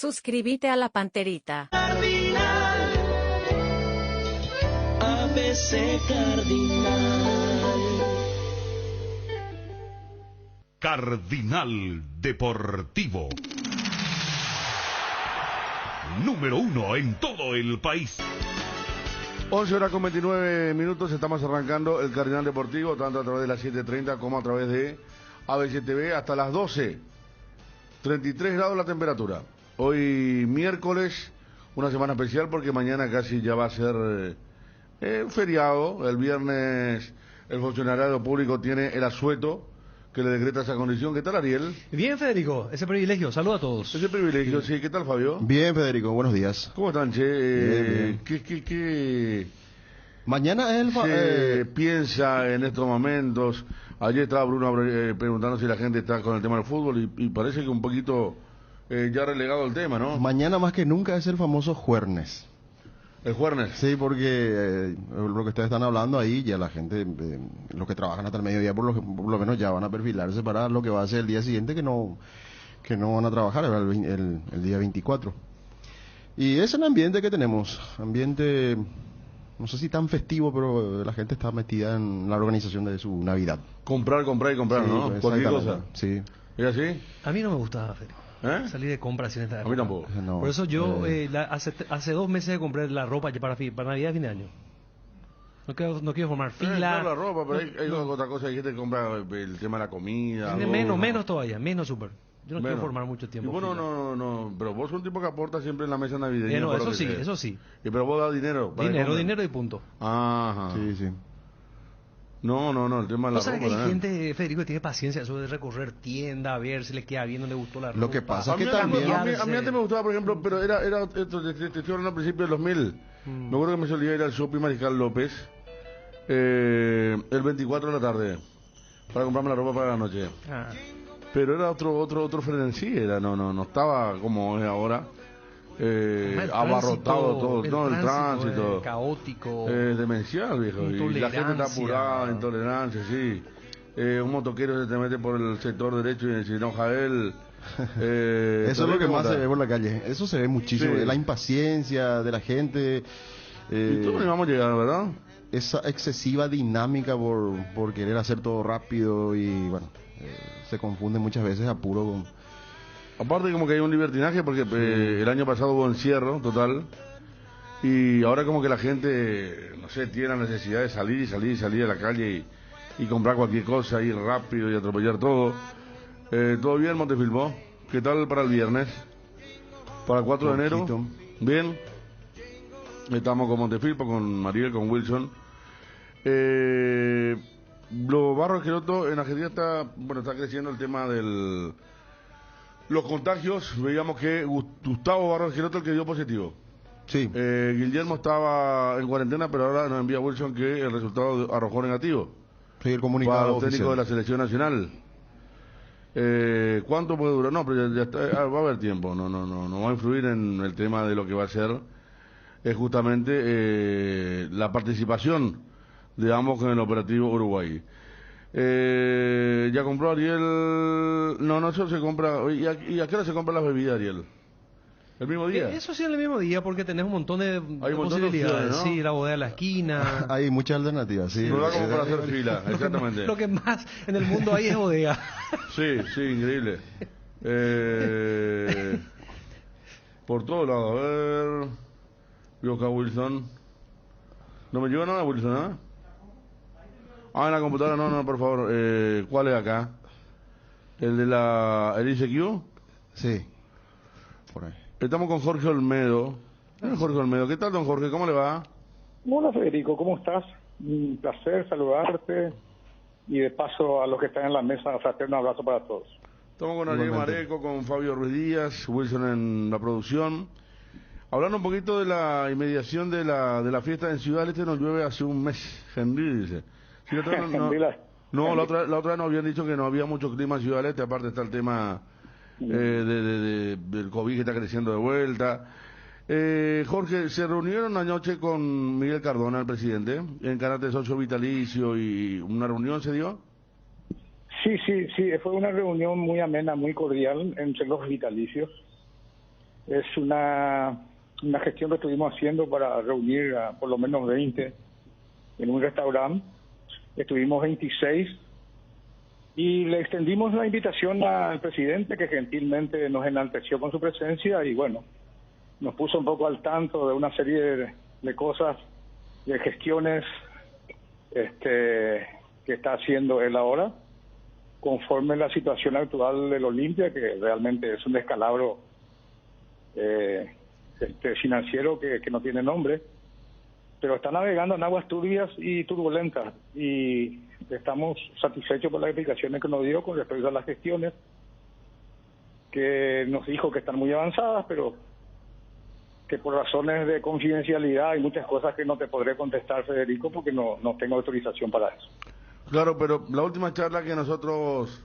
Suscríbete a la Panterita. Cardinal, ABC Cardinal. Cardinal Deportivo. Número 1 en todo el país. 11:29, estamos arrancando el Cardinal Deportivo, tanto a través de las 7:30 como a través de ABC TV hasta las 12. 33 grados la temperatura. Hoy miércoles, una semana especial porque mañana casi ya va a ser feriado. El viernes el funcionario público tiene el asueto que le decreta esa condición. ¿Qué tal, Ariel? Bien, Federico, ese privilegio. Saludos a todos. Ese privilegio, sí. ¿Qué tal, Fabio? Bien, Federico, buenos días. ¿Cómo están, che? Bien. ¿Qué Mañana es se piensa en estos momentos? Ayer estaba Bruno preguntando si la gente está con el tema del fútbol y parece que un poquito ya relegado el tema, ¿no? Mañana más que nunca es el famoso jueves. El jueves. Sí, porque lo que ustedes están hablando ahí, ya la gente, los que trabajan hasta el mediodía, por lo menos ya van a perfilarse para lo que va a ser el día siguiente, que no van a trabajar, el día 24. Y es el ambiente que tenemos, ambiente, no sé si tan festivo, pero la gente está metida en la organización de su Navidad. Comprar y comprar, Sí, ¿no? Cualquier cosa. Sí. ¿Es así? A mí no me gusta, Federico. Salir de compras en esta época. A mí tampoco. No, Por eso yo hace 2 meses que compré la ropa ya para Navidad y fin de año. No quiero formar fila. No, la ropa, pero hay otra cosa que te compra el tema de la comida. Menos todavía, menos súper. Yo no quiero formar mucho tiempo. Y vos no, pero vos sos un tipo que aporta siempre en la mesa navideña. No, eso sí. Y pero vos das dinero. Dinero y punto. Ajá. Sí. No, el tema de la ropa. ¿No sabes que hay gente, Federico, que tiene paciencia eso de recorrer tienda, a ver si le queda bien, no le gustó la ropa? Lo que pasa es que a también... mí antes me gustaba, por ejemplo, pero era esto, te estoy hablando al principio del 2000. Me acuerdo que me solía ir al shopping Mariscal López el 24 de la tarde para comprarme la ropa para la noche. Pero era otro frenesí, no estaba como es ahora. Abarrotado todo, el tránsito caótico, demencial, viejo, y la gente está apurada, intolerancia, sí. Un motoquero se te mete por el sector derecho y se enoja él. Eso es lo que más se ve por la calle, eso se ve muchísimo, Sí. la impaciencia de la gente. Y todos nos vamos a llegar, ¿verdad? Esa excesiva dinámica por querer hacer todo rápido y bueno, se confunde muchas veces apuro con... Aparte como que hay un libertinaje porque el año pasado hubo encierro total y ahora como que la gente, no sé, tiene la necesidad de salir a la calle y comprar cualquier cosa, ir rápido y atropellar todo. ¿Todo bien, Montefilpo? ¿Qué tal para el viernes? Para el 4 de enero. Bien. Estamos con Montefilpo, con Mariel, con Wilson. Los Barros Esqueloto en Argentina está creciendo el tema del... Los contagios, veíamos que Gustavo Barros Esqueloto el que dio positivo. Sí. Guillermo estaba en cuarentena, pero ahora nos envía Wilson que el resultado arrojó negativo. Sí, el comunicado para los oficial técnicos de la selección nacional. ¿Cuánto puede durar? No, pero ya está, va a haber tiempo. No va a influir en el tema de lo que va a ser. Es justamente la participación de ambos en el operativo Uruguay. ¿Ya compró Ariel? No, eso se compra. ¿Y a qué hora se compra las bebidas, Ariel? ¿El mismo día? Eso sí, el mismo día, porque tenés un montón de posibilidades. ¿No? Sí, la bodega de la esquina. Hay muchas alternativas, sí. No da como para hacer fila, exactamente. Lo que más en el mundo hay es bodega. Sí, increíble. Por todos lados, a ver. Veo acá Wilson. ¿No me llegó nada, Wilson, ¿eh? En la computadora, no, por favor. ¿Cuál es acá? ¿El de el ICQ? Sí, por ahí. Estamos con Jorge Olmedo. Jorge Olmedo, ¿qué tal, don Jorge? ¿Cómo le va? Hola, Federico, ¿cómo estás? Un placer saludarte y de paso a los que están en la mesa, fraterno abrazo para todos. Estamos con Ariel Mareco, con Fabio Ruiz Díaz, Wilson en la producción. Hablando un poquito de la inmediación de la fiesta en Ciudad del Este, nos llueve hace un mes, Henry dice. Sí, la otra vez nos habían dicho que no había mucho clima en Ciudad del Este, aparte está el tema del COVID que está creciendo de vuelta. Jorge, se reunieron anoche con Miguel Cardona, el presidente, en carácter socio vitalicio, y una reunión se dio. Sí, fue una reunión muy amena, muy cordial entre los vitalicios. Es una gestión que estuvimos haciendo para reunir a por lo menos 20 en un restaurante. Estuvimos 26 y le extendimos la invitación al presidente, que gentilmente nos enalteció con su presencia y bueno, nos puso un poco al tanto de una serie de cosas, de gestiones que está haciendo él ahora, conforme la situación actual del Olimpia, que realmente es un descalabro financiero que no tiene nombre, pero está navegando en aguas turbias y turbulentas, y estamos satisfechos por las explicaciones que nos dio con respecto a las gestiones, que nos dijo que están muy avanzadas, pero que por razones de confidencialidad hay muchas cosas que no te podré contestar, Federico, porque no tengo autorización para eso. Claro, pero la última charla que nosotros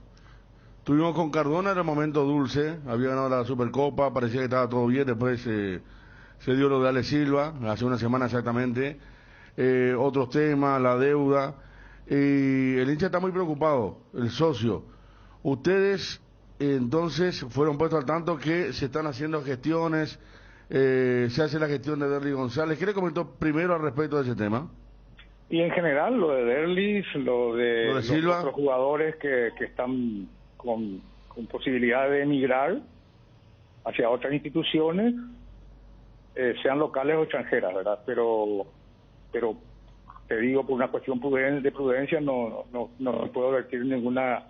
tuvimos con Cardona era un momento dulce, había ganado la Supercopa, parecía que estaba todo bien, después se dio lo de Ale Silva, hace una semana exactamente, otros temas, la deuda, y el hincha está muy preocupado, el socio. Ustedes entonces fueron puestos al tanto que se están haciendo gestiones, se hace la gestión de Derly González. ¿Qué le comentó primero al respecto de ese tema? Y en general, lo de Derlis, lo de los Silva, otros jugadores que están con posibilidad de emigrar hacia otras instituciones, sean locales o extranjeras, ¿verdad? Pero te digo, por una cuestión de prudencia, no puedo vertir ninguna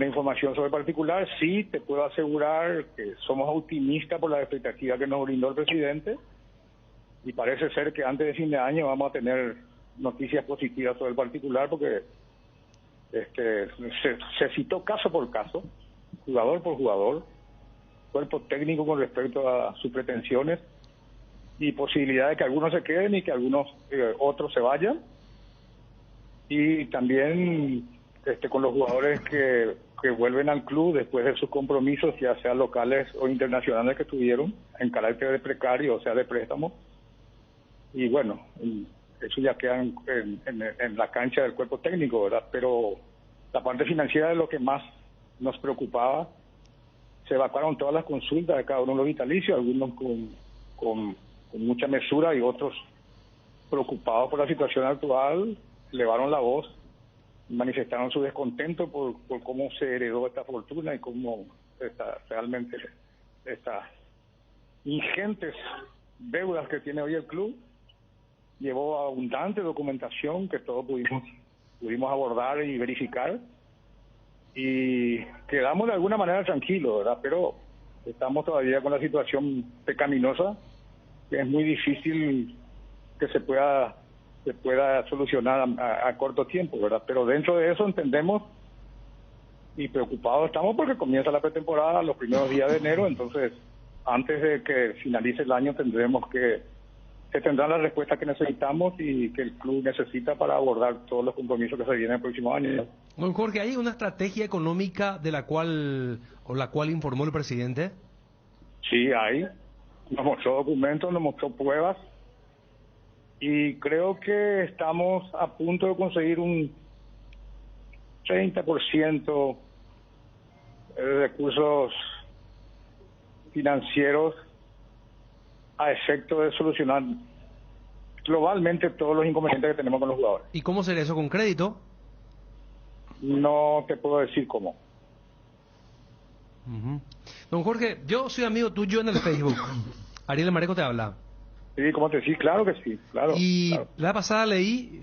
información sobre particular. Sí te puedo asegurar que somos optimistas por la expectativa que nos brindó el presidente, y parece ser que antes de fin de año vamos a tener noticias positivas sobre el particular, porque se citó caso por caso, jugador por jugador, cuerpo técnico con respecto a sus pretensiones y posibilidad de que algunos se queden y que algunos otros se vayan, y también con los jugadores que vuelven al club después de sus compromisos, ya sea locales o internacionales, que tuvieron en carácter de precario, o sea, de préstamo. Y bueno, eso ya queda en la cancha del cuerpo técnico, ¿verdad? Pero la parte financiera es lo que más nos preocupaba. Se evacuaron todas las consultas de cada uno de los vitalicios, algunos con mucha mesura y otros preocupados por la situación actual, elevaron la voz, manifestaron su descontento por cómo se heredó esta fortuna y cómo realmente estas ingentes deudas que tiene hoy el club. Llevó abundante documentación que todos pudimos abordar y verificar, y quedamos de alguna manera tranquilos, ¿verdad? Pero estamos todavía con la situación pecaminosa, que es muy difícil que se pueda solucionar a corto tiempo, ¿verdad? Pero dentro de eso entendemos y preocupados estamos porque comienza la pretemporada los primeros días de enero. Entonces, antes de que finalice el año se tendrán las respuestas que necesitamos y que el club necesita para abordar todos los compromisos que se vienen el próximo año. Don Jorge, ¿hay una estrategia económica de la cual informó el presidente? Sí, hay. Nos mostró documentos, nos mostró pruebas, y creo que estamos a punto de conseguir un 30% de recursos financieros a efecto de solucionar globalmente todos los inconvenientes que tenemos con los jugadores. ¿Y cómo será eso, con crédito? No te puedo decir cómo. Don Jorge, yo soy amigo tuyo en el Facebook. Ariel Mareco te habla. Sí, ¿cómo te decís? Claro que sí, claro. Y claro. la pasada leí,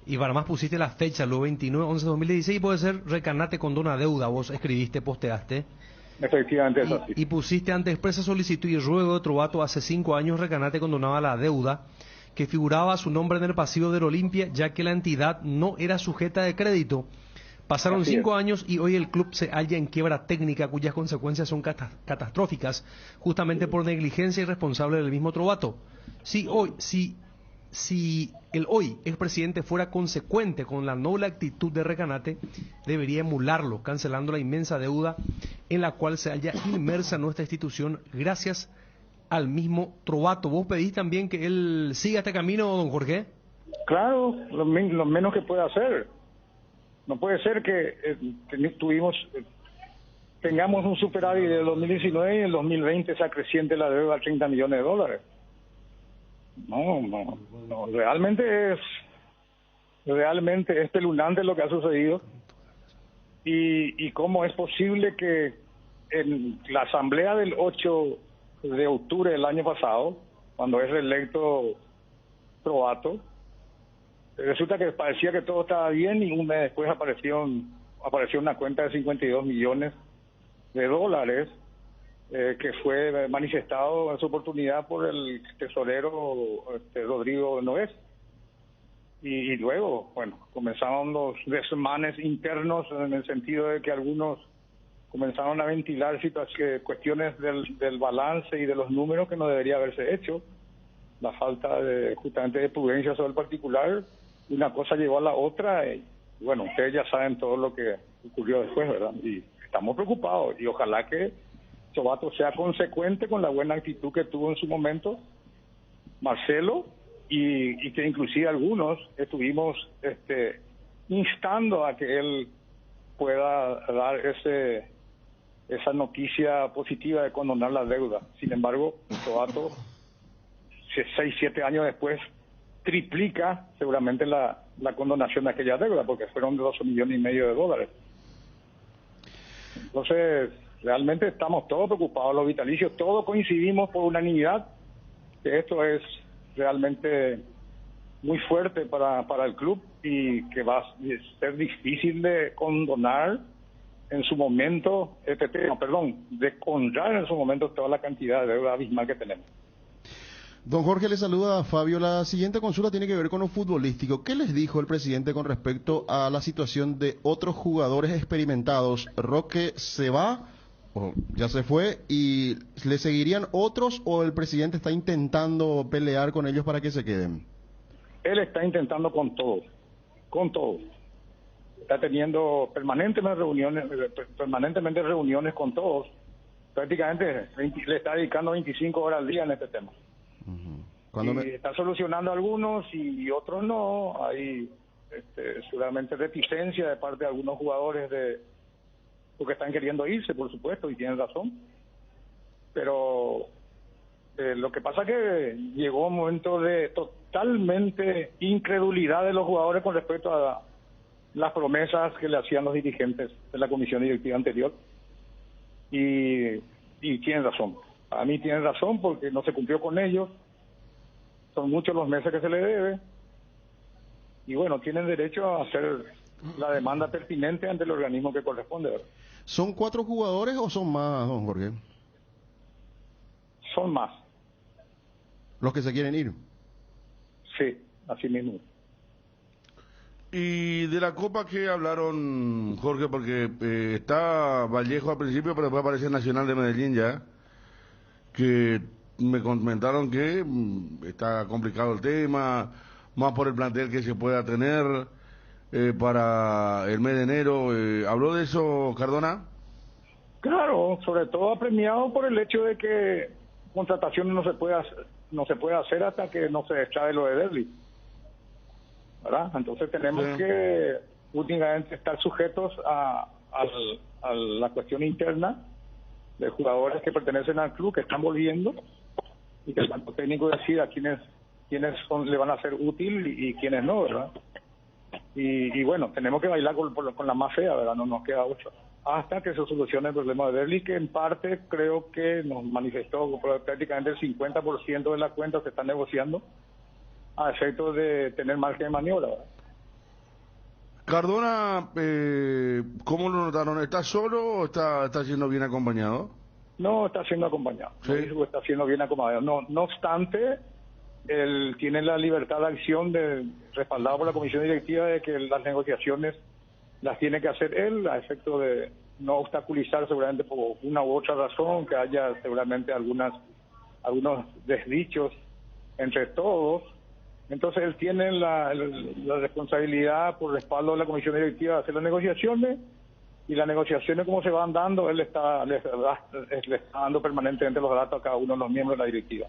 y para más pusiste la fecha, lo 29/11/2016, puede ser Recanate condona deuda, vos escribiste, posteaste. Efectivamente es así. Y pusiste ante expresa solicitud y ruego de Trovato, hace 5 años Recanate condonaba la deuda que figuraba su nombre en el pasivo del Olimpia, ya que la entidad no era sujeta de crédito. Pasaron 5 años y hoy el club se halla en quiebra técnica, cuyas consecuencias son catastróficas, justamente por negligencia irresponsable del mismo Trovato. Si el hoy expresidente fuera consecuente con la noble actitud de Recanate, debería emularlo, cancelando la inmensa deuda en la cual se halla inmersa nuestra institución, gracias al mismo Trovato. ¿Vos pedís también que él siga este camino, don Jorge? Claro, lo menos que puede hacer. No puede ser que tuvimos tengamos un superávit del 2019 y en el 2020 se acreciente la deuda a 30 millones de dólares. No, realmente es espeluznante lo que ha sucedido. Y cómo es posible que en la asamblea del 8 de octubre del año pasado, cuando es reelecto Trovato, resulta que parecía que todo estaba bien y un mes después apareció una cuenta de 52 millones de dólares que fue manifestado en su oportunidad por el tesorero Rodrigo Nogués. Y luego, bueno, comenzaron los desmanes internos en el sentido de que algunos comenzaron a ventilar cuestiones del balance y de los números que no debería haberse hecho, la falta justamente de prudencia sobre el particular. Una cosa llevó a la otra y bueno, ustedes ya saben todo lo que ocurrió después, ¿verdad? Y estamos preocupados y ojalá que Trovato sea consecuente con la buena actitud que tuvo en su momento Marcelo y que inclusive algunos estuvimos instando a que él pueda dar esa noticia positiva de condonar la deuda. Sin embargo, Trovato 6-7 años después triplica seguramente la condonación de aquella deuda, porque fueron de 12,5 millones de dólares. Entonces, realmente estamos todos preocupados, los vitalicios, todos coincidimos por unanimidad que esto es realmente muy fuerte para el club y que va a ser difícil de condonar en su momento, de condonar en su momento toda la cantidad de deuda abismal que tenemos. Don Jorge, le saluda a Fabio. La siguiente consulta tiene que ver con lo futbolístico. ¿Qué les dijo el presidente con respecto a la situación de otros jugadores experimentados? ¿Roque se va o ya se fue y le seguirían otros o el presidente está intentando pelear con ellos para que se queden? Él está intentando con todo. Está teniendo permanentemente reuniones con todos. Prácticamente le está dedicando 25 horas al día en este tema. Está solucionando algunos y otros no. Hay seguramente reticencia de parte de algunos jugadores porque están queriendo irse, por supuesto, y tienen razón. Pero lo que pasa es que llegó un momento de totalmente incredulidad de los jugadores con respecto a las promesas que le hacían los dirigentes de la comisión directiva anterior. Y tienen razón. A mí tienen razón porque no se cumplió con ellos. Son muchos los meses que se le debe. Y bueno, tienen derecho a hacer la demanda pertinente ante el organismo que corresponde, ¿verdad? ¿Son 4 jugadores o son más, don Jorge? Son más. ¿Los que se quieren ir? Sí, así mismo. Y de la Copa que hablaron, Jorge, porque está Vallejo al principio, pero después aparece Nacional de Medellín ya, que me comentaron que está complicado el tema, más por el plantel que se pueda tener para el mes de enero. ¿Habló de eso Cardona? Claro, sobre todo apremiado por el hecho de que contrataciones no se puede hacer hasta que no se extrae lo de Derby, ¿verdad? Entonces tenemos que últimamente estar sujetos a la cuestión interna de jugadores que pertenecen al club, que están volviendo, y que el banco técnico decida quiénes le van a ser útil y quiénes no, ¿verdad? Y bueno, tenemos que bailar con la más fea, ¿verdad? No nos queda otra. Hasta que se solucione el problema de Derby, que en parte creo que nos manifestó prácticamente el 50% de la cuenta se está negociando a efecto de tener margen de maniobra, ¿verdad? Cardona, ¿cómo lo notaron? ¿Está solo o está siendo bien acompañado? No, está siendo acompañado. ¿Sí? Está siendo bien acompañado. No obstante, él tiene la libertad de acción respaldado por la comisión directiva de que las negociaciones las tiene que hacer él a efecto de no obstaculizar seguramente por una u otra razón, que haya seguramente algunos desdichos entre todos. Entonces él tiene la responsabilidad por respaldo de la comisión directiva de hacer las negociaciones, y las negociaciones como se van dando, él le está dando permanentemente los datos a cada uno de los miembros de la directiva.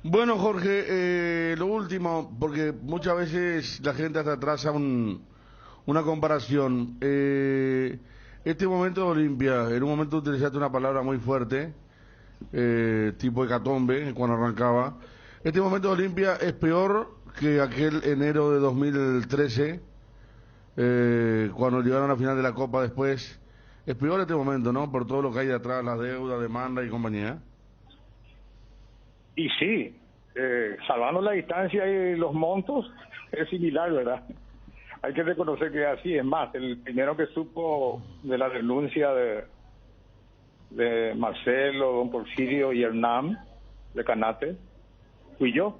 Bueno, Jorge, lo último, porque muchas veces la gente hasta atrasa una comparación. Este momento de Olimpia, en un momento utilizaste una palabra muy fuerte, tipo hecatombe, cuando arrancaba. Este momento de Olimpia es peor que aquel enero de 2013, cuando llegaron a la final de la Copa después. Es peor este momento, ¿no? Por todo lo que hay detrás, las deudas, demanda y compañía. Y sí, salvando la distancia y los montos, es similar, ¿verdad? Hay que reconocer que es así. Es más, el primero que supo de la renuncia de Marcelo, don Porfirio y Hernán de Canate fui yo.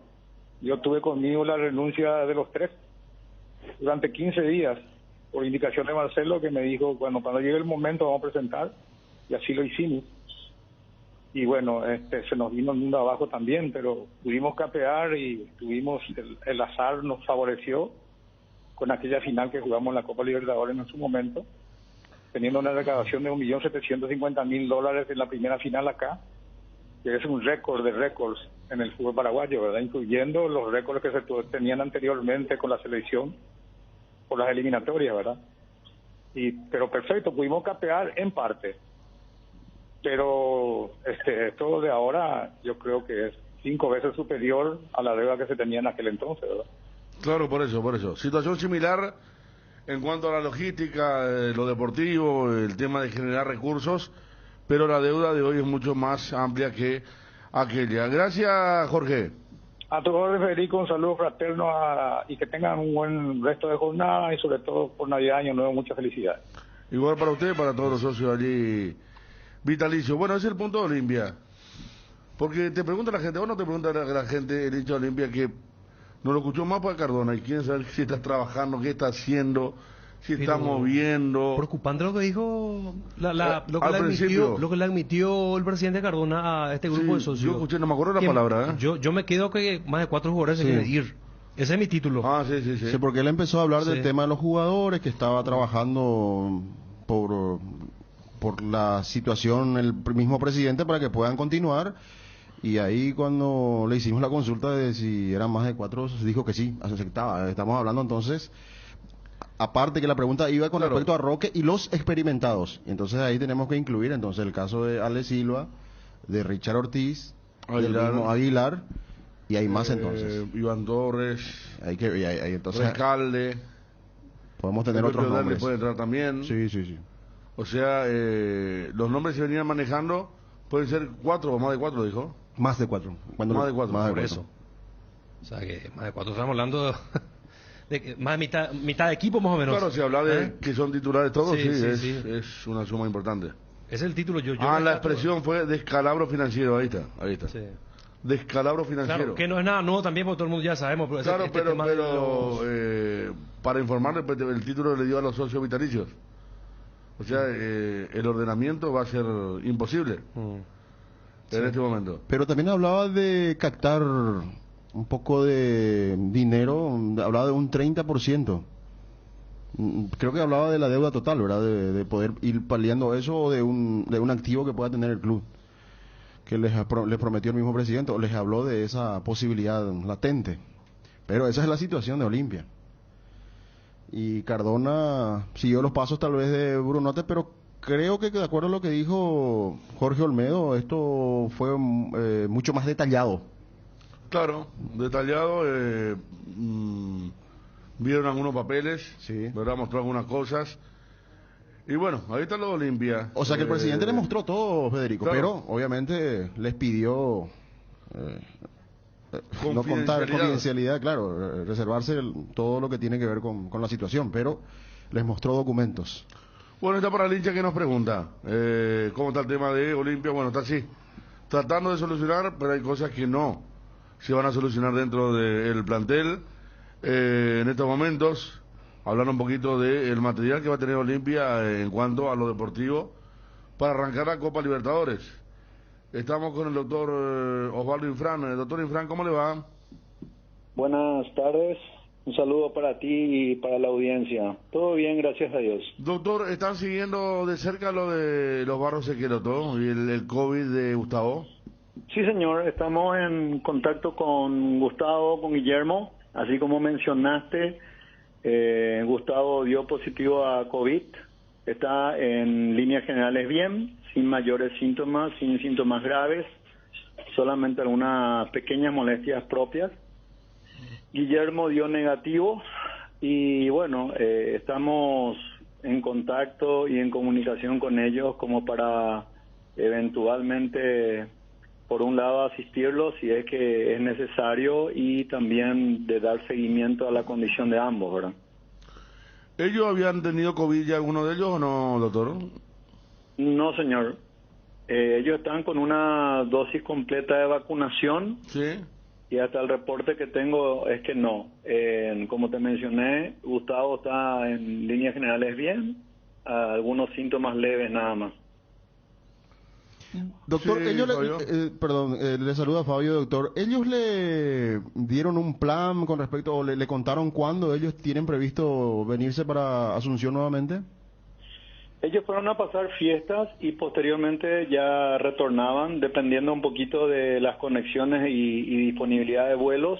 Yo tuve conmigo la renuncia de los tres durante 15 días, por indicación de Marcelo, que me dijo, bueno, cuando llegue el momento vamos a presentar, y así lo hicimos. Y bueno, se nos vino el mundo abajo también, pero pudimos capear y tuvimos, el azar nos favoreció con aquella final que jugamos en la Copa Libertadores en su momento, teniendo una recaudación de $1.750.000 en la primera final acá, que es un récord de récords en el fútbol paraguayo, ¿verdad? Incluyendo los récords que se tenían anteriormente con la selección por las eliminatorias, ¿verdad? Pero perfecto, pudimos capear en parte. Pero esto de ahora yo creo que es 5 veces superior a la deuda que se tenía en aquel entonces, ¿verdad? Claro, por eso. Situación similar en cuanto a la logística, lo deportivo, el tema de generar recursos, pero la deuda de hoy es mucho más amplia que aquella. Gracias, Jorge. A tu orden, Federico, un saludo fraterno y que tengan un buen resto de jornada y sobre todo por Navidad, Año Nuevo, mucha felicidad. Igual para usted y para todos los socios allí vitalicios. Bueno, ese es el punto de Olimpia. Porque te pregunta la gente, no te pregunta la gente el hecho de Olimpia que no lo escuchó más para Cardona y quieren saber si está trabajando, qué está haciendo, si está moviendo. Preocupante lo que dijo, lo que le admitió el presidente Cardona a este grupo de socios. Yo escuché, no me acuerdo la palabra. Yo me quedo que más de 4 jugadores se quieren ir. Ese es mi título. Sí, porque él empezó a hablar del tema de los jugadores, que estaba trabajando por la situación el mismo presidente para que puedan continuar. Y ahí cuando le hicimos la consulta de si eran más de 4, dijo que sí, aceptaba. Estamos hablando entonces, aparte que la pregunta iba con respecto a Roque y los experimentados. Entonces ahí tenemos que incluir entonces el caso de Ale Silva, de Richard Ortiz, del mismo Aguilar, y hay más entonces. Iván Torres, entonces Alcalde. Podemos tener otros nombres. Puede entrar también. Sí. O sea, los nombres que se venían manejando pueden ser 4 o más de 4, dijo. Más de 4. Más de 4. Por eso. O sea que más de 4 estamos hablando de más de mitad de equipo más o menos. Claro, si habla de que son titulares todos, es una suma importante. Es el título. La expresión fue descalabro financiero, ahí está. Sí. Descalabro financiero. Claro, que no es nada nuevo también porque todo el mundo ya sabemos. Pero claro, pero para informarle, pues, el título le dio a los socios vitalicios. O sea, el ordenamiento va a ser imposible en este momento. Pero también hablaba de captar un poco de dinero, hablaba de un 30%. Creo que hablaba de la deuda total, ¿verdad? De poder ir paliando eso o de un activo que pueda tener el club. Que les prometió el mismo presidente o les habló de esa posibilidad latente. Pero esa es la situación de Olimpia. Y Cardona siguió los pasos tal vez de Brunote, pero creo que de acuerdo a lo que dijo Jorge Olmedo, esto fue mucho más detallado. Claro, detallado. Vieron algunos papeles, ¿verdad? Mostró algunas cosas. Y bueno, ahí está lo de Olimpia. O sea que el presidente le mostró todo, Federico, claro. Pero obviamente les pidió no contar confidencialidad, claro, reservarse todo lo que tiene que ver con la situación, pero les mostró documentos. Bueno, está para el hincha que nos pregunta, ¿cómo está el tema de Olimpia? Bueno, está así, tratando de solucionar, pero hay cosas que no se van a solucionar dentro del plantel. En estos momentos, hablar un poquito del material que va a tener Olimpia en cuanto a lo deportivo para arrancar la Copa Libertadores. Estamos con el doctor Osvaldo Infran. Doctor Infran, ¿cómo le va? Buenas tardes, un saludo para ti y para la audiencia. Todo bien, gracias a Dios. Doctor, ¿están siguiendo de cerca lo de los Barros Sequeroto y el COVID de Gustavo? Sí, señor, estamos en contacto con Gustavo, con Guillermo, así como mencionaste, Gustavo dio positivo a COVID, está en líneas generales bien, sin mayores síntomas, sin síntomas graves, solamente algunas pequeñas molestias propias. Guillermo dio negativo y bueno, estamos en contacto y en comunicación con ellos como para eventualmente, por un lado, asistirlos si es que es necesario y también de dar seguimiento a la condición de ambos, ¿verdad? ¿Ellos habían tenido COVID ya, alguno de ellos, o no, doctor? No, señor. Ellos están con una dosis completa de vacunación. Sí. Y hasta el reporte que tengo es que no. Como te mencioné, Gustavo está en líneas generales bien, algunos síntomas leves nada más. Doctor, Sí, ellos Fabio. le saluda Fabio, doctor. ¿Ellos le dieron un plan con respecto, o le contaron cuándo ellos tienen previsto venirse para Asunción nuevamente? Ellos fueron a pasar fiestas y posteriormente ya retornaban, dependiendo un poquito de las conexiones y disponibilidad de vuelos,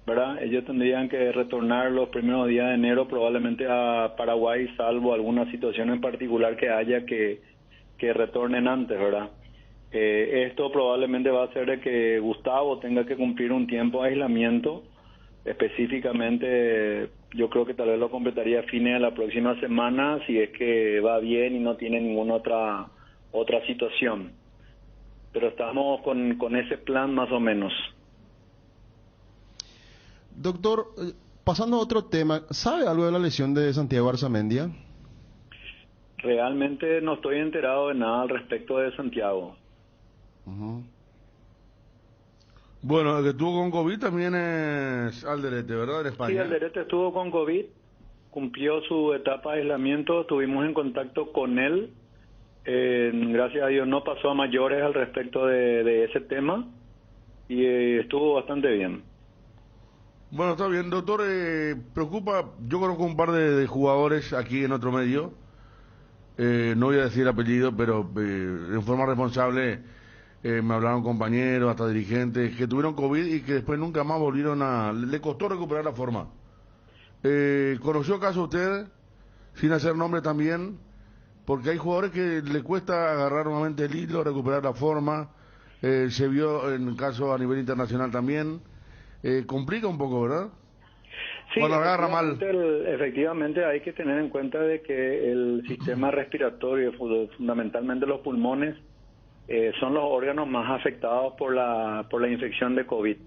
¿verdad? Ellos tendrían que retornar los primeros días de enero probablemente a Paraguay, salvo alguna situación en particular que haya que retornen antes, ¿verdad? Esto probablemente va a hacer de que Gustavo tenga que cumplir un tiempo de aislamiento. Específicamente, yo creo que tal vez lo completaría a fines de la próxima semana, si es que va bien y no tiene ninguna otra situación. Pero estamos con ese plan más o menos. Doctor, pasando a otro tema, ¿sabe algo de la lesión de Santiago Arzamendia? Realmente no estoy enterado de nada al respecto de Santiago. Ujú. Bueno, el que estuvo con COVID también es Alderete, ¿verdad? En España. Sí, Alderete estuvo con COVID, cumplió su etapa de aislamiento, estuvimos en contacto con él. Gracias a Dios no pasó a mayores al respecto de ese tema y estuvo bastante bien. Bueno, está bien, doctor. Preocupa, yo conozco un par de jugadores aquí en otro medio. No voy a decir apellido, pero en forma responsable me hablaron compañeros, hasta dirigentes, que tuvieron COVID y que después nunca más volvieron le costó recuperar la forma. ¿Conoció caso usted, sin hacer nombre también? Porque hay jugadores que le cuesta agarrar nuevamente el hilo, recuperar la forma. Se vio en caso a nivel internacional también. Complica un poco, ¿verdad? Sí, Cuando agarra mal. efectivamente hay que tener en cuenta de que el sistema respiratorio, fundamentalmente los pulmones, son los órganos más afectados por la infección de COVID.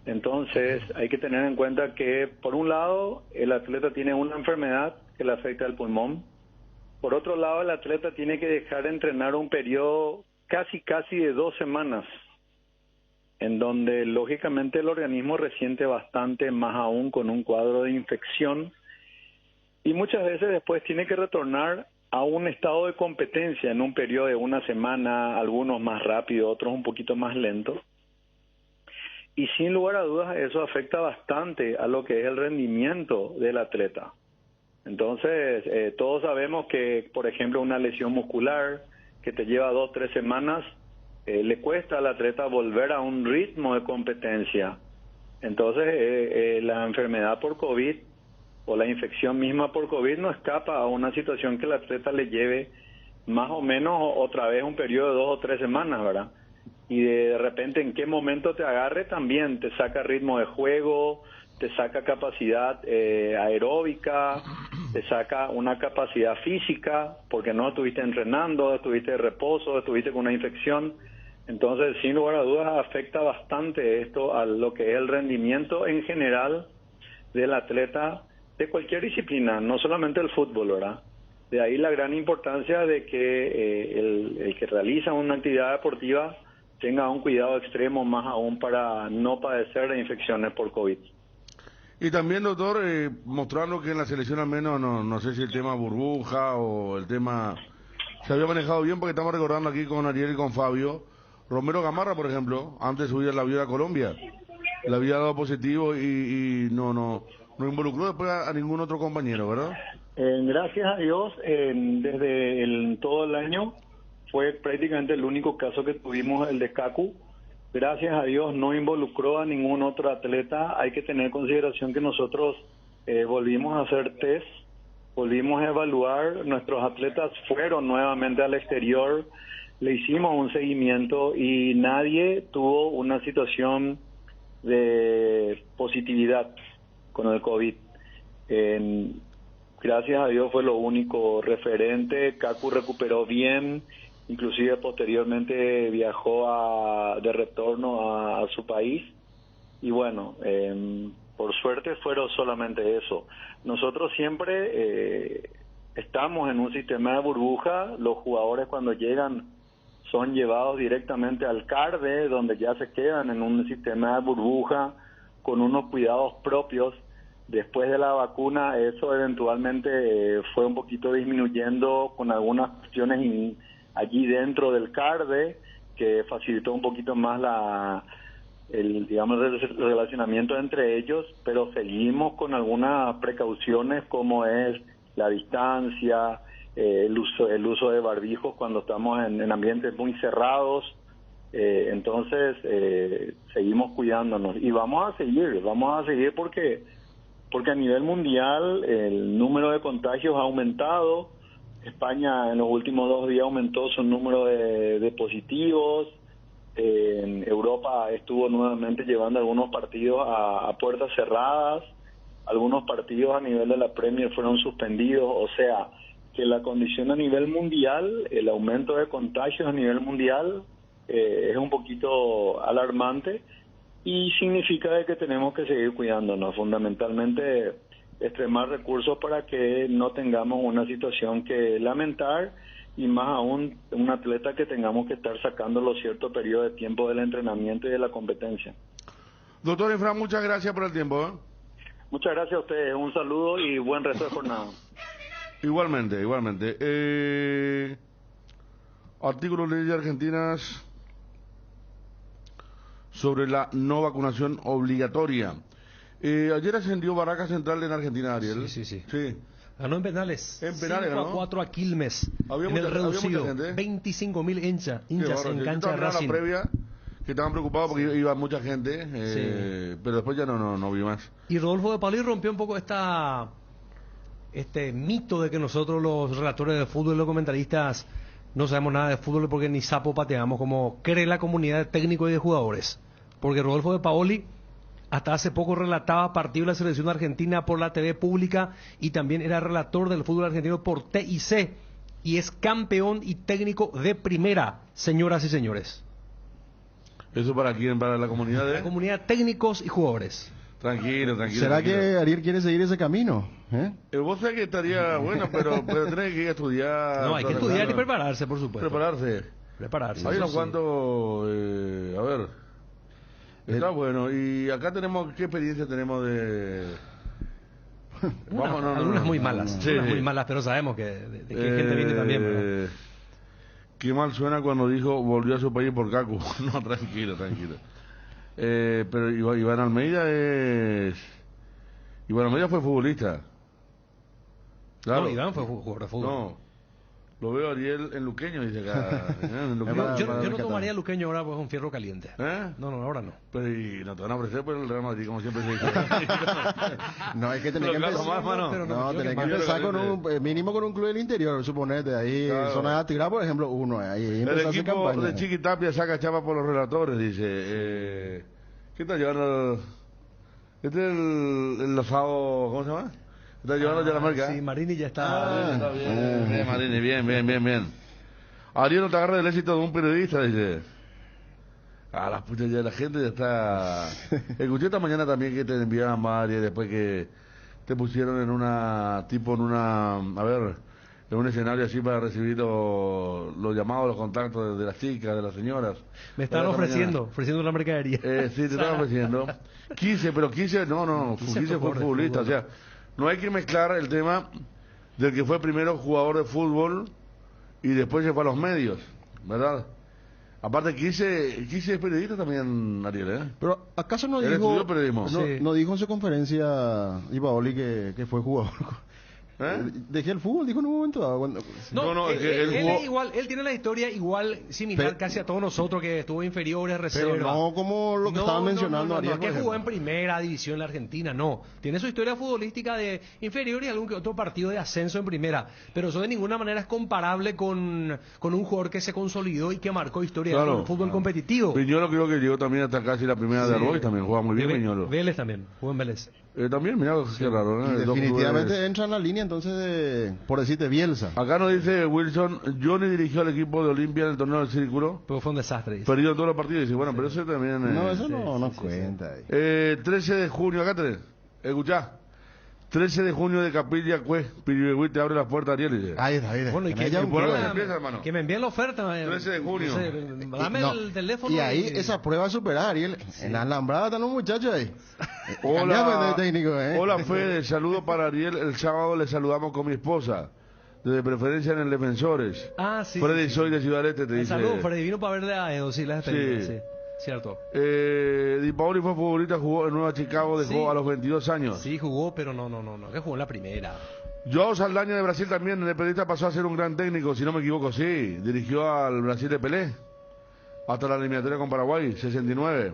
Entonces hay que tener en cuenta que, por un lado, el atleta tiene una enfermedad que le afecta al pulmón. Por otro lado, el atleta tiene que dejar de entrenar un periodo casi de 2 semanas, en donde lógicamente el organismo resiente bastante, más aún con un cuadro de infección, y muchas veces después tiene que retornar a un estado de competencia en un periodo de 1 semana, algunos más rápido, otros un poquito más lento. Y sin lugar a dudas eso afecta bastante a lo que es el rendimiento del atleta. Entonces, todos sabemos que, por ejemplo, una lesión muscular que te lleva 2 o 3 semanas, le cuesta al atleta volver a un ritmo de competencia. Entonces, la enfermedad por COVID o la infección misma por COVID no escapa a una situación que el atleta le lleve más o menos otra vez un periodo de 2 o 3 semanas, ¿verdad? Y de repente en qué momento te agarre también te saca ritmo de juego, te saca capacidad aeróbica, te saca una capacidad física, porque no estuviste entrenando, estuviste de reposo, estuviste con una infección. Entonces, sin lugar a dudas, afecta bastante esto a lo que es el rendimiento en general del atleta de cualquier disciplina, no solamente el fútbol, ¿verdad? De ahí la gran importancia de que el que realiza una actividad deportiva tenga un cuidado extremo, más aún para no padecer de infecciones por COVID. Y también, doctor, mostrando que en la selección al menos, no sé si el tema burbuja o el tema se había manejado bien, porque estamos recordando aquí con Ariel y con Fabio, Romero Gamarra, por ejemplo, antes de subir el avión a Colombia, le había dado positivo y no involucró después a ningún otro compañero, ¿verdad? Gracias a Dios, desde todo el año fue prácticamente el único caso que tuvimos, el de Kaku. Gracias a Dios no involucró a ningún otro atleta. Hay que tener en consideración que nosotros volvimos a hacer test volvimos a evaluar, nuestros atletas fueron nuevamente al exterior, le hicimos un seguimiento y nadie tuvo una situación de positividad con el COVID. Gracias a Dios fue lo único referente. Kaku recuperó bien, inclusive posteriormente viajó de retorno a su país. Y bueno, por suerte fueron solamente eso. Nosotros siempre estamos en un sistema de burbuja. Los jugadores cuando llegan son llevados directamente al CARDE, donde ya se quedan en un sistema de burbuja con unos cuidados propios. Después de la vacuna, eso eventualmente fue un poquito disminuyendo con algunas cuestiones allí dentro del CARDE, que facilitó un poquito más el relacionamiento entre ellos, pero seguimos con algunas precauciones como es la distancia, el uso de barbijos cuando estamos en ambientes muy cerrados. Entonces seguimos cuidándonos y vamos a seguir porque a nivel mundial el número de contagios ha aumentado. España en los últimos 2 días aumentó su número de positivos. En Europa estuvo nuevamente llevando algunos partidos a puertas cerradas. Algunos partidos a nivel de la Premier fueron suspendidos. O sea, que la condición a nivel mundial, el aumento de contagios a nivel mundial es un poquito alarmante y significa de que tenemos que seguir cuidándonos, fundamentalmente extremar recursos para que no tengamos una situación que lamentar y más aún un atleta que tengamos que estar sacándolo cierto periodo de tiempo del entrenamiento y de la competencia. Doctor Efraín, muchas gracias por el tiempo. Muchas gracias a ustedes, un saludo y buen resto de jornada. Igualmente. Artículos de leyes argentinas sobre la no vacunación obligatoria. Ayer ascendió Barraca Central en Argentina, Ariel. Sí. Ganó en penales. En penales, 5-4 a Quilmes. Había en el reducido. había mucha gente. 25.000 hinchas en cancha de En la Racing. previa, que estaban preocupados porque iba mucha gente, pero después ya no vi más. Y Rodolfo de Pauli rompió un poco este mito de que nosotros los relatores de fútbol y los comentaristas no sabemos nada de fútbol porque ni sapo pateamos, como cree la comunidad de técnicos y de jugadores. Porque Rodolfo de Paoli hasta hace poco relataba partidos de la selección argentina por la TV pública y también era relator del fútbol argentino por TIC y es campeón y técnico de primera, señoras y señores. ¿Eso para quién? ¿Para la comunidad de...? La comunidad de técnicos y jugadores. Tranquilo. ¿Será que Ariel quiere seguir ese camino? Vos sabés que estaría bueno, pero tenés que ir a estudiar. No, hay que estudiar y prepararse, por supuesto. Prepararse. Hay unos cuantos... a ver... Está bueno. Y acá tenemos... ¿Qué experiencia tenemos de...? Algunas muy malas. Muy malas, pero sabemos que de qué gente viene también, ¿verdad? Qué mal suena cuando dijo volvió a su país por Kaku. No, tranquilo. Pero Iván Almeida fue futbolista. Claro. No, Iván fue jugador de fútbol. No. Lo veo a Ariel en Luqueño, dice acá. Yo no tomaría Luqueño ahora, pues es un fierro caliente. No, ahora no. Pero y no te van a ofrecer por el Real Madrid, como siempre se dice. No, hay que tener que empezar. Tenés que empezar con un mínimo con un club del interior, suponete. Ahí, zona de Atigrá, por ejemplo, uno. Ahí el equipo de Chiquitapia saca chapa por los relatores, dice. ¿Qué está llevando? Este es el asado, ¿cómo se llama? ¿Está llevando ya la marca? Sí, Marini ya está. Está bien, Marini, bien. Ariel, no te agarra del éxito de un periodista, dice. La puta, ya la gente ya está... Escuché esta mañana también que te enviaban varias después que te pusieron en un escenario así para recibir los llamados, los contactos de las chicas, de las señoras. Me están ofreciendo la mercadería. Sí, te están ofreciendo. 15 fue futbolista, o sea... No hay que mezclar el tema del que fue primero jugador de fútbol y después se fue a los medios, ¿verdad? Aparte, Quise es periodista también, Ariel, Pero ¿acaso no dijo en su conferencia Ipaoli que fue jugador Dejé el fútbol, dijo en un momento dado. No, es que él él jugó- es igual, él tiene la historia igual, similar Pero- casi a todos nosotros, que estuvo inferiores, reserva. Pero no como lo que estaban mencionando no, Ariel, es que por jugó en ejemplo. primera división en la Argentina, no. Tiene su historia futbolística de inferior y algún que otro partido de ascenso en primera. Pero eso de ninguna manera es comparable con un jugador que se consolidó y que marcó historia Claro. en el fútbol competitivo. Viñolo creo que llegó también hasta casi la primera de Arboy, también juega muy bien Viñolo. Vélez también, jugó en Vélez. También, mira, qué raro, Y ¿no? Dos definitivamente clubes. entra en la línea entonces de, por decirte, Bielsa. Acá nos dice Wilson, Johnny dirigió al equipo de Olimpia en el torneo del Círculo, Pero fue un desastre. dice. perdió en todos los partidos, dice, bueno, pero eso también... No, eso no cuenta. 13 de junio, acá tenés, escuchá, 13 de junio de Capilla, Piribehuí te abre las puertas, Ariel, dice. Ahí está. Bueno, y que, ya y un por club ahora ahí. empieza, hermano. que me envíen la oferta. 13 de junio. No sé, dame No, el teléfono. Y ahí esa prueba superada, Ariel. En la Alambrada están los muchachos ahí. Cambiamos Hola, de técnico, hola Fede, saludo para Ariel, el sábado le saludamos con mi esposa, de preferencia en el Defensores. Ah, sí. Freddy sí, soy de Ciudad Este, te dice. Saludos, Freddy. Vino para verle a Edo, sí, las experiencias, Sí. sí. Cierto. Di Paoli fue futbolista, jugó en Nueva Chicago, dejó Sí. a los 22 años. Sí, jugó, pero no, que jugó en la primera. Joao Saldaña de Brasil también, el periodista pasó a ser un gran técnico, si no me equivoco, sí. Dirigió al Brasil de Pelé, hasta la eliminatoria con Paraguay, 69.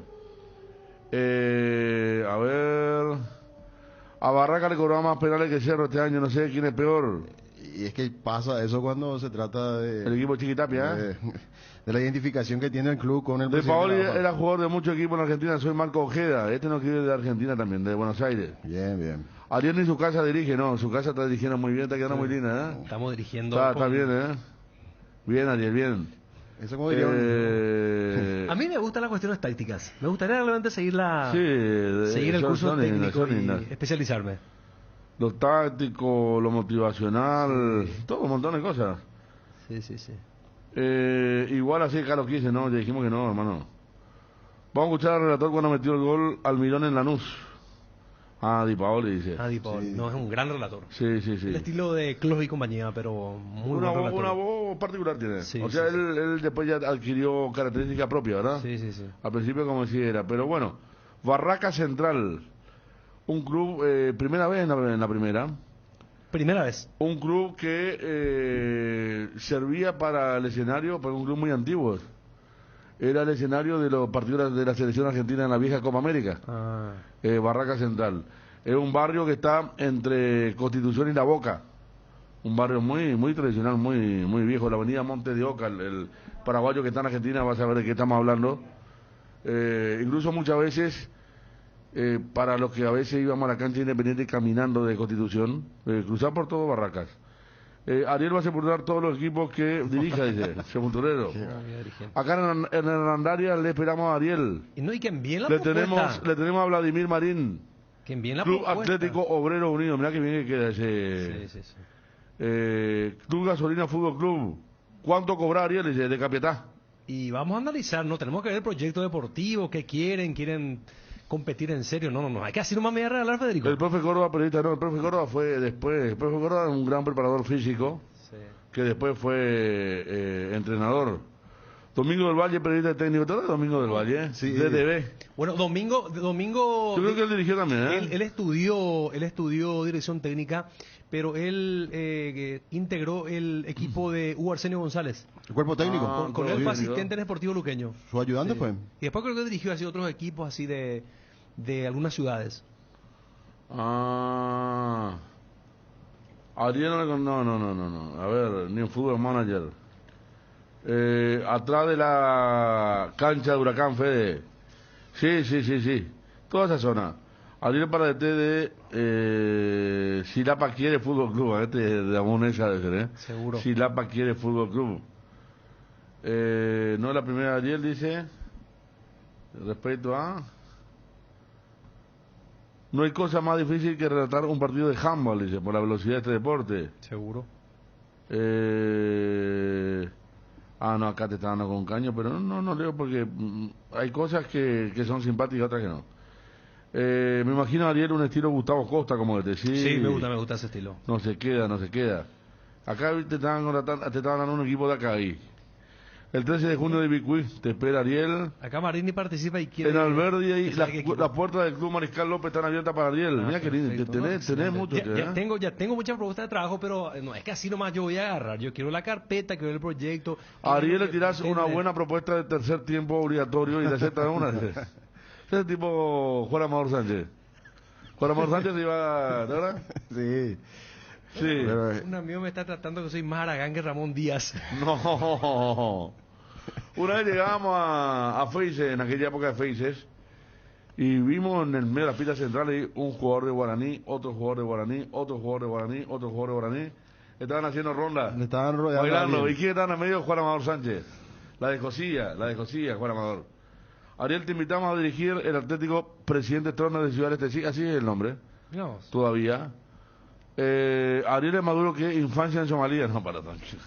A ver... A Barraca le cobraba más penales que Cerro este año, no sé quién es peor. Y es que pasa eso cuando se trata El de, equipo Chiquitapia, ¿eh? de la identificación que tiene el club con el De presidente Paoli de la AFA. era jugador de muchos equipos en Argentina, soy Marco Ojeda, este no quiere de Argentina también, de Buenos Aires. Bien. Ariel ni su casa dirige, no, su casa está dirigiendo muy bien, está quedando muy linda, ¿eh? Estamos dirigiendo. Está bien, ¿eh? Bien, Ariel, bien. Eso como diría A mí me gustan las cuestiones tácticas. Me gustaría realmente seguir seguir el son- curso son lindas, técnico son y lindas. especializarme. Lo táctico, lo motivacional, todo un montón de cosas. Sí. Igual así Carlos Quise, no, ya dijimos que no, hermano. Vamos a escuchar al relator cuando metió el gol Almirón en Lanús. Di Paoli dice. Di Paoli. Sí. No, es un gran relator. Sí. El estilo de Klopp y compañía, pero muy Una buen voz, relator. una voz particular tiene. Sí, o sea, sí, él después ya adquirió características propias, ¿verdad? Sí. Al principio como si era. Pero bueno, Barraca Central. Un club, primera vez en la primera. Primera vez. Un club que servía para el escenario, para un club muy antiguo. Era el escenario de los partidos de la selección argentina en la vieja Copa América. Barraca Central. Es un barrio que está entre Constitución y La Boca. Un barrio muy tradicional, muy viejo. La avenida Monte de Oca, el paraguayo que está en Argentina va a saber de qué estamos hablando. Incluso muchas veces, para los que a veces íbamos a la cancha Independiente caminando de Constitución, cruzar por todo Barracas. Ariel va a sepultar todos los equipos que dirija, dice, sepulturero. Acá en Hernandaria le esperamos a Ariel. Y que envíen la Le propuesta. tenemos a Vladimir Marín. Que envíen la Club propuesta. Atlético Obrero Unido, mirá que bien que queda ese. Sí. Club Gasolina Fútbol Club. ¿Cuánto cobra Ariel? Dice, de Capiatá. Y vamos a analizar, ¿no? Tenemos que ver el proyecto deportivo, qué quieren competir en serio. No. Hay que hacer una media regalar, Federico. El profe Córdoba, periodista, no, el profe Córdoba fue después. El profe Córdoba es un gran preparador físico, que después fue entrenador. Domingo del Valle, periodista técnico, ¿todo Domingo del Valle? Sí. DDB. Bueno, Domingo. Yo creo que él dirigió también, ¿eh? Él estudió dirección técnica, pero él integró el equipo de Hugo Arsenio González. El cuerpo técnico. Con él bien, fue asistente en Sportivo Luqueño. Su ayudante Sí. fue. Y después creo que dirigió así otros equipos así de algunas ciudades. Ariel no. A ver, ni un fútbol manager. Atrás de la cancha de Huracán, Fede. Sí. Toda esa zona. Ariel para DT de Silapa quiere Fútbol Club. Este de la Monesa debe ser, ¿eh? Seguro. Silapa quiere Fútbol Club. No es la primera Ariel, dice. Respecto a... No hay cosa más difícil que relatar un partido de handball, dice, por la velocidad de este deporte. Seguro. No, acá te está dando con caño, pero no leo porque hay cosas que son simpáticas y otras que no. Me imagino a Ariel un estilo Gustavo Costa, como que te Sí, me gusta ese estilo. No se queda. Acá te estaban dando un equipo de acá ahí. El 13 de junio de Ibicuí, te espera Ariel. Acá Marini participa y quiere... En Alberdi, y que salga equipo. las puertas del Club Mariscal López están abiertas para Ariel. Mira qué lindo, Perfecto, tenés, ¿no? tenés Excelente. mucho. Ya tengo muchas propuestas de trabajo, pero no es que así nomás yo voy a agarrar. Yo quiero la carpeta, quiero el proyecto. A Ariel le que tirás una pretende. buena propuesta de tercer tiempo obligatorio y le aceptas una. Ese tipo Juan Amador Sánchez. Juan Amador Sánchez iba, ¿verdad? Sí. Sí. Pero, Un amigo me está tratando que soy más Aragán que Ramón Díaz. No. Una vez llegábamos a Feises, en aquella época de Feises, y vimos en el medio de la pista central ahí un jugador de Guaraní, otro jugador de Guaraní, otro jugador de Guaraní, otro jugador de Guaraní. Estaban haciendo ronda, le estaban rodeando. bailando. a ¿Y Ariel. quién estaba en el medio? Juan Amador Sánchez. La de Cosilla, Juan Amador. Ariel, te invitamos a dirigir el Atlético Presidente Trono de Ciudad Este. Sí, así es el nombre, Mirá vos. todavía. Ariel es Maduro que infancia en Somalia. No, para tranquilo.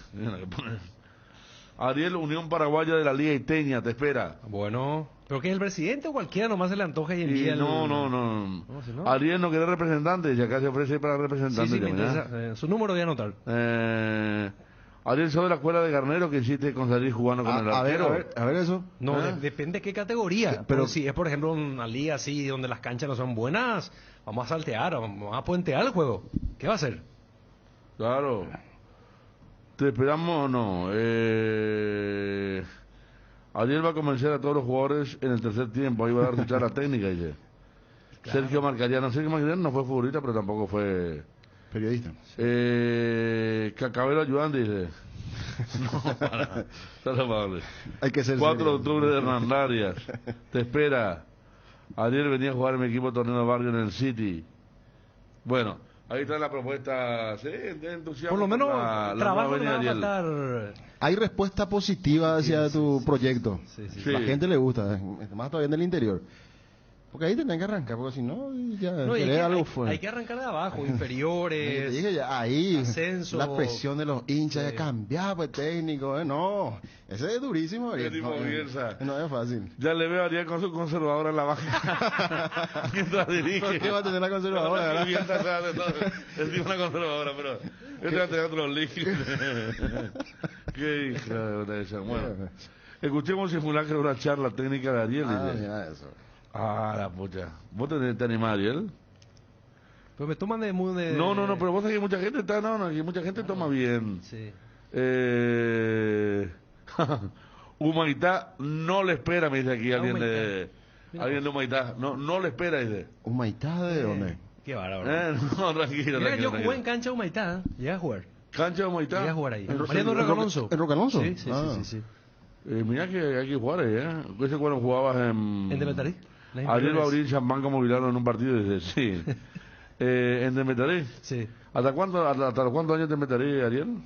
Ariel, Unión Paraguaya de la Liga Iteña, te espera. Bueno, ¿pero qué es el presidente o cualquiera nomás se le antoja y Y envía el... no. No, si no. Ariel no quiere representante, y acá se ofrece para Sí, representante. sí, me ya, mira. interesa. Su número voy a anotar. Ariel sos de la escuela de Garnero que insiste con salir jugando con el A ver, arquero. a ver eso. No, ¿Eh? depende de qué categoría. Pero- Pero si es, por ejemplo, una liga así donde las canchas no son buenas, vamos a saltear, vamos a puentear el juego. ¿Qué va a hacer? Claro. ¿Te esperamos o no? Ariel va a convencer a todos los jugadores en el tercer tiempo. Ahí va a dar su charla técnica, dice. Sergio Marcariano. Sergio Marcariano no fue futbolista, pero tampoco fue... Periodista. Cacabelo ayudante, dice. No, para. Solo para darle. Hay que ser 4 de serio. octubre de Hernandarias. Te espera. Ariel venía a jugar en mi equipo torneo de barrio en el City. Bueno, ahí está la propuesta. Sí, de entusiasmo. Por lo menos la trabajo nueva no va a Ariel. faltar. Hay respuesta positiva hacia tu proyecto. Sí. La gente le gusta, más todavía en el interior. Porque ahí tenés que arrancar, porque si no, ya No, y querés algo hay fuera. que arrancar de abajo, Te inferiores. dije ya, ahí, ascenso. la presión de los hinchas Sí. de cambiar, pues técnico, no, ese es durísimo. Qué Ariel. tipo No, Bielsa. no es fácil. Ya le veo a Ariel con su conservadora en la baja. Mientras dirige. ¿Por qué va a tener la conservadora, verdad? Bielsa sabe todo. Es tipo una conservadora, pero este va a tener otro líquido. Qué hija de esa. Bueno, escuchemos simulacro una charla técnica de Ariel. Ah, dice. mira eso. Ah, la pucha. ¿Vos te animás, Ariel? Pero me toman de muy de... No, pero vos sabés que mucha gente está, que mucha gente toma bien. Sí. Humanitá no le espera, me dice aquí alguien de... Mira Alguien de Humanitá. No le espera, dice. ¿Humaitá de dónde? Qué bárbaro. No, tranquilo, Mira, tranquilo. yo jugué en tranquilo. cancha Humaitá, llegué a jugar. Cancha de Humanitá. Llegué a jugar ahí. ¿En Mariano Roca- Alonso. en Roca Alonso? Sí, sí, Ah. sí. Mira que hay que jugar ahí, ¿eh? Ese cuando jugabas en... ¿En Demetarí? Las Ariel va a inferiores. abrir champán como Milano en un partido, dice, sí. ¿En Demetarí? Sí. ¿Hasta cuántos años te meteré, Ariel?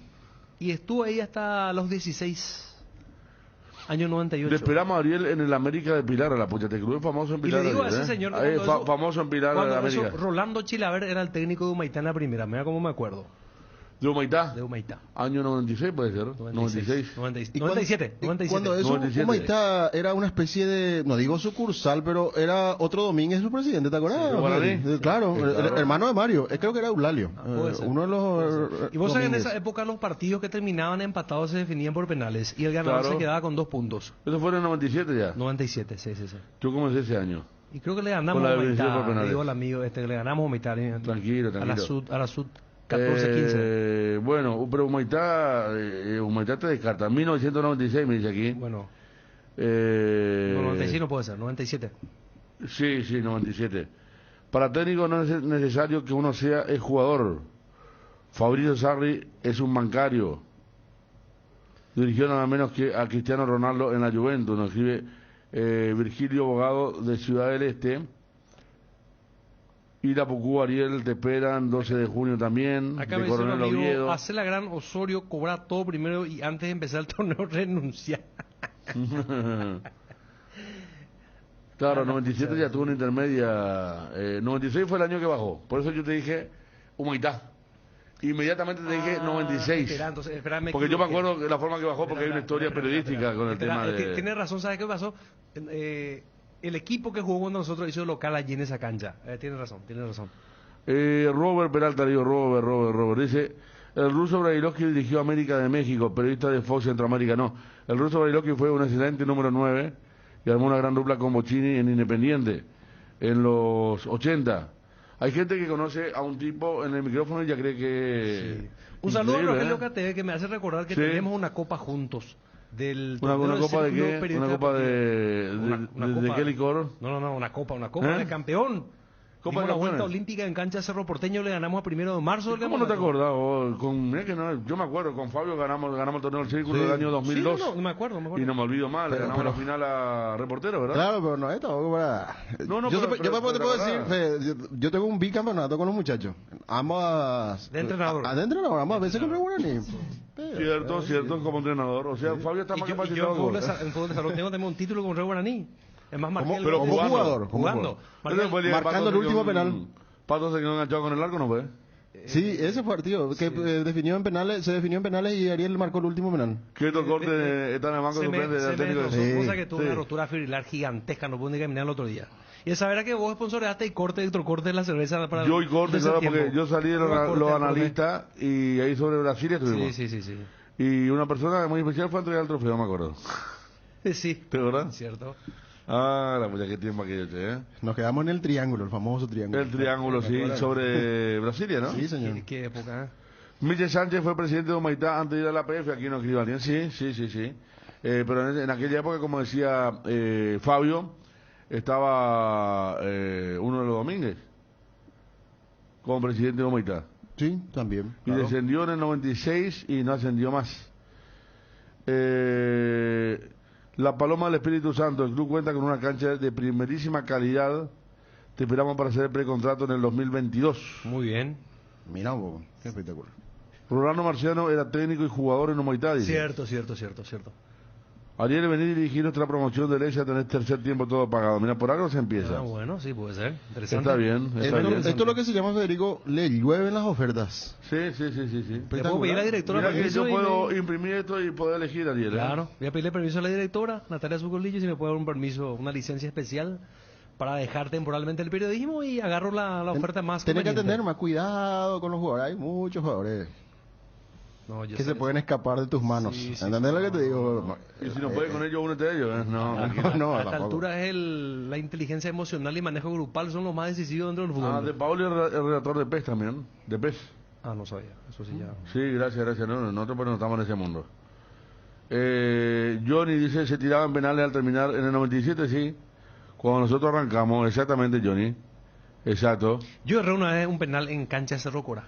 Y estuvo ahí hasta los 16. Año 98. Le esperamos a Ariel en el América de Pilar, a la pucha, te club es famoso en Y Pilar. le digo a Ariel, ese señor que Ahí, cuando eso- famoso en Pilar, Cuando de eso, América. Rolando Chilaver era el técnico de Humaitá en la primera. Mira cómo me acuerdo. ¿De Humaitá? De Humaitá. Año 96 puede ser, 96. 97. Y cuando eso, 97. Humaitá era una especie de, no digo sucursal, pero era otro Domínguez su presidente, ¿te acuerdas? Sí, Guaraní. Claro, Sí, claro. el hermano de Mario, creo que era Eulalio. Puede ser. Uno de los... Y vos sabés, en Domínguez. esa época los partidos que terminaban empatados se definían por penales. Y el ganador Claro. se quedaba con 2 puntos. Eso fue en el 97 ya. 97, sí. Yo comencé ese año. Y creo que le ganamos Con la a definición por Humaitá. penales. Digo al amigo, le ganamos a Humaitá. Tranquilo, A la tranquilo. Sud 14-15. Bueno, pero Humaitá te descarta. 1996 me dice aquí. Bueno, Eh, no, 96 no puede ser, 97. Sí, 97. Para técnico no es necesario que uno sea el jugador. Fabrizio Sarri es un bancario. Dirigió nada menos que a Cristiano Ronaldo en la Juventus. Nos escribe Virgilio Bogado de Ciudad del Este. Y la Pucú Ariel te esperan 12 de junio también. Acá de me dice un Coronel amigo, Oviedo. hace la gran Osorio, cobrar todo primero y antes de empezar el torneo renunciar. Claro, 97 ya tuvo una intermedia. 96 fue el año que bajó. Por eso yo te dije Humaitá. Inmediatamente te dije 96. Espera, entonces, espérame, Porque yo me equivoqué. acuerdo de la forma que bajó porque hay una historia periodística con el tema de... Tienes razón, ¿sabes qué pasó? El equipo que jugó cuando nosotros hizo local allí en esa cancha. Tienes razón. Robert Peralta, digo Robert, dice, El ruso Brailovsky dirigió América de México, periodista de Fox Centroamérica, no. El ruso Brailovsky fue un excelente número 9 y armó una gran dupla con Bocini en Independiente en los 80. Hay gente que conoce a un tipo en el micrófono y ya cree que... Sí. Un saludo a Increíble, Rogelio KTV que me hace recordar que Sí. tenemos una copa juntos. Del ¿Una torneo del copa de Círculo qué? Periodista ¿Una copa Deportivo. de Una copa- qué licor? No, una copa ¿Eh? de campeón. Copa Dimos de la vuelta campeones. olímpica en cancha Cerro Porteño, le ganamos a 1 de marzo. ¿Cómo no te acordás? Mirá que no, yo me acuerdo, con Fabio ganamos el torneo del Círculo Sí. del año 2002. Sí, no me acuerdo. Y no me olvido más, le Pero- ganamos la pero- final a Reportero, ¿verdad? Claro, pero no es tampoco para... No, yo pero- te puedo pero- decir, Fede, yo tengo un bicampeonato con los muchachos. Ambas... De entrenador. De entrenador, ambas veces contra Guaraní. Cierto, como entrenador. O sea, Fabio está Y más yo capacitado. en fútbol de salón tengo también un título con Rey Guaraní. Es más, marqué el Pero gol. como jugador. Jugando. Marqué el- Marcando el último penal. Pato se quedó enganchado con el arco, ¿no fue? Sí, ese partido que definió en penales, se definió en penales y Ariel marcó el último penal. Que estos cortes están en el banco se me suplente del técnico de destrozó, Sí, cosa que tuvo sí. una rotura fibrilar gigantesca, no pude ni caminar el otro día. Y esa era que vos sponsoreaste y corte de la cerveza para Yo y corte, ese claro, tiempo. porque yo salí de Yo los corte, analistas y ahí sobre Brasil estuvimos. Sí. Y una persona muy especial fue a entregar el trofeo, me acuerdo. Sí, ¿Te acuerdas? cierto. Ah, la mucha que tiempo aquello, che, ¿eh? Nos quedamos en el triángulo, el famoso triángulo. El triángulo, sí, sobre Brasilia, ¿no? Sí, señor. ¿Qué época? Michel Sánchez fue presidente de Humaitá antes de ir a la PF, aquí no escriba bien, sí. Pero en aquella época, como decía Fabio, estaba uno de los Domínguez como presidente de Humaitá. Sí, también. Y claro. descendió en el 96 y no ascendió más. La Paloma del Espíritu Santo, el club cuenta con una cancha de primerísima calidad. Te esperamos para hacer el precontrato en el 2022. Muy bien. Mira un poco, qué espectacular. Rolando Marciano era técnico y jugador en Humaitá, dice. Cierto. Ariel, venir y dirigir nuestra promoción de Lecha, tener tercer tiempo todo pagado. Mira, por algo se empieza. Ah, bueno, sí, puede ser. Interesante. Está bien, está bien. Esto es lo que se llama, Federico, le llueven las ofertas. Sí. Le puedo pedir a la directora Mira que permiso yo y puedo me- imprimir esto y poder elegir, Ariel. ¿eh? Claro, voy a pedirle permiso a la directora, Natalia Zucolillo, si me puede dar un permiso, una licencia especial para dejar temporalmente el periodismo y agarro la oferta más Tenés que conveniente. atender más cuidado con los jugadores. Hay muchos jugadores No, yo que sé se pueden escapar de tus manos. Sí, sí, ¿Entendés lo que te digo? Y si no puede con ellos, únete a ellos. ¿eh? No, No, a esta tampoco. altura es la inteligencia emocional y manejo grupal son los más decisivos dentro del fútbol. De Pauli es el redactor de PES también. De PES. Ah, no sabía, eso sí ya. Sí, gracias. No, nosotros pues no estamos en ese mundo. Johnny dice, se tiraban penales al terminar en el 97, sí. Cuando nosotros arrancamos, exactamente, Johnny. Exacto. Yo erré una vez un penal en cancha de Cerro Cora.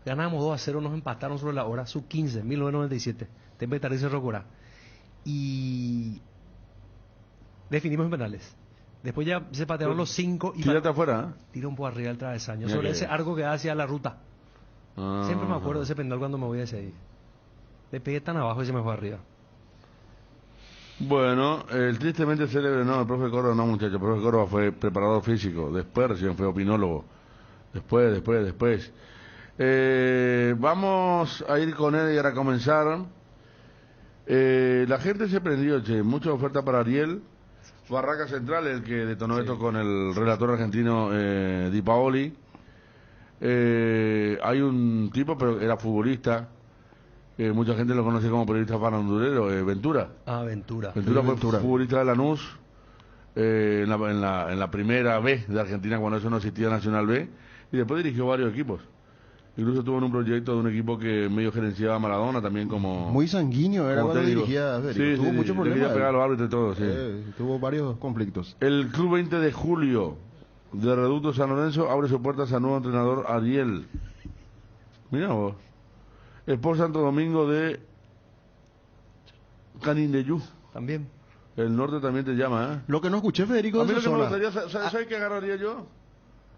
Ganamos 2-0, nos empataron sobre la hora, sub-15, 1997. Tempe Tarde Cerro Cora. Y definimos en penales. Después ya se patearon los 5 y Tírate afuera. tira un poco arriba del travesaño. Mira Sobre que ese bien. arco que da hacia la ruta. Ah. Siempre me acuerdo de ese penal cuando me voy hacia ahí. Le pegué tan abajo y se me fue arriba. Bueno, el tristemente célebre, no, el profe Córdoba no, muchacho. El profe Córdoba fue preparador físico, después recién fue opinólogo. Después. Vamos a ir con él y ahora comenzar. La gente se prendió, che, mucha oferta para Ariel. Barraca Central, el que detonó esto con el relator argentino Di Paoli. Hay un tipo, pero era futbolista. Mucha gente lo conoce como periodista farandulero, Ventura. Ah, Ventura. Ventura fue Ventura. futbolista de Lanús en la primera B de Argentina, cuando eso no existía Nacional B, y después dirigió varios equipos. Incluso estuvo en un proyecto de un equipo que medio gerenciaba a Maradona también como... Muy sanguíneo era como cuando técnico. dirigía Federico. Sí, Tuvo muchos le quería problemas. pegar a los árbitros y todo, sí. Tuvo varios conflictos. El Club 20 de Julio de Reducto San Lorenzo abre sus puertas al nuevo entrenador Ariel. Mira vos. Sport Santo Domingo de Canindeyú. También. El norte también te llama, ¿eh? Lo que no escuché, Federico, A mí de lo esa que me zona. gustaría, ¿sabes qué agarraría yo?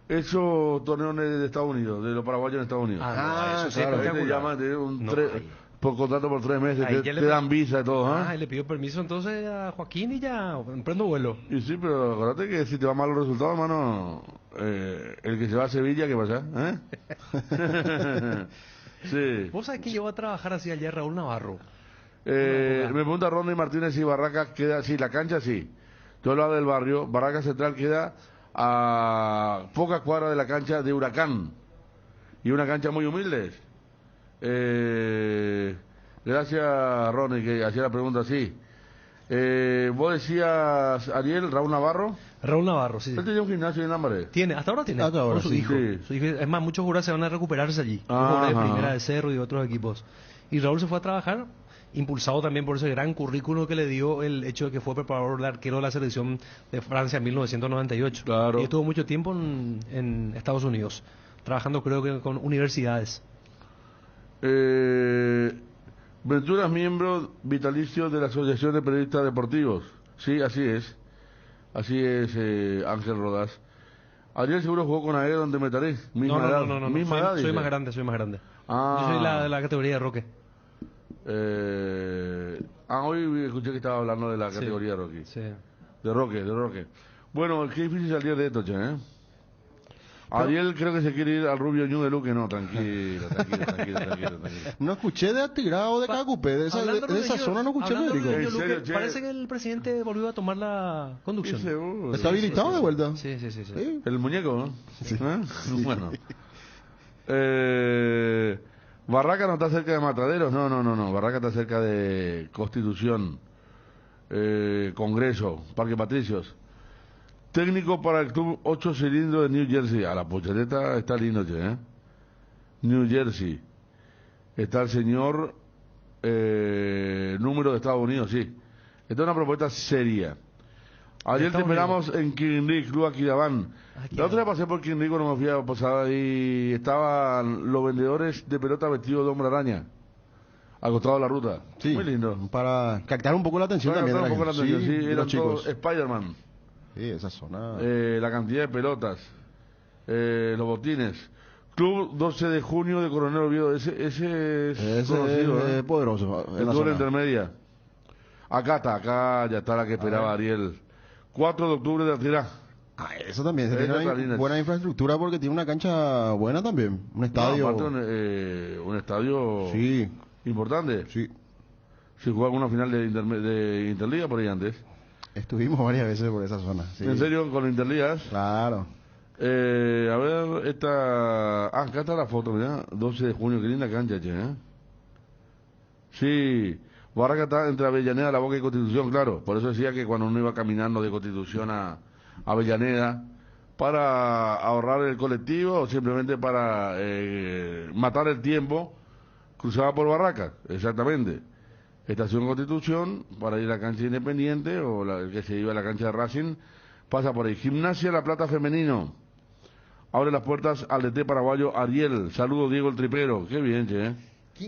Esos torneos de Estados Unidos, de los paraguayos en Estados Unidos. Ah, eso sí, claro. Ahí te espectacular. llaman, te dan No, ahí. por contrato por 3 meses, Ahí te, ya te le- dan visa y todo, ¿ah? Ah, y le pidió permiso entonces a Joaquín y ya prendo vuelo. Y sí, pero acuérdate que si te va mal los resultados, hermano, el que se va a Sevilla, ¿qué pasa? Sí. ¿Vos sabés que llegó a trabajar así allá Raúl Navarro? Me pregunta Ronda y Martínez si Barracas queda, sí, la cancha sí. Yo hablaba del barrio, Barracas Central queda a pocas cuadras de la cancha de Huracán. Y una cancha muy humilde. Gracias, Ronnie, que hacía la pregunta así. Vos decías, Ariel, Raúl Navarro. Raúl Navarro, sí. Él tenía un gimnasio en Lambaré. Tiene, hasta ahora tiene. Hasta ahora, con su sí. hijo. Sí. Su hijo. Es más, muchos jugadores se van a recuperarse allí. Ah, Jugadores de ajá. Primera de Cerro y de otros equipos. Y Raúl se fue a trabajar, impulsado también por ese gran currículo que le dio el hecho de que fue preparador de arquero de la selección de Francia en 1998. Claro. Y estuvo mucho tiempo en Estados Unidos, trabajando creo que con universidades. Ventura es miembro vitalicio de la Asociación de Periodistas Deportivos. Sí, así es. Así es, Ángel Rodás. Ariel seguro jugó con Aedo donde metaré. Misma edad. No. Misma edad, Soy dice. más grande, soy más grande. Ah. Yo soy de la categoría de Roque. Hoy escuché que estaba hablando de la Sí. categoría Rocky. Sí. De Roque. Bueno, qué difícil salir de esto, che, ¿eh? Ariel creo que se quiere ir al Rubio Ñu de Luque. No, tranquilo. No escuché de Atirá o de Cacupé, de esa Hablando de esa Ño- zona no escuché, hablando de Federico. Ño ¿En Luque, serio, che? parece que el presidente volvió a tomar la conducción. Sí, seguro. ¿Está habilitado de vuelta? Sí. Sí. El muñeco, ¿no? ¿Eh? Bueno. Barraca no está cerca de Mataderos. No. Barraca está cerca de Constitución, Congreso, Parque Patricios. Técnico para el club 8 cilindros de New Jersey. A la puchereta está lindo, che, ¿eh? New Jersey. Está el señor número de Estados Unidos, sí. Esta es una propuesta seria. Ayer te Estados esperamos en Quindí, Club Aquidabán. Aquí La otra vez pasé por Quindí cuando me fui a Posada y estaban los vendedores de pelota vestidos de hombre araña al costado de la ruta. Sí, Muy lindo. para captar un poco la atención Para también de captar la un poco la gente. atención, sí, de eran los chicos. todos Spider-Man. Sí, esa zona. La cantidad de pelotas, los botines. Club 12 de junio de Coronel Oviedo, ese es Ese conocido, es ¿eh? poderoso. en El la doble zona. intermedia. Acá ya está la que esperaba Ariel. 4 de octubre de Atirá. Ah, eso también. Esa Tiene está una linda. buena infraestructura porque tiene una cancha buena también. Un estadio. No, aparte un estadio Sí, importante. sí. Si jugó alguna final de Interliga por ahí antes. Estuvimos varias veces por esa zona. Sí. ¿En serio? ¿Con Interligas? Claro. A ver, acá está la foto, mirá. 12 de junio, qué linda cancha, che, ¿eh? Sí. Barraca está entre Avellaneda, La Boca y Constitución, claro. Por eso decía que cuando uno iba caminando de Constitución a Avellaneda, para ahorrar el colectivo o simplemente para matar el tiempo, cruzaba por Barraca, exactamente. Estación Constitución, para ir a la cancha Independiente, o el que se iba a la cancha de Racing, pasa por ahí. Gimnasia La Plata Femenino. Abre las puertas al DT paraguayo Ariel. Saludos, Diego el Tripero. Qué bien, che, ¿eh?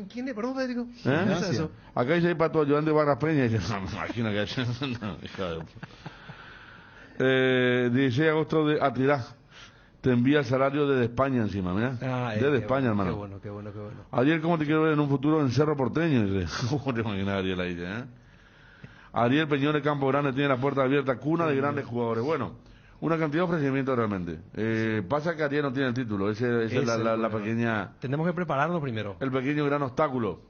¿Quién es? Perdón, Federico. ¿Eh? ¿Quién es eso? Acá dice ahí para tu ayudante Barras Peña. Y dice, no, me imagino que no, hija de... 16 de agosto de Atirá. Te envía el salario desde España encima, mira. Desde qué España, bueno, hermano. Qué bueno. Ariel, ¿cómo te quiero ver en un futuro en Cerro Porteño? Dice, ¿cómo te imaginas, Ariel ahí, eh? Ariel Peñón de Campo Grande tiene la puerta abierta, cuna de grandes jugadores. Bueno, una cantidad de ofrecimientos realmente. Pasa que Ariel no tiene el título, esa es la pequeña... Tenemos que prepararnos primero. El pequeño gran obstáculo.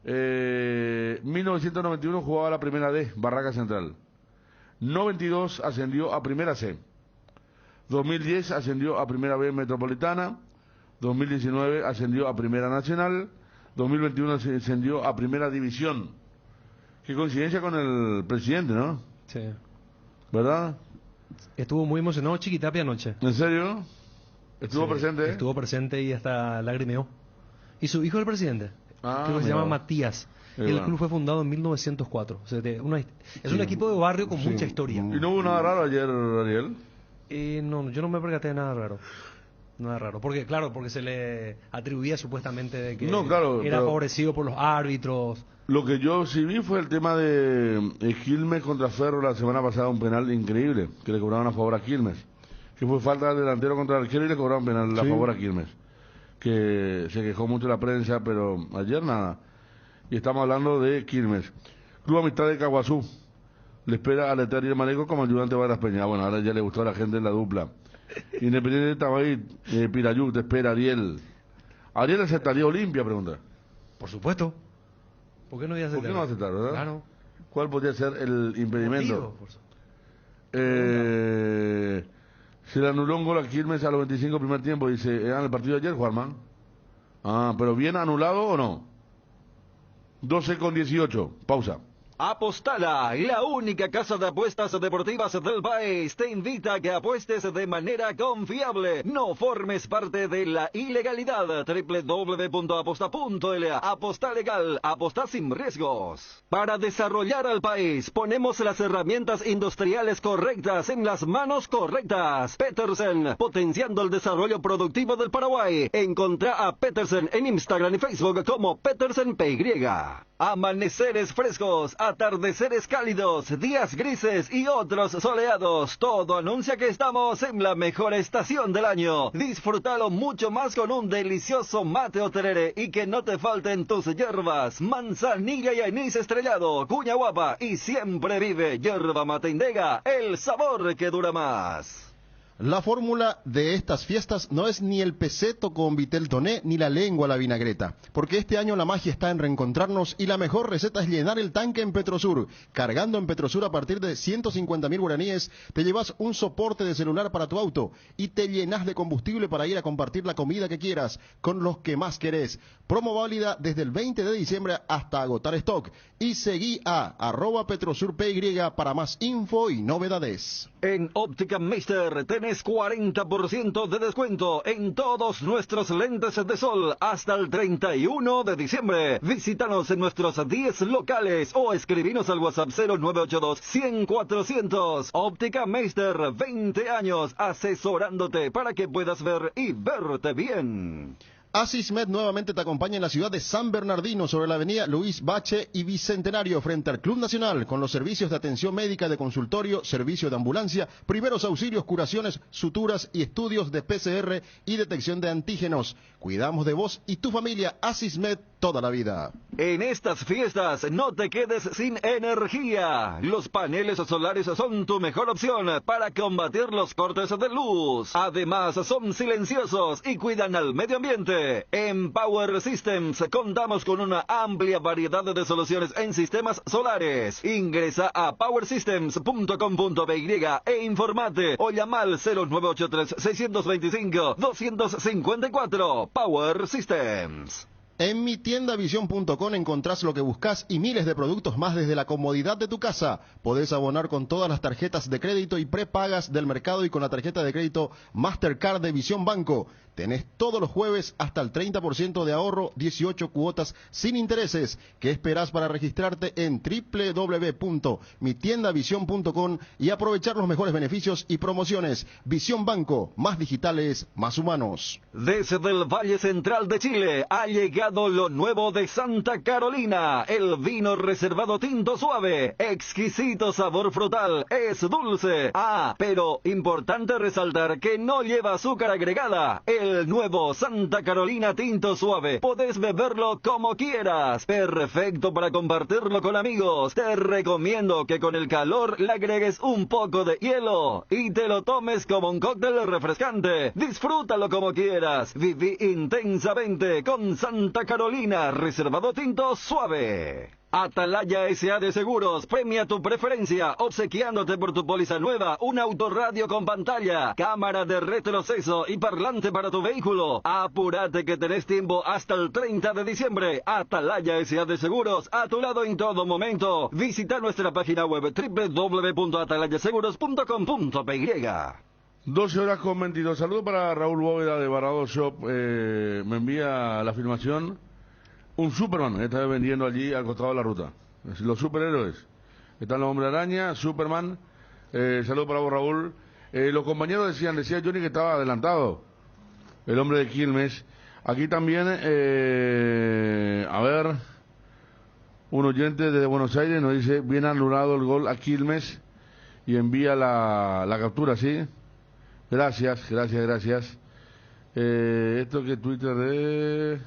1991 jugaba la primera D, Barraca Central. 92 ascendió a primera C. 2010 ascendió a primera B Metropolitana. 2019 ascendió a primera Nacional. 2021 ascendió a primera división. Qué coincidencia con el presidente, ¿no? Sí. ¿Verdad? Estuvo muy emocionado Chiquitapia anoche. ¿En serio? ¿Estuvo Sí, presente? Estuvo presente y hasta lagrimeó. Y su hijo es el presidente. Ah, Creo que se mira. llama Matías. Qué El bueno. club fue fundado en 1904. O sea, es un equipo de barrio con mucha historia. ¿Y no hubo nada raro ayer, Ariel? No, yo no me percaté de nada raro. Nada raro. Porque se le atribuía supuestamente de que No, claro, era pero- favorecido por los árbitros. Lo que yo sí vi fue el tema de Quilmes contra Ferro la semana pasada, un penal increíble, que le cobraban a favor a Quilmes. Que fue falta del delantero contra el arquero y le cobraban penal a Sí. favor a Quilmes. Que se quejó mucho la prensa, pero ayer nada. Y estamos hablando de Quilmes. Club Amistad de Caguazú. Le espera a Letario Maneco como ayudante de Varas Peña. Bueno, ahora ya le gustó a la gente en la dupla. Independiente de Tabaí, Pirayú, te espera Ariel. ¿Ariel aceptaría Olimpia? Pregunta. Por supuesto. ¿Por qué no voy a ¿Por qué no va a aceptar, verdad? Claro. ¿Cuál podría ser el impedimento? Motivo, por su- Se le anuló un gol a Quilmes a los 25 primer tiempo. Dice, ¿era en el partido de ayer, Juanma? Ah, pero ¿bien anulado o no? 12:18, pausa. Apostala, la única casa de apuestas deportivas del país, te invita a que apuestes de manera confiable. No formes parte de la ilegalidad. www.aposta.la. Aposta legal, aposta sin riesgos. Para desarrollar al país, ponemos las herramientas industriales correctas en las manos correctas. Petersen, potenciando el desarrollo productivo del Paraguay. Encontrá a Petersen en Instagram y Facebook como Petersen PY. Amaneceres frescos, atardeceres cálidos, días grises y otros soleados. Todo anuncia que estamos en la mejor estación del año. Disfrútalo mucho más con un delicioso mate o tereré y que no te falten tus hierbas. Manzanilla y anís estrellado, cuña guapa y siempre vive Yerba Mate Indega, el sabor que dura más. La fórmula de estas fiestas no es ni el peseto con vitel toné ni la lengua a la vinagreta, porque este año la magia está en reencontrarnos y la mejor receta es llenar el tanque en Petrosur. Cargando en Petrosur a partir de 150.000 guaraníes, te llevas un soporte de celular para tu auto y te llenas de combustible para ir a compartir la comida que quieras con los que más querés. Promo válida desde el 20 de diciembre hasta agotar stock. Y seguí a @PetrosurPY para más info y novedades. En Óptica Meister tenés 40% de descuento en todos nuestros lentes de sol hasta el 31 de diciembre. Visítanos en nuestros 10 locales o escribinos al WhatsApp 0982-100-400. Óptica Meister, 20 años asesorándote para que puedas ver y verte bien. Asismed nuevamente te acompaña en la ciudad de San Bernardino sobre la avenida Luis Bache y Bicentenario frente al Club Nacional con los servicios de atención médica de consultorio, servicio de ambulancia, primeros auxilios, curaciones, suturas y estudios de PCR y detección de antígenos. Cuidamos de vos y tu familia. Asismed toda la vida. En estas fiestas no te quedes sin energía. Los paneles solares son tu mejor opción para combatir los cortes de luz. Además son silenciosos y cuidan al medio ambiente. En Power Systems contamos con una amplia variedad de soluciones en sistemas solares. Ingresa a powersystems.com.py e informate o llama al 0983-625-254. Power Systems. En mitiendavision.com encontrás lo que buscas y miles de productos más desde la comodidad de tu casa. Podés abonar con todas las tarjetas de crédito y prepagas del mercado y con la tarjeta de crédito Mastercard de Visión Banco. Tenés todos los jueves hasta el 30% de ahorro, 18 cuotas sin intereses. ¿Qué esperás para registrarte en www.mitiendavision.com y aprovechar los mejores beneficios y promociones? Visión Banco, más digitales, más humanos. Desde el Valle Central de Chile ha llegado lo nuevo de Santa Carolina, el vino reservado tinto suave, exquisito sabor frutal, es dulce. Ah, pero importante resaltar que no lleva azúcar agregada. El nuevo Santa Carolina tinto suave, podés beberlo como quieras, perfecto para compartirlo con amigos. Te recomiendo que con el calor le agregues un poco de hielo y te lo tomes como un cóctel refrescante. Disfrútalo como quieras, viví intensamente con Santa Carolina reservado tinto suave. Atalaya S.A. de Seguros premia tu preferencia obsequiándote por tu póliza nueva un autorradio con pantalla, cámara de retroceso y parlante para tu vehículo. Apúrate que tenés tiempo hasta el 30 de diciembre. Atalaya S.A. de Seguros, a tu lado en todo momento. Visita nuestra página web www.atalayaseguros.com.py. 12:22. Saludos para Raúl Bóveda de Barrado Shop. Me envía la filmación. Un Superman está vendiendo allí al costado de la ruta. Los superhéroes. Están los Hombre Araña, Superman. Saludos para vos, Raúl. Los compañeros decía Johnny que estaba adelantado. El hombre de Quilmes. Aquí también, a ver, un oyente desde Buenos Aires nos dice, bien anulado el gol a Quilmes y envía la captura, ¿sí? Gracias. Esto que Twitter de...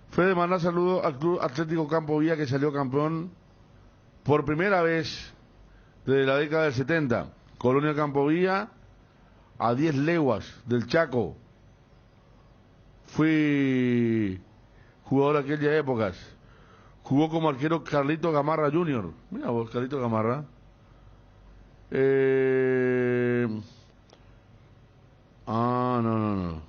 Fede manda saludos al Club Atlético Campo Vía que salió campeón por primera vez desde la década del 70. Colonia Campo Vía, a 10 leguas del Chaco. Fui jugador de aquellas épocas. Jugó como arquero Carlito Gamarra Jr. Mira vos, Carlito Gamarra. No.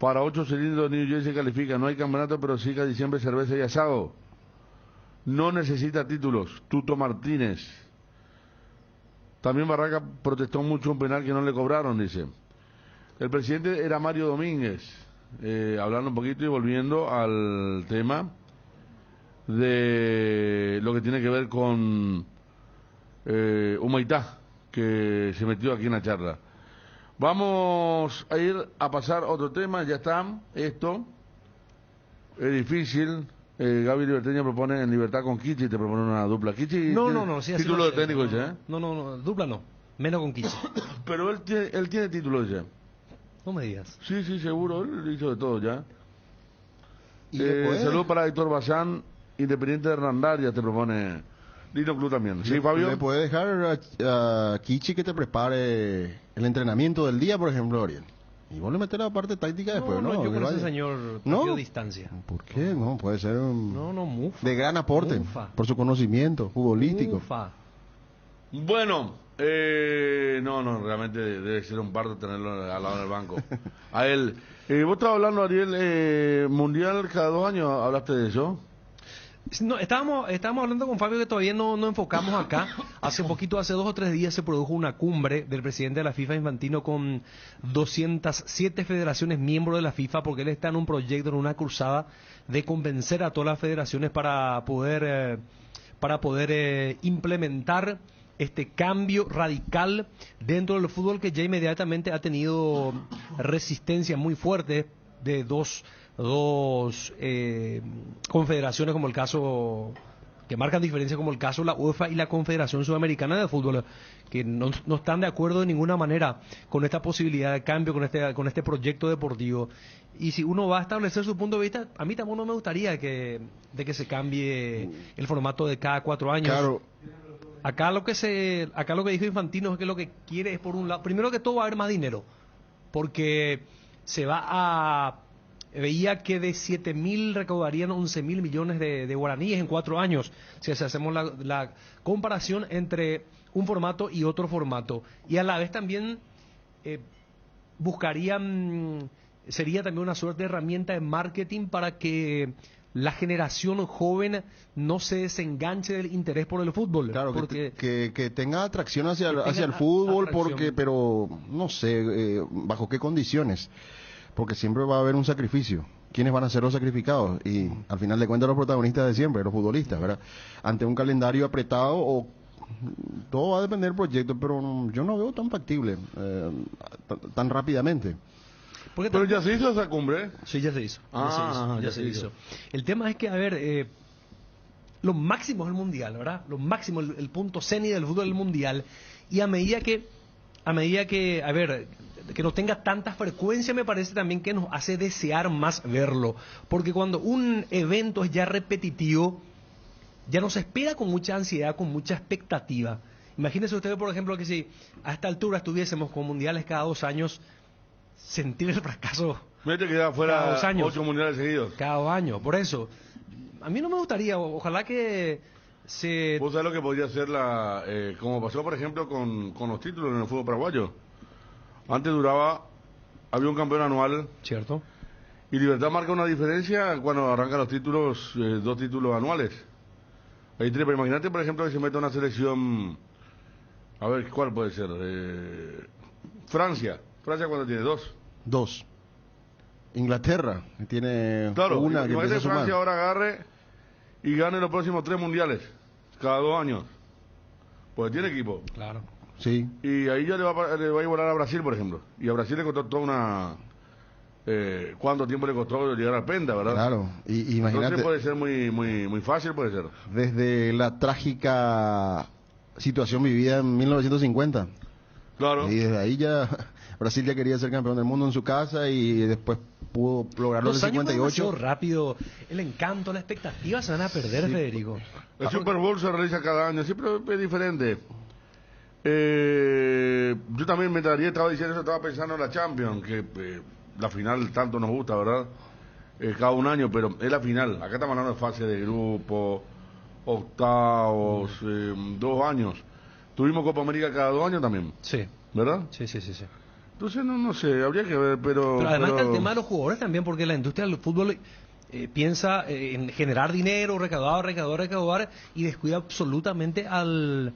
Para 8 cilindros New Jersey califica. No hay campeonato, pero sí que diciembre cerveza y asado. No necesita títulos. Tuto Martínez. También Barraca protestó mucho un penal que no le cobraron, dice. El presidente era Mario Domínguez. Hablando un poquito y volviendo al tema de lo que tiene que ver con Humaitá, que se metió aquí en la charla. Vamos a ir a pasar otro tema, ya está, esto es difícil. Gaby Liberteña propone en Libertad con Kichi, te propone una dupla. Kichi No, sí, así título no de sé, técnico, dice, ¿eh? No, dupla no, menos con Kichi. Pero él tiene título, dice. No me digas. Sí, seguro, él hizo de todo ya. Y saludos para Héctor Bazán, Independiente de Hernandaria, te propone Lindo Club también. ¿Sí, Fabio? Le puede dejar a Kichi que te prepare el entrenamiento del día, por ejemplo, Ariel. Y vos le metés la parte táctica después, ¿no? Yo Que con ese vaya. señor ¿No? pido distancia. ¿Por qué? No, puede ser Mufa. de gran aporte Mufa. por su conocimiento futbolístico. Mufa. Bueno, no, realmente debe ser un parto tenerlo al lado del banco. A él. Vos estabas hablando, Ariel, mundial cada 2 años, ¿hablaste de eso? No, estábamos hablando con Fabio que todavía no enfocamos acá. Hace 2 o 3 días se produjo una cumbre del presidente de la FIFA, Infantino, con 207 federaciones miembros de la FIFA, porque él está en un proyecto, en una cruzada de convencer a todas las federaciones para poder implementar este cambio radical dentro del fútbol, que ya inmediatamente ha tenido resistencia muy fuerte de dos confederaciones, como el caso que marcan diferencia, como el caso la UEFA y la Confederación Sudamericana de Fútbol, que no están de acuerdo de ninguna manera con esta posibilidad de cambio, con este proyecto deportivo. Y si uno va a establecer su punto de vista, a mí tampoco no me gustaría de que se cambie el formato de cada 4 años. Claro. Acá lo que dijo Infantino es que lo que quiere es, por un lado, primero que todo, va a haber más dinero, porque veía que de 7.000 recaudarían 11.000 millones de guaraníes en 4 años, si hacemos la comparación entre un formato y otro formato. Y a la vez también sería también una suerte de herramienta de marketing para que la generación joven no se desenganche del interés por el fútbol. Claro, porque que tenga atracción hacia tenga el fútbol, atracción. pero no sé bajo qué condiciones. Porque siempre va a haber un sacrificio. ¿Quiénes van a ser los sacrificados? Y al final de cuentas los protagonistas de siempre, los futbolistas, ¿verdad? Ante un calendario apretado, todo va a depender del proyecto, pero yo no veo tan factible, tan rápidamente. Pero ya se hizo esa cumbre. Sí, ya se hizo. Ya se hizo. El tema es que, a ver, lo máximo es el mundial, ¿verdad? Lo máximo, el punto cenit del fútbol del mundial. Y a medida que, a ver, que no tenga tanta frecuencia, me parece también que nos hace desear más verlo. Porque cuando un evento es ya repetitivo, ya no se espera con mucha ansiedad, con mucha expectativa. Imagínense ustedes, por ejemplo, que si a esta altura estuviésemos con mundiales cada 2 años, sentir el fracaso. Mete que ya fuera cada 2 años. 8 mundiales seguidos. Cada 2 años, por eso. A mí no me gustaría, ojalá que se... ¿Vos sabés lo que podría ser como pasó, por ejemplo, con los títulos en el fútbol paraguayo? Antes había un campeón anual. Cierto. Y Libertad marca una diferencia cuando arrancan los títulos, 2 títulos anuales. Hay 3, pero imagínate, por ejemplo, que se mete una selección, a ver, ¿cuál puede ser? Francia. ¿Francia cuánto tiene? 2. 2. Inglaterra tiene claro, una que imagínate empieza a que Francia sumar. ahora agarre y gane los próximos 3 mundiales, cada 2 años. Pues tiene equipo. Claro. Sí. Y ahí ya le va a igualar a Brasil, por ejemplo. Y a Brasil le costó toda una... ¿cuánto tiempo le costó llegar al Penta, verdad? Claro, y imagínate. Entonces puede ser muy fácil, puede ser. Desde la trágica situación vivida en 1950. Claro. Y desde ahí ya Brasil ya quería ser campeón del mundo en su casa y después pudo lograrlo en el Los años 58. van rápido, el encanto, la expectativa se van a perder, Sí. Federico. El Super Bowl se realiza cada año, siempre es diferente. Yo también estaba diciendo eso, estaba pensando en la Champions, que la final tanto nos gusta, ¿verdad? Cada 1 año, pero es la final. Acá estamos hablando de fase de grupo, octavos, 2 años. Tuvimos Copa América cada 2 años también, Sí. ¿verdad? Sí. Entonces Entonces no sé, habría que ver, pero además está el tema de los jugadores también, porque la industria del fútbol piensa en generar dinero, recaudar, y descuida absolutamente al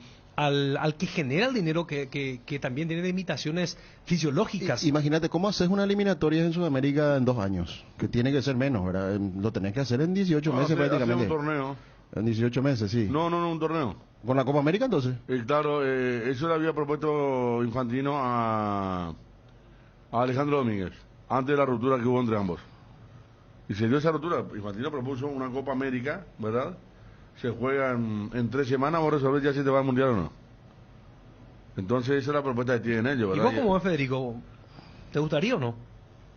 que genera el dinero, que también tiene limitaciones fisiológicas. Imagínate, ¿cómo haces una eliminatoria en Sudamérica en 2 años? Que tiene que ser menos, ¿verdad? Lo tenés que hacer en 18 meses prácticamente. Hacer un torneo. En 18 meses, sí. No, un torneo. ¿Con la Copa América entonces? Claro, eso le había propuesto Infantino a Alejandro Domínguez, antes de la ruptura que hubo entre ambos. Y se dio esa ruptura. Infantino propuso una Copa América, ¿verdad? Se juega en 3 semanas, vos resolvés ya si te va al Mundial o no. Entonces esa es la propuesta que tienen ellos, ¿verdad? ¿Y vos cómo ves, Federico? ¿Te gustaría o no?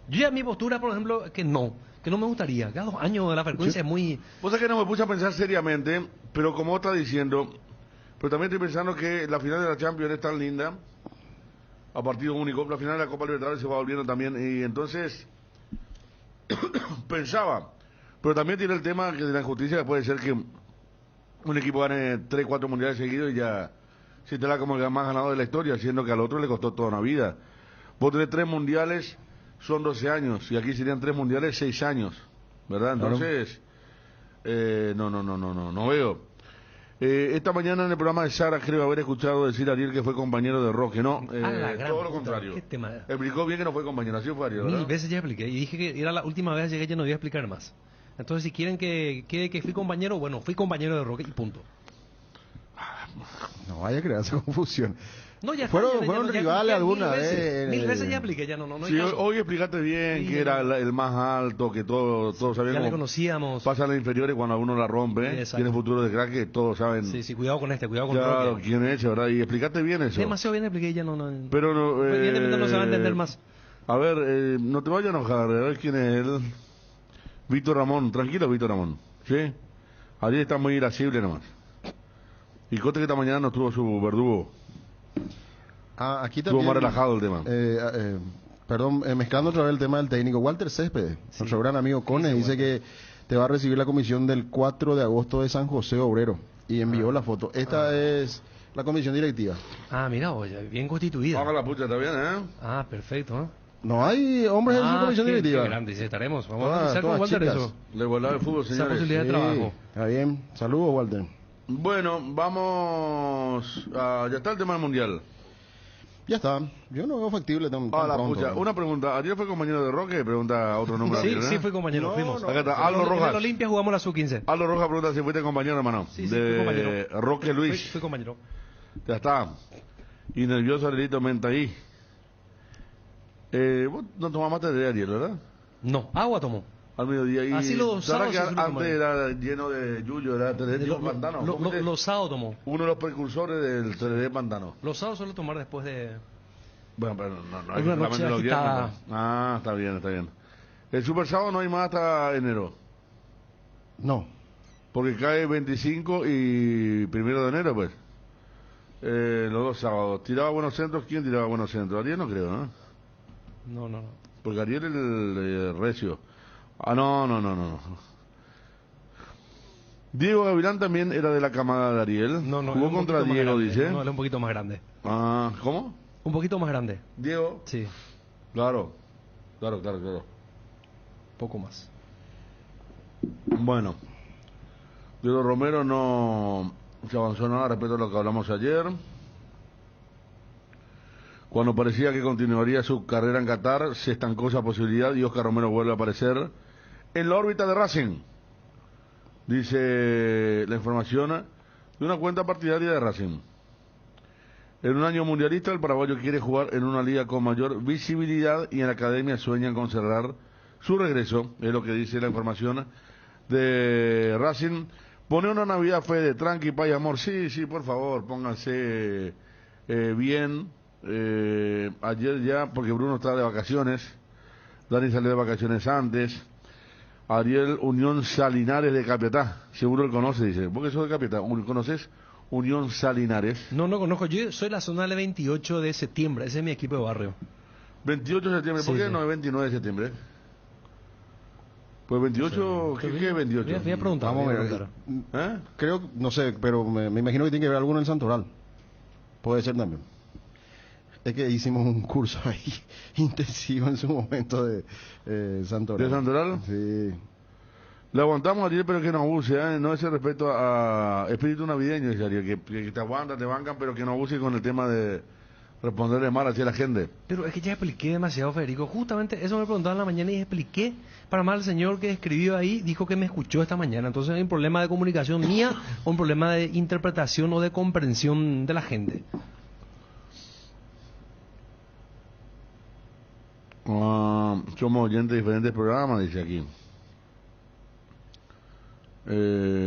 Yo ya mi postura, por ejemplo, que no me gustaría. Cada 2 años la frecuencia es muy... Vos sabés que no me puse a pensar seriamente, pero como está diciendo, pero también estoy pensando que la final de la Champions es tan linda, a partido único, la final de la Copa Libertadores se va volviendo también, y entonces pensaba, pero también tiene el tema que de la injusticia, que puede ser que un equipo gane 3, 4 mundiales seguidos y ya se te da como el más ganado de la historia, siendo que al otro le costó toda una vida. Vos tenés 3 mundiales, son 12 años, y aquí serían 3 mundiales, 6 años, ¿verdad? Entonces, no veo. Esta mañana en el programa de Sara creo haber escuchado decir a Ariel que fue compañero de Roque, no, todo lo contrario. ¿Qué tema? Explicó bien que no fue compañero, así fue Ariel, ¿verdad? 1000 veces ya expliqué, y dije que era la última vez, llegué, ya no voy a explicar más. Entonces, si quieren que fui compañero, bueno, fui compañero de Roque y punto. No vaya a crear esa confusión. No, ya fueron rivales alguna vez. 1000 veces ya expliqué, ya no sí, hoy explicaste bien que era el más alto, que todos sabían. Ya le conocíamos. Pasan las inferiores cuando uno la rompe, tiene futuro de crack, que todos saben. Sí, cuidado con cuidado con claro, Roque. quién es, ¿verdad? Y explicaste bien eso. Demasiado bien expliqué, ya no. Pero no. Evidentemente no se va a entender más. A ver, no te vayas a enojar, a ver quién es él. Víctor Ramón, tranquilo Víctor Ramón, ¿sí? Ariel está muy irascible nomás. Y conte que esta mañana no tuvo su verdugo. Aquí también, estuvo más relajado el tema. Perdón, mezclando otra vez el tema del técnico. Walter Céspedes, nuestro gran amigo Cone, dice que te va a recibir la comisión del 4 de agosto de San José Obrero. Y envió la foto. Esta es la comisión directiva. Mira, oye, bien constituida. Haga la pucha, está bien, ¿eh? Perfecto, No hay hombres en su comisión directiva. Qué grande, sí, estaremos. Vamos a analizar con Walter chicas. eso. La igualdad del fútbol, señores. Esa posibilidad de trabajo. Está bien. Saludos, Walter. Bueno, vamos a... Ya está el tema del Mundial. Ya está. Yo no veo factible tan la pronto. pucha. Una pregunta. ¿Ariel fue compañero de Roque? Pregunta otro número. Sí, fue compañero. Fuimos. Acá está. Aldo Rojas. En la Olimpia jugamos la sub-15. Aldo Rojas pregunta si fuiste compañero, hermano. Sí, fui compañero. De Roque Luis. Fui compañero. Ya está. Y nervioso Arielito Menta ahí. Vos no tomás mate de Ariel, ¿verdad? No, agua tomó. Al mediodía. Y así los sábados. Que antes era lleno de yuyo, era 3D Pantano. Los sábados tomó. Uno de los precursores del 3D Pantano. Los sábados suelo tomar después de... Bueno, pero no hay una noche los agitada. viernes. Está bien. El Super Sábado no hay más hasta enero. No. Porque cae 25 y 1 de enero, pues. Los 2 sábados. ¿Tiraba buenos centros? ¿Quién tiraba buenos centros? Ariel no creo, ¿no? No. Porque Ariel el recio. No. Diego Gavilán también era de la camada de Ariel. No. Jugó contra Diego, dice. No, él es un poquito más grande. ¿Cómo? Un poquito más grande. Diego. Sí. Claro. Poco más. Bueno. Diego Romero no se avanzó nada respecto a lo que hablamos ayer. Cuando parecía que continuaría su carrera en Qatar, se estancó esa posibilidad y Oscar Romero vuelve a aparecer en la órbita de Racing. Dice la información de una cuenta partidaria de Racing. En un año mundialista, el paraguayo quiere jugar en una liga con mayor visibilidad y en la academia sueñan con cerrar su regreso. Es lo que dice la información de Racing. Pone una Navidad, Fede, tranqui, paz y amor. Sí, por favor, pónganse bien. Ayer ya, porque Bruno está de vacaciones, Dani salió de vacaciones antes. Ariel, Unión Salinares de Capiatá, seguro él conoce, dice. ¿Vos que sos de Capiatá? ¿Conoces Unión Salinares? No conozco, yo soy la zona del 28 de septiembre, ese es mi equipo de barrio. 28 de septiembre, ¿por qué no es 29 de septiembre? Pues 28, ¿qué es 28? Voy a preguntar. Vamos a ver. Creo, no sé, pero me imagino que tiene que ver alguno en Santoral. Puede ser también. Es que hicimos un curso ahí intensivo en su momento de Santoral. ¿De Santoral? Sí. Le aguantamos a Ariel, pero que no abuse, ¿eh? No ese respeto a espíritu navideño, dice Ariel, que te aguantan, te bancan, pero que no abuse con el tema de responderle mal así a la gente. Pero es que ya expliqué demasiado, Federico. Justamente eso me preguntaban en la mañana y expliqué. Para mal, el señor que escribió ahí dijo que me escuchó esta mañana. Entonces hay un problema de comunicación mía o un problema de interpretación o de comprensión de la gente. Somos oyentes de diferentes programas, dice aquí.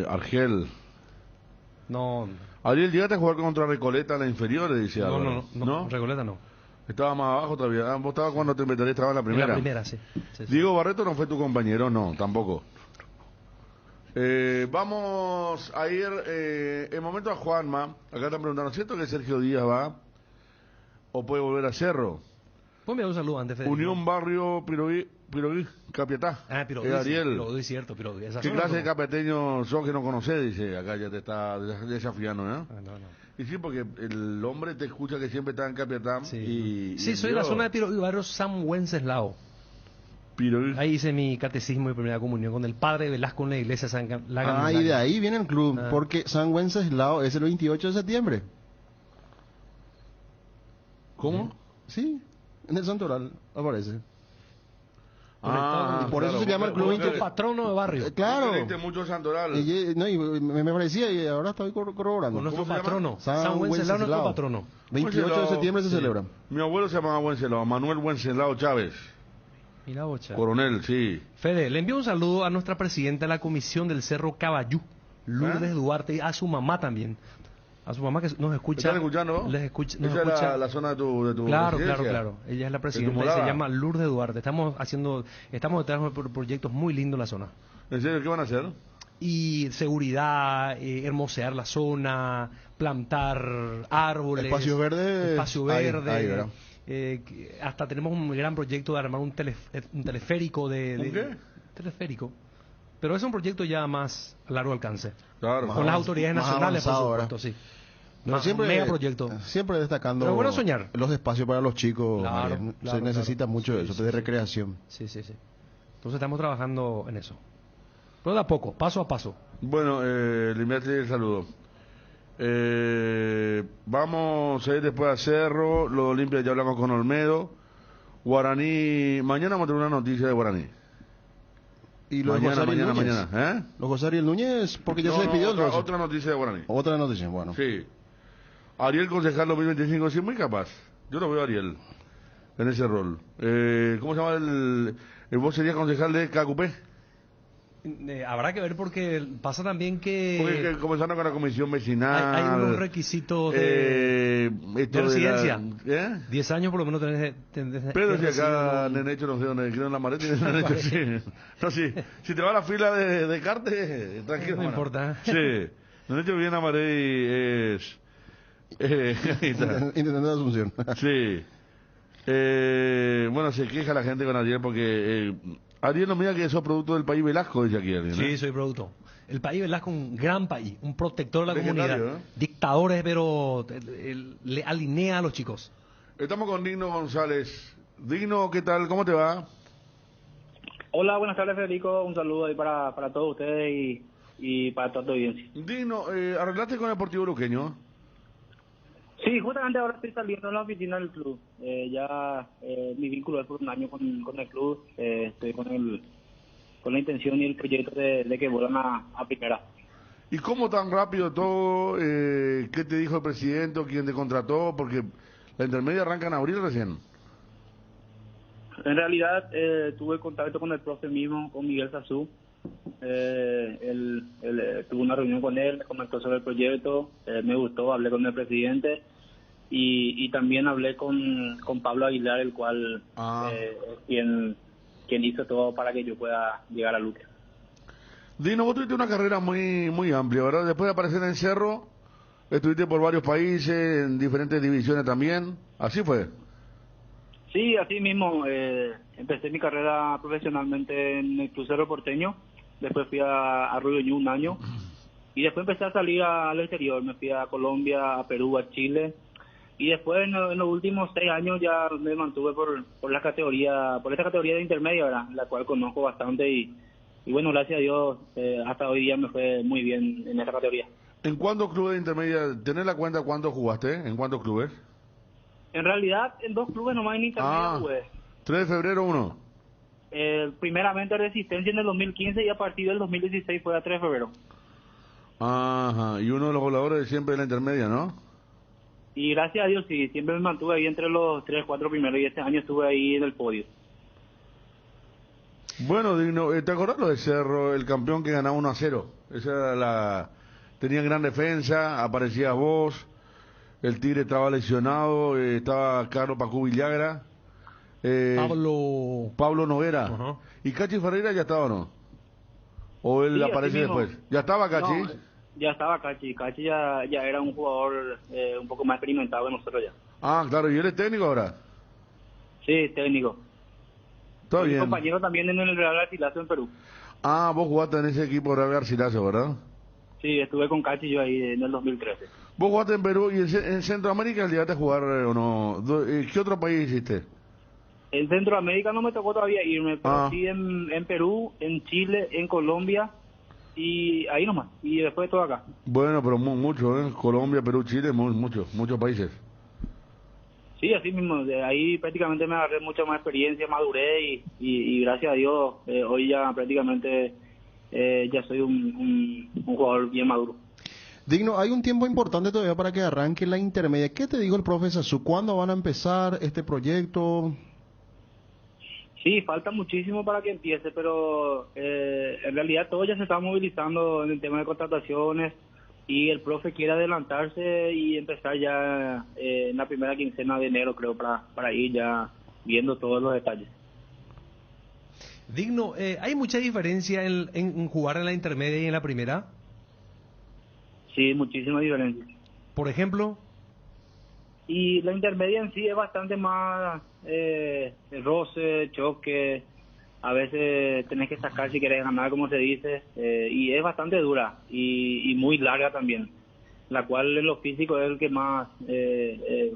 Argel. No, Ariel, ¿llegaste a jugar contra Recoleta en la inferior? Dice no, Álvaro. no, Recoleta no. Estaba más abajo todavía. Vos estabas cuando te meterías, estaba en la primera. En la primera, sí. Diego Barreto no fue tu compañero, no, tampoco. Vamos a ir en momento a Juanma. Acá están preguntando, ¿cierto que Sergio Díaz va? ¿O puede volver a Cerro? Ponme un saludo antes, Federico. Unión Barrio Piroguí, Capiatá. Ah, Piroguí, Ariel. Piroguí, cierto, Piroguí. ¿Qué clase de capeteños son que no conocés? Dice, acá ya te está desafiando, ¿no? No. Y sí, porque el hombre te escucha que siempre está en Capiatá. Sí, y soy de la zona de Piroguí, barrio San Wenceslao. Piroguí. Ahí hice mi catecismo y primera comunión con el padre Velasco en la iglesia San Y de ahí viene el club, porque San Wenceslao es el 28 de septiembre. ¿Cómo? Sí, en el Santoral aparece. Ah, por eso se llama el club patrono de barrio. Claro. Mucho Santoral. Me parecía y ahora estoy corroborando. Con nuestro patrono. San Wenceslao, nuestro patrono. 28 de septiembre se celebra. Mi abuelo se llamaba Wenceslao, Manuel Wenceslao Chávez. Mira, bocha. Coronel, sí. Fede, le envío un saludo a nuestra presidenta de la comisión del Cerro Caballú, Lourdes Duarte, y a su mamá también. A su mamá que nos escucha. ¿Están escuchando? Les escucha, nos Esa escucha. es la zona de tu Claro. residencia. Ella es la presidenta y se llama Lourdes Duarte. Estamos detrás de proyectos muy lindos en la zona. ¿En serio? ¿Qué van a hacer? Y seguridad, hermosear la zona, plantar árboles. Espacio verde. Ahí, hasta tenemos un gran proyecto de armar un teleférico ¿Un qué? Teleférico. Pero es un proyecto ya más a largo alcance. Claro. Con las autoridades nacionales, por supuesto, sí. Siempre, mega proyecto. Siempre destacando Pero bueno soñar. los espacios para los chicos. Claro, se necesita mucho sí, eso, sí, de recreación. Sí. Entonces estamos trabajando en eso. Pero de a poco, paso a paso. Bueno, le enviaste el saludo. Vamos a ir después a Cerro, lo de Olimpia ya hablamos con Olmedo. Guaraní, mañana vamos a tener una noticia de Guaraní. Y los mañana, ¿eh? Los Gosariel Núñez, porque ya se despidió. Otra noticia de Guaraní. Otra noticia, bueno. Sí. Ariel concejal 2025, sí, muy capaz. Yo lo veo a Ariel en ese rol. ¿Cómo se llama vos serías concejal de KQP? Habrá que ver porque pasa también que... Porque comenzando con la comisión vecinal... Hay unos requisitos de residencia. 10 años por lo menos tenés... Pero si acá Nenecho no sé dónde, creo en la Marete, Nenecho sí. No, sí. Si te va a la fila de Carte, tranquilo. No importa. Sí. Nenecho viene a Marete y es... Intentando la Asunción. Sí. Bueno, se queja la gente con Ariel porque... Ariel no mira que sos producto del país Velasco, dice aquí Ariel, ¿no? Sí, soy producto. El país Velasco, un gran país, un protector de la Legendario, comunidad. ¿eh? Dictadores, pero le alinea a los chicos. Estamos con Digno González. Digno, ¿qué tal? ¿Cómo te va? Hola, buenas tardes, Federico. Un saludo ahí para todos ustedes y para toda tu audiencia. Digno, ¿arreglaste con el Deportivo Luqueño? Sí, justamente ahora estoy saliendo de la oficina del club. Mi vínculo es por un año con el club. Estoy con la intención y el proyecto de que vuelvan a primera. ¿Y cómo tan rápido todo? ¿Qué te dijo el presidente o quién te contrató? Porque la intermedia arranca en abril recién. En realidad, tuve contacto con el profe mismo, con Miguel Sazú. Tuve una reunión con él, me comentó sobre el proyecto, me gustó, hablé con el presidente y también hablé con Pablo Aguilar, el cual es quien hizo todo para que yo pueda llegar a Luque. Dino, vos tuviste una carrera muy amplia, ¿verdad? Después de aparecer en Cerro, estuviste por varios países, en diferentes divisiones también, ¿así fue? Sí, así mismo, empecé mi carrera profesionalmente en el Club Cerro Porteño, después fui a Río Ñu un año, y después empecé a salir al exterior, me fui a Colombia, a Perú, a Chile, Y después en los últimos 6 años ya me mantuve por la categoría, por esta categoría de intermedia, ¿verdad? La cual conozco bastante y bueno, gracias a Dios, hasta hoy día me fue muy bien en esta categoría. ¿En cuántos clubes de intermedia, tenés la cuenta cuántos jugaste? ¿En cuántos clubes? En realidad, en 2 clubes nomás en intermedia jugué. 3 de febrero, 1. Primeramente Resistencia en el 2015 y a partir del 2016 fue a 3 de febrero. Ajá, y uno de los voladores de siempre de la intermedia, ¿no? Y gracias a Dios, sí, siempre me mantuve ahí entre los 3, 4 primeros y este año estuve ahí en el podio. Bueno, Digno, ¿te acordás lo de Cerro, el campeón que ganaba 1-0? Esa era la... Tenía gran defensa, aparecías vos, el Tigre estaba lesionado, estaba Carlos Pacú Villagra, Pablo Noguera. Ajá. ¿Y Cachi Ferreira ya estaba o no? ¿O él Sí, aparece así mismo. después? ¿Ya estaba Cachi? No, ya estaba Cachi. Cachi ya era un jugador un poco más experimentado que nosotros ya. Ah, claro, ¿y él es técnico ahora? Sí, técnico. Está Mi bien. compañero también en el Real Garcilaso en Perú. Ah, vos jugaste en ese equipo Real Garcilaso, ¿verdad? Sí, estuve con Cachi yo ahí en el 2013. Vos jugaste en Perú y en Centroamérica llegaste a jugar o no. ¿Qué otro país hiciste? En Centroamérica no me tocó todavía irme, pero sí en Perú, en Chile, en Colombia y ahí nomás. Y después todo acá. Bueno, pero mucho, ¿eh? Colombia, Perú, Chile, muchos países. Sí, así mismo. De ahí prácticamente me agarré mucha más experiencia, maduré y gracias a Dios hoy ya prácticamente ya soy un jugador bien maduro. Digno, hay un tiempo importante todavía para que arranque la intermedia. ¿Qué te dijo el profe Sasú? ¿Cuándo van a empezar este proyecto? Sí, falta muchísimo para que empiece, pero en realidad todo ya se está movilizando en el tema de contrataciones y el profe quiere adelantarse y empezar ya en la primera quincena de enero, creo, para ir ya viendo todos los detalles. Digno, ¿hay mucha diferencia en jugar en la intermedia y en la primera? Sí, muchísima diferencia. Por ejemplo... Y la intermedia en sí es bastante más roce, choque, a veces tenés que sacar si querés ganar, como se dice, y es bastante dura y muy larga también, la cual en lo físico es el que más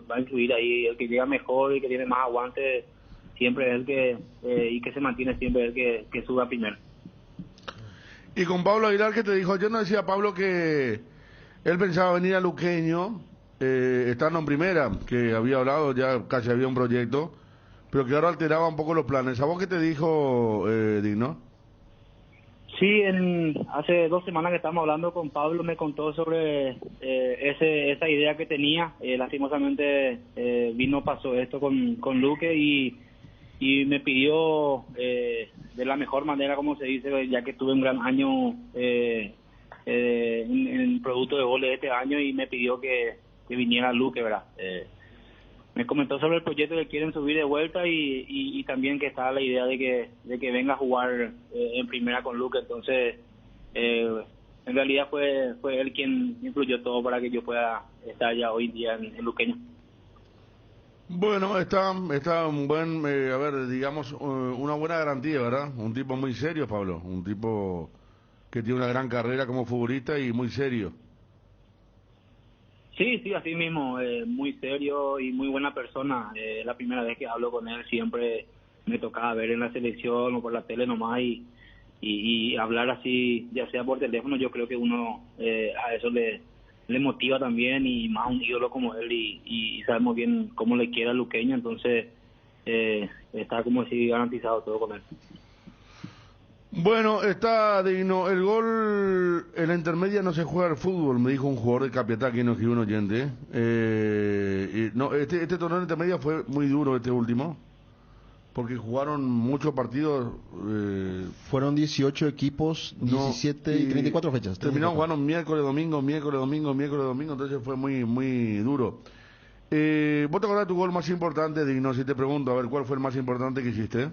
va a influir ahí, el que llega mejor y que tiene más aguante, siempre es el que, y que se mantiene siempre el que suba primero. Y con Pablo Aguilar, ¿qué te dijo? Yo no decía Pablo que él pensaba venir a Luqueño, estando en primera, que había hablado, ya casi había un proyecto, pero que ahora alteraba un poco los planes. ¿A vos qué te dijo, Digno? Sí, hace 2 semanas que estábamos hablando con Pablo, me contó sobre esa idea que tenía. Lastimosamente pasó esto con Luque y me pidió de la mejor manera, como se dice, ya que tuve un gran año en producto de goles este año y me pidió que viniera Luque, ¿verdad? Me comentó sobre el proyecto que quieren subir de vuelta y también que está la idea de que venga a jugar en primera con Luque. Entonces, en realidad fue él quien influyó todo para que yo pueda estar ya hoy en día en Luqueño. Bueno, está un buen, digamos, una buena garantía, ¿verdad? Un tipo muy serio, Pablo, un tipo que tiene una gran carrera como futbolista y muy serio. Sí, así mismo, muy serio y muy buena persona. La primera vez que hablo con él siempre me tocaba ver en la selección o por la tele nomás y hablar así, ya sea por teléfono, yo creo que uno a eso le motiva también y más un ídolo como él y sabemos bien cómo le quiere a Luqueño, entonces está como si garantizado todo con él. Bueno, está Digno. El gol en la intermedia no se juega al fútbol, me dijo un jugador de Capiatá que nos escribió un oyente. No, este torneo de intermedia fue muy duro, este último, porque jugaron muchos partidos. Fueron 18 equipos, 17 y 34 fechas. Terminaron jugando miércoles, domingo, entonces fue muy duro. ¿Vos te acordás de tu gol más importante, Digno? Si te pregunto, a ver, ¿cuál fue el más importante que hiciste?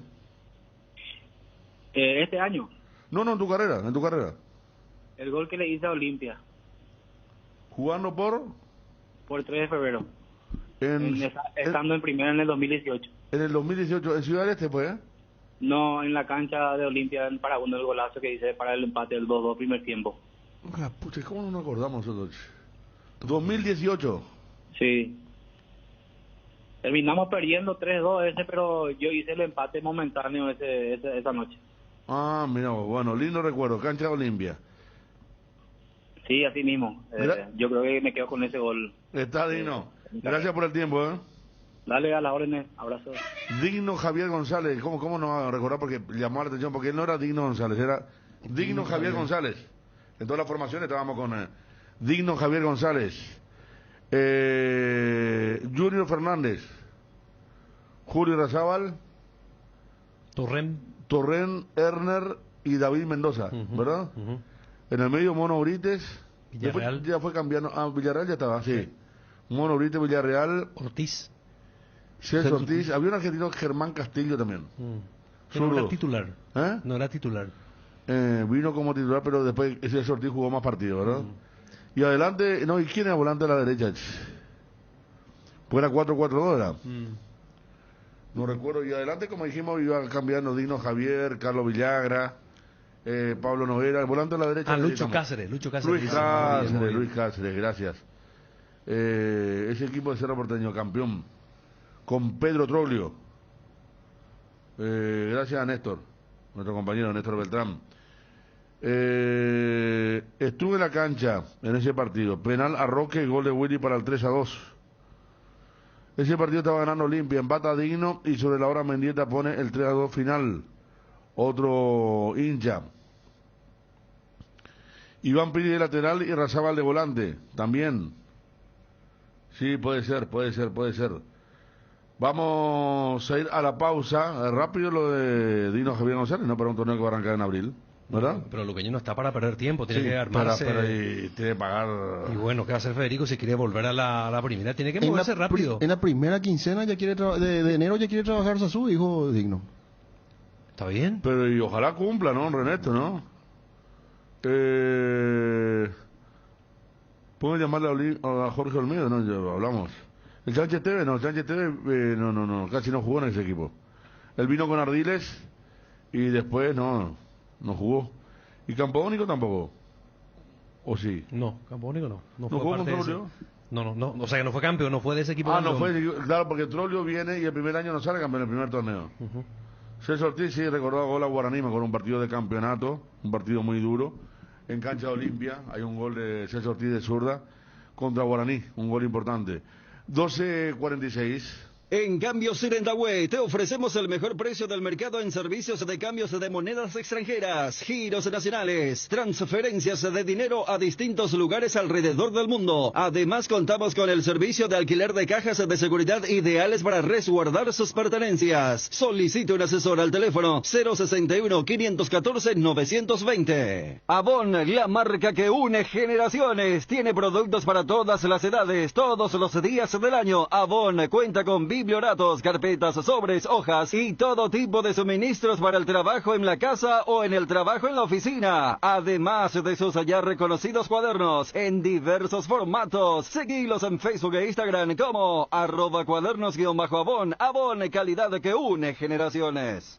Este año. No, en tu carrera. El gol que le hice a Olimpia. ¿Jugando por? Por 3 de febrero. Estando en primera en el 2018. En el 2018, ¿en Ciudad del Este fue? No, en la cancha de Olimpia, en Paraguay, el golazo que hice para el empate del 2-2 primer tiempo. Pucha, ¿cómo no nos acordamos nosotros? 2018. Sí. Terminamos perdiendo 3-2 pero yo hice el empate momentáneo esa noche. Ah, mira, bueno, lindo recuerdo, cancha de Olimpia. Sí, así mismo. Yo creo que me quedo con ese gol. Está Digno. Gracias por el tiempo, ¿eh? Dale a la orden, abrazo. Digno Javier González, ¿cómo no va a recordar? Porque llamó la atención, porque él no era Digno González, era Digno Javier González. En todas las formaciones estábamos con Digno Javier González, Junior Fernández, Julio Razábal, Torren, Erner y David Mendoza, ¿verdad? En el medio Mono Brites, Villarreal. Ya fue cambiando, Villarreal ya estaba, sí. Mono Brites, Villarreal, Ortiz. César Ortiz, había un argentino, Germán Castillo también. No era titular. ¿Eh? No era titular. Vino como titular, pero después ese Ortiz jugó más partidos, ¿verdad? Y adelante, no, ¿y quién era volante a la derecha? Pues era 4-4-2, ¿era? No recuerdo. Y adelante, como dijimos, iba cambiando Digno Javier, Carlos Villagra, Pablo Noguera, el volante a la derecha. Lucho Cáceres. Luis Cáceres, gracias. Ese equipo de Cerro Porteño, campeón, con Pedro Troglio. Gracias a Néstor, nuestro compañero Néstor Beltrán. Estuve en la cancha en ese partido. Penal a Roque y gol de Willy para el 3-2. Ese partido estaba ganando Olimpia, empata Digno y sobre la hora Mendieta pone el 3-2 final. Otro hincha. Iván Piri de lateral y Razábal de volante, también. Sí, puede ser. Vamos a ir a la pausa. Rápido lo de Digno Javier González, no para un torneo que va a arrancar en abril, ¿verdad? Pero Luqueño no está para perder tiempo, tiene que armarse. Tiene que pagar. Y bueno, ¿qué va a hacer Federico si quiere volver a la primera? Tiene que moverse rápido. En la primera quincena de enero ya quiere trabajar Sasú, dijo Digno. ¿Está bien? Pero y ojalá cumpla, ¿no, Reneto, no? ¿Puedo llamarle a Jorge Olmedo? No, ya hablamos. El Sánchez Tevez, no, casi no jugó en ese equipo. Él vino con Ardiles y después no jugó. ¿Y Campodónico tampoco? ¿O sí? No, Campodónico no. ¿No jugó con Troglio? No, o sea que no fue campeón, no fue de ese equipo. No fue, claro, porque Troglio viene y el primer año no sale campeón en el primer torneo. César Ortiz sí recordó gol a Guaraní con un partido de campeonato, un partido muy duro. En cancha de Olimpia hay un gol de César Ortiz de zurda contra Guaraní, un gol importante. 12:46. En Cambios Sirentagüe te ofrecemos el mejor precio del mercado en servicios de cambios de monedas extranjeras, giros nacionales, transferencias de dinero a distintos lugares alrededor del mundo. Además contamos con el servicio de alquiler de cajas de seguridad ideales para resguardar sus pertenencias. Solicite un asesor al teléfono 061-514-920. Avon, la marca que une generaciones, tiene productos para todas las edades, todos los días del año. Avon cuenta con biblioratos, carpetas, sobres, hojas y todo tipo de suministros para el trabajo en la casa o en el trabajo en la oficina. Además de sus ya reconocidos cuadernos en diversos formatos. Seguilos en Facebook e Instagram como @cuadernos_Avon. Avon, calidad que une generaciones.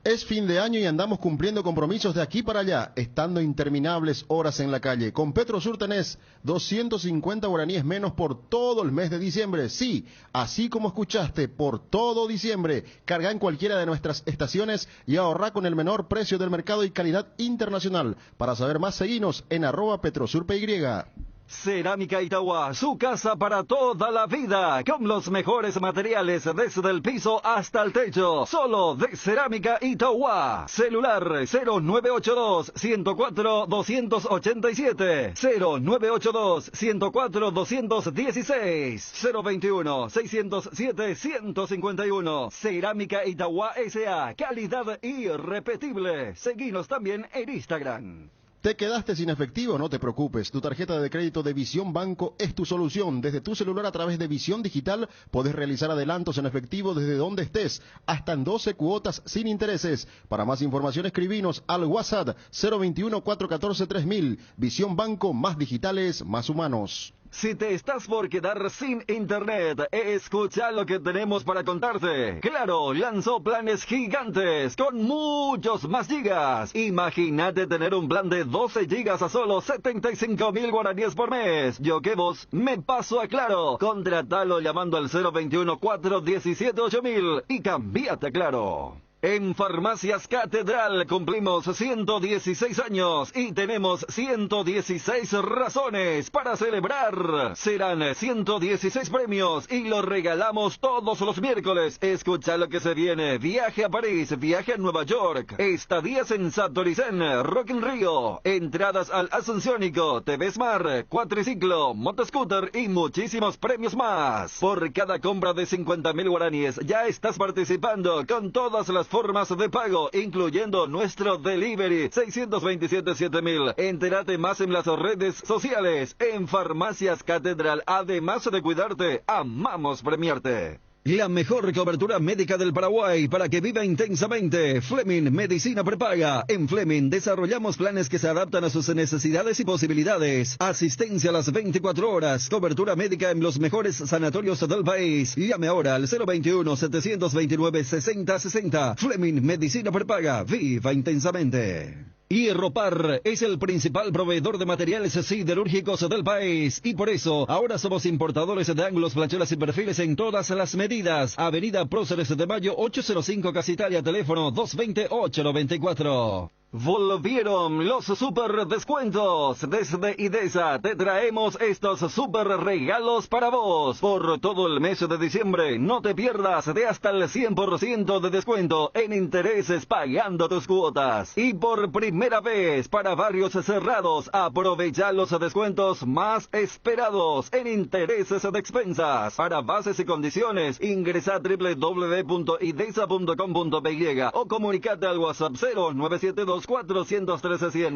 Es fin de año y andamos cumpliendo compromisos de aquí para allá, estando interminables horas en la calle. Con Petrosur tenés 250 guaraníes menos por todo el mes de diciembre. Sí, así como escuchaste, por todo diciembre. Carga en cualquiera de nuestras estaciones y ahorra con el menor precio del mercado y calidad internacional. Para saber más, seguinos en @PetrosurPY. Cerámica Itauguá, su casa para toda la vida, con los mejores materiales desde el piso hasta el techo. Solo de Cerámica Itauguá. Celular 0982-104-287, 0982-104-216, 021-607-151. Cerámica Itauguá S.A. Calidad irrepetible. Seguinos también en Instagram. ¿Te quedaste sin efectivo? No te preocupes. Tu tarjeta de crédito de Visión Banco es tu solución. Desde tu celular a través de Visión Digital podés realizar adelantos en efectivo desde donde estés, hasta en 12 cuotas sin intereses. Para más información escribinos al WhatsApp 021-414-3000. Visión Banco, más digitales, más humanos. Si te estás por quedar sin internet, escucha lo que tenemos para contarte. Claro, lanzó planes gigantes con muchos más gigas. Imagínate tener un plan de 12 gigas a solo 75.000 guaraníes por mes. Yo que vos me paso a Claro. Contratalo llamando al 021-417-8000 y cambiate a Claro. En Farmacias Catedral cumplimos 116 años y tenemos 116 razones para celebrar. Serán 116 premios y los regalamos todos los miércoles. Escucha lo que se viene: viaje a París, viaje a Nueva York, estadías en Satoricen, Rock in Rio, entradas al Asunciónico, TV Smart, cuatriciclo, motoscooter y muchísimos premios más. Por cada compra de 50.000 guaraníes ya estás participando con todas las formas de pago, incluyendo nuestro delivery 627-7000. Entérate más en las redes sociales. En Farmacias Catedral, además de cuidarte, amamos premiarte. La mejor cobertura médica del Paraguay para que viva intensamente. Fleming Medicina Prepaga. En Fleming desarrollamos planes que se adaptan a sus necesidades y posibilidades. Asistencia a las 24 horas. Cobertura médica en los mejores sanatorios del país. Llame ahora al 021-729-6060. Fleming Medicina Prepaga. Viva intensamente. Hierropar es el principal proveedor de materiales siderúrgicos del país y por eso ahora somos importadores de ángulos, flachuelas y perfiles en todas las medidas. Avenida Próceres de Mayo 805 Casa Italia, teléfono 220-894. Volvieron los super descuentos. Desde IDESA te traemos estos super regalos para vos. Por todo el mes de diciembre no te pierdas de hasta el 100% de descuento en intereses pagando tus cuotas. Y por primera vez para barrios cerrados, aprovecha los descuentos más esperados en intereses de expensas. Para bases y condiciones, ingresa a www.idesa.com.py o comunicate al WhatsApp 0972-413-100.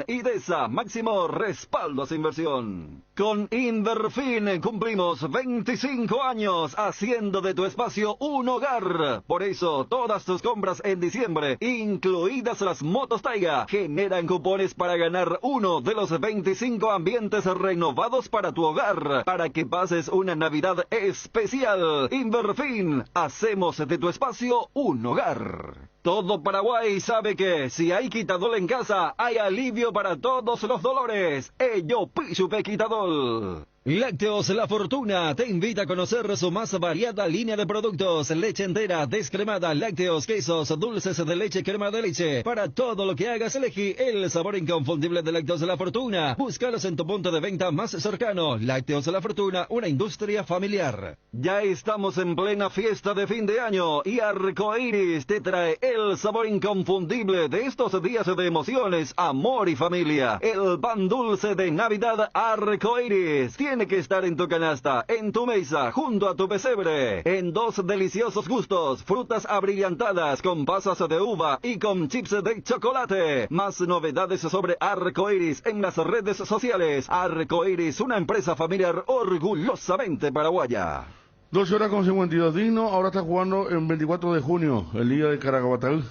IDESA, máximo respaldo a su inversión. Con Inverfin cumplimos 25 años haciendo de tu espacio un hogar. Por eso, todas tus compras en diciembre, incluidas las motos Taiga, generan cupones para ganar uno de los 25 ambientes renovados para tu hogar, para que pases una Navidad especial. Inverfin, hacemos de tu espacio un hogar. Todo Paraguay sabe que si hay quitadol en casa, hay alivio para todos los dolores. Ello Pichupe Quitadol. Lácteos La Fortuna te invita a conocer su más variada línea de productos: leche entera, descremada, lácteos, quesos, dulces de leche, crema de leche. Para todo lo que hagas, elegí el sabor inconfundible de Lácteos La Fortuna. Búscalos en tu punto de venta más cercano. Lácteos La Fortuna, una industria familiar. Ya estamos en plena fiesta de fin de año y Arcoiris te trae el sabor inconfundible de estos días de emociones, amor y familia. El pan dulce de Navidad Arcoiris tiene que estar en tu canasta, en tu mesa, junto a tu pesebre, en dos deliciosos gustos: frutas abrillantadas con pasas de uva y con chips de chocolate. Más novedades sobre Arcoiris en las redes sociales. Arcoiris, una empresa familiar orgullosamente paraguaya. 12 horas con 52. Digno ahora está jugando en 24 de junio, el Liga de Caracabatal.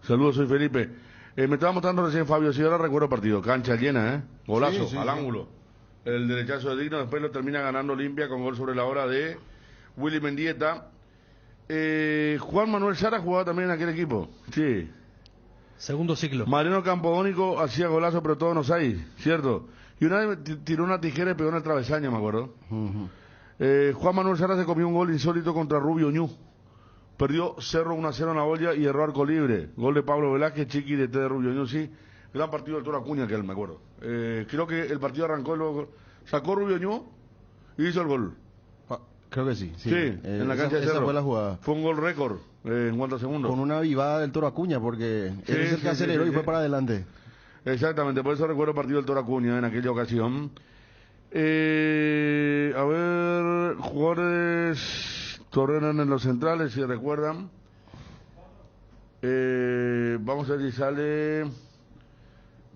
Saludos, soy Felipe. Me estaba mostrando recién Fabio, si ahora recuerdo el partido. Cancha llena, golazo, al ángulo. El derechazo de Digno, después lo termina ganando Olimpia con gol sobre la hora de Willy Mendieta. Juan Manuel Sara jugaba también en aquel equipo. Sí. Segundo ciclo. Mariano Campodónico hacía golazo, pero todos nos hay, ¿cierto? Y una vez tiró una tijera y pegó en el travesaño, me acuerdo. Juan Manuel Sara se comió un gol insólito contra Rubio Ñu. Perdió Cerro 1-0 en la olla y erró arco libre. Gol de Pablo Velázquez, Chiqui de T de Rubio Ñu, sí. Gran partido del Toro Acuña, que él, me acuerdo. Creo que el partido arrancó y luego sacó Rubio Ñu y hizo el gol. Creo que sí. Sí, en la cancha de Cerro. Esa fue la jugada. Fue un gol récord en cuántos segundos. Con una avivada del Toro Acuña, porque él es el que aceleró y fue para adelante. Exactamente, por eso recuerdo el partido del Toro Acuña en aquella ocasión. A ver, jugadores torrenan en los centrales, si recuerdan. Vamos a ver si sale.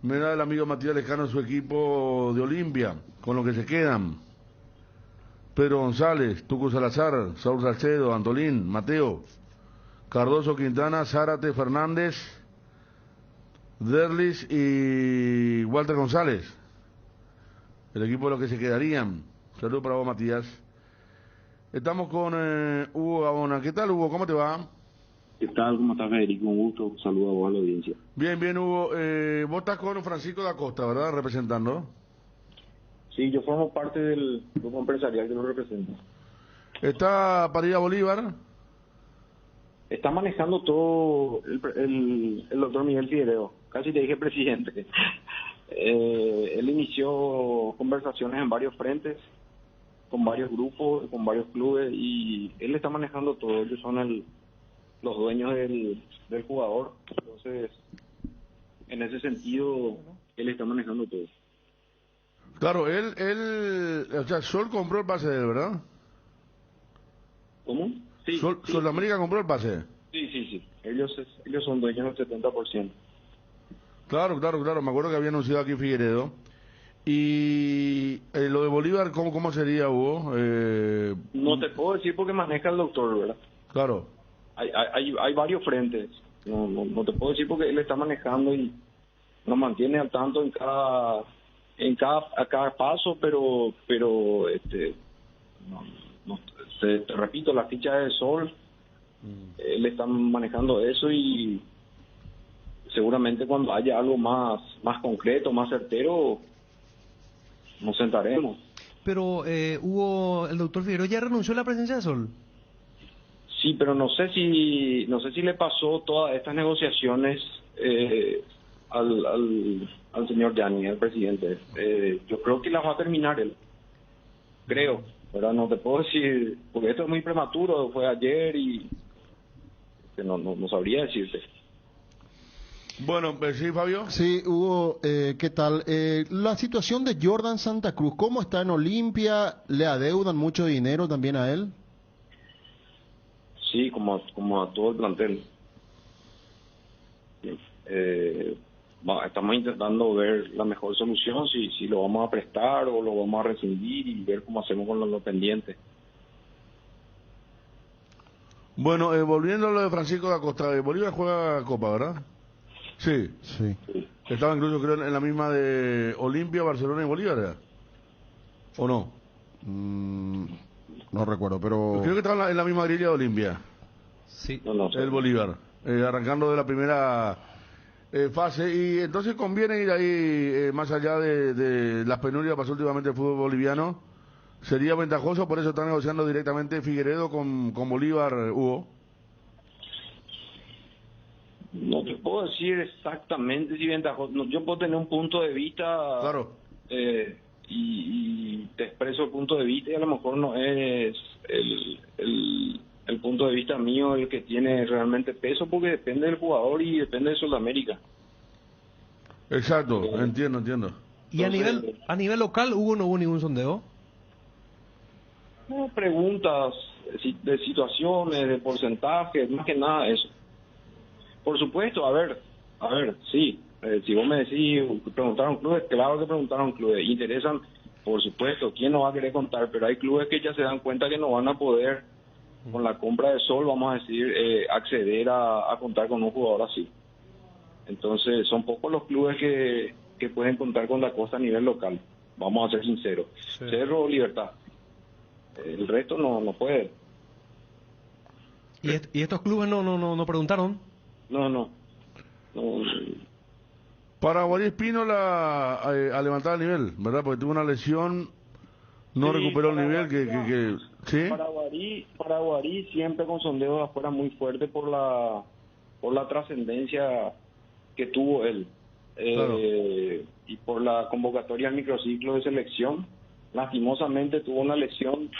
Me da el amigo Matías Lejano su equipo de Olimpia, con lo que se quedan: Pedro González, Tucu Salazar, Saúl Salcedo, Antolín, Mateo, Cardoso, Quintana, Zárate, Fernández, Derlis y Walter González. el equipo de los que se quedarían. Saludos para vos, Matías. Estamos con Hugo Gaona. ¿Qué tal, Hugo? ¿Cómo te va? ¿Qué tal? ¿Cómo estás, Federico? Un gusto. Un saludo a vos, a la audiencia. Bien, bien, Hugo. Vos estás con Francisco da Costa, ¿verdad? Representando. Sí, yo formo parte del grupo empresarial que lo representa. ¿Está para ir a Bolívar? Está manejando todo el doctor Miguel Figueredo. Casi te dije presidente. Él inició conversaciones en varios frentes, con varios grupos, con varios clubes, y él está manejando todo. Ellos son los dueños del jugador. Entonces, en ese sentido, él está manejando todo. Claro, o sea, Sol compró el pase de él, ¿verdad? ¿Cómo? Sí. Sol América compró el pase. Sí. Ellos son dueños del 70%. Claro. Me acuerdo que había anunciado aquí Figueredo. Y lo de Bolívar, ¿cómo sería, Hugo? No te puedo decir porque maneja el doctor, ¿verdad? Claro. Hay varios frentes. No te puedo decir porque él está manejando y nos mantiene al tanto a cada paso, pero te repito, la ficha de Sol, él está manejando eso y seguramente cuando haya algo más concreto, más certero, nos sentaremos. Pero el doctor Figueroa ya renunció a la presencia de Sol. Sí, pero no sé si le pasó todas estas negociaciones al señor Gianni, el presidente. Yo creo que las va a terminar él. Creo, ¿verdad? No te puedo decir, porque esto es muy prematuro, fue ayer y no sabría decirte. Bueno, sí, Fabio. Sí, Hugo, ¿qué tal? La situación de Jordan Santa Cruz, ¿cómo está en Olimpia? ¿Le adeudan mucho dinero también a él? Sí, como a todo el plantel. Estamos intentando ver la mejor solución, si lo vamos a prestar o lo vamos a rescindir y ver cómo hacemos con los pendientes. Bueno, volviendo a lo de Francisco da Costa, Bolívar juega Copa, ¿verdad? Sí. Estaba incluso, creo, en la misma de Olimpia, Barcelona y Bolívar, ¿verdad? ¿O no? No recuerdo, pero... Creo que estaba en la misma grilla de Olimpia. Sí. El Bolívar, arrancando de la primera fase. Y entonces conviene ir ahí, más allá de las penurias que pasó últimamente el fútbol boliviano. ¿Sería ventajoso? Por eso está negociando directamente Figueredo con Bolívar, Hugo. No te puedo decir exactamente si ventajoso. No, yo puedo tener un punto de vista. Claro. Y te expreso el punto de vista y a lo mejor no es el punto de vista mío el que tiene realmente peso, porque depende del jugador y depende de Sudamérica. Exacto, entiendo. ¿Y entonces, a nivel local no hubo ningún sondeo? Preguntas de situaciones, de porcentajes, más que nada eso. Por supuesto, a ver, sí. Si vos me decís, preguntaron clubes, claro que preguntaron clubes. Interesan, por supuesto, ¿quién no va a querer contar? Pero hay clubes que ya se dan cuenta que no van a poder, con la compra de Sol, vamos a decir, acceder a contar con un jugador así. Entonces, son pocos los clubes que pueden contar con la Costa a nivel local. Vamos a ser sinceros. Sí. Cerro o Libertad. El resto no puede. ¿Y estos clubes no preguntaron? No. Para Guarí Espínola a levantar el nivel, ¿verdad? Porque tuvo una lesión, no recuperó el nivel que ¿sí? Para Guarí siempre con sondeos afuera muy fuerte por la trascendencia que tuvo él. Claro. Y por la convocatoria al microciclo de selección. Lastimosamente tuvo una lesión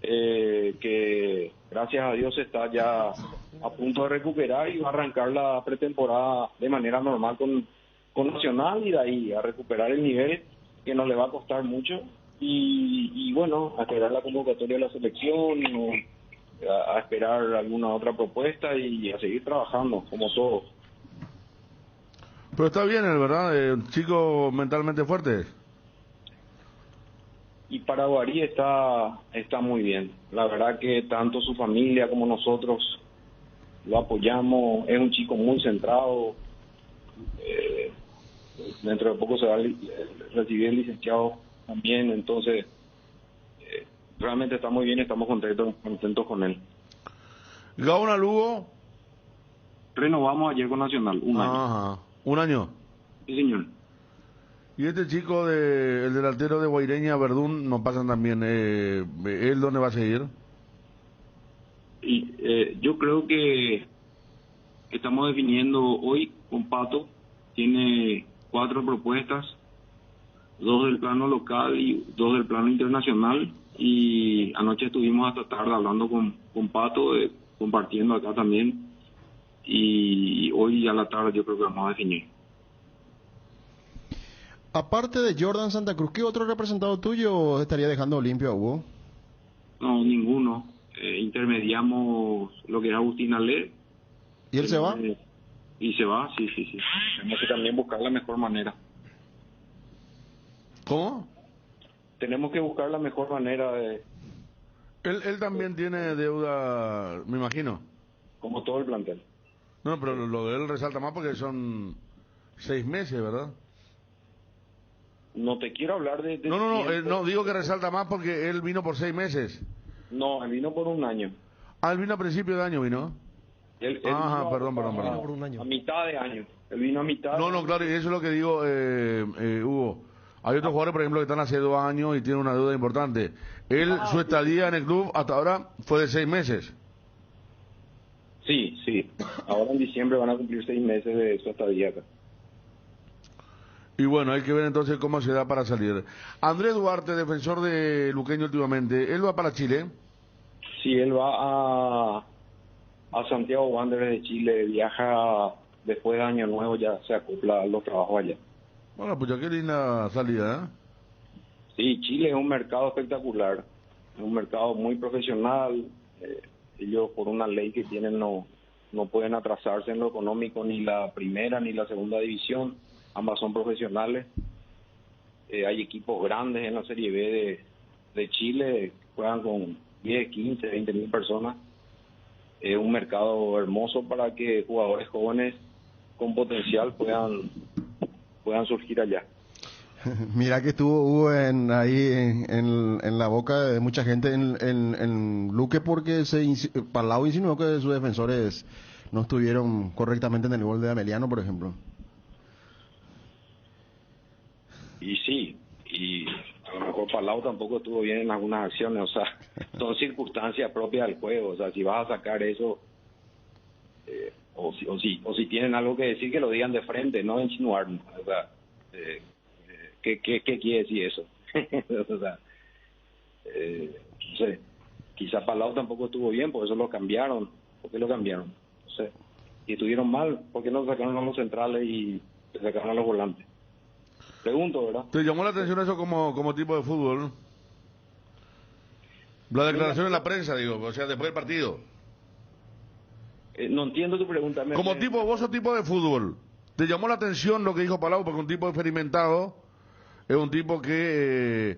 que gracias a Dios está ya a punto de recuperar y va a arrancar la pretemporada de manera normal con Nacional y de ahí a recuperar el nivel que no le va a costar mucho y bueno, a esperar la convocatoria de la selección o a esperar alguna otra propuesta y a seguir trabajando como todos. Pero está bien, ¿verdad? Un chico mentalmente fuerte. Y para Guarí está muy bien. La verdad que tanto su familia como nosotros lo apoyamos. Es un chico muy centrado. Dentro de poco se va a recibir el licenciado también, entonces realmente está muy bien, estamos contentos con él. Gauna Lugo. Renovamos ayer con Nacional, un año. Ajá. ¿Un año? Sí, señor. Y este chico, el delantero de Guaireña, Verdún, no pasan también. ¿Él dónde va a seguir? Y yo creo que estamos definiendo hoy con Pato. Tiene 4 propuestas, 2 del plano local y 2 del plano internacional. Y anoche estuvimos hasta tarde hablando con Pato, compartiendo acá también. Y hoy a la tarde yo creo que vamos a definir. Aparte de Jordan Santa Cruz, ¿qué otro representado tuyo estaría dejando limpio a Hugo? No, ninguno. Intermediamos lo que es Agustín Ale. ¿Y él se va? Y se va, sí. Tenemos que también buscar la mejor manera. ¿Cómo? Tenemos que buscar la mejor manera de... Él también tiene deuda, me imagino. Como todo el plantel. No, pero lo de él resalta más porque son 6 meses, ¿verdad? No te quiero hablar de No, digo que resalta más porque él vino por 6 meses. No, él vino por un año. Ah, él vino a principio de año, ¿vino? Él Ajá, perdón. Vino por un año. A mitad de año. Él vino a mitad. No, claro, y eso es lo que digo, Hugo. Hay otros jugadores, por ejemplo, que están hace 2 años y tienen una deuda importante. Su estadía en el club hasta ahora fue de 6 meses. Sí. Ahora en diciembre van a cumplir 6 meses de su estadía acá. Y bueno, hay que ver entonces cómo se da para salir. Andrés Duarte, defensor de Luqueño últimamente, ¿él va para Chile? Sí, él va a Santiago Wanderers de Chile, viaja después de Año Nuevo, ya se acopla a los trabajos allá. Bueno, pues ya qué linda salida, ¿eh? Sí, Chile es un mercado espectacular, es un mercado muy profesional. Ellos, por una ley que tienen, no pueden atrasarse en lo económico, ni la primera ni la segunda división. Ambas son profesionales. Hay equipos grandes en la Serie B de Chile, juegan con 10, 15, 20 mil personas. Es un mercado hermoso para que jugadores jóvenes con potencial puedan surgir allá. Mira que estuvo Hugo ahí en la boca de mucha gente en Luque porque Palau insinuó que sus defensores no estuvieron correctamente en el gol de Ameliano, por ejemplo. Y sí, y a lo mejor Palau tampoco estuvo bien en algunas acciones, o sea, son circunstancias propias del juego, o sea, si vas a sacar eso, o si tienen algo que decir, que lo digan de frente, no insinuar, o sea, ¿qué quiere decir eso? O sea, no sé, quizá Palau tampoco estuvo bien, por eso lo cambiaron. ¿Por qué lo cambiaron? No sé. Y estuvieron mal, ¿por qué no sacaron a los centrales y sacaron a los volantes? Pregunto, ¿verdad? ¿Te llamó la atención eso como tipo de fútbol? La declaración en la prensa, digo, o sea, después del partido. No entiendo tu pregunta. Vos sos tipo de fútbol. ¿Te llamó la atención lo que dijo Palau? Porque un tipo experimentado es un tipo que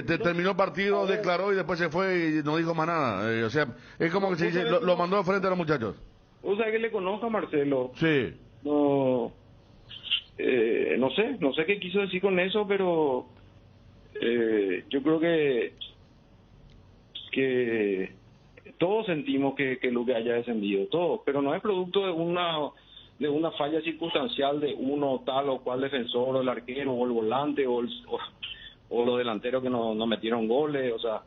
terminó el partido, declaró y después se fue y no dijo más nada. O sea, es como que se dice, lo mandó de frente a los muchachos. O sea, que le conozco a Marcelo. Sí. No sé qué quiso decir con eso, pero yo creo que todos sentimos que Luque haya descendido, todos, pero no es producto de una falla circunstancial de uno tal o cual defensor, o el arquero, o el volante, o los delanteros que no metieron goles. O sea,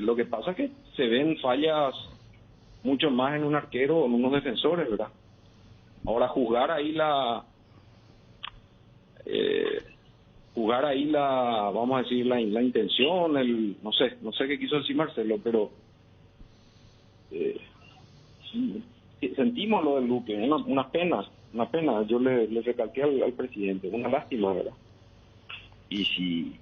lo que pasa es que se ven fallas mucho más en un arquero o en unos defensores, ¿verdad? Ahora jugar ahí la vamos a decir la intención, no sé qué quiso decir Marcelo, pero sentimos lo del Luque, una pena. Yo le recalqué al presidente, una lástima, ¿verdad? Y si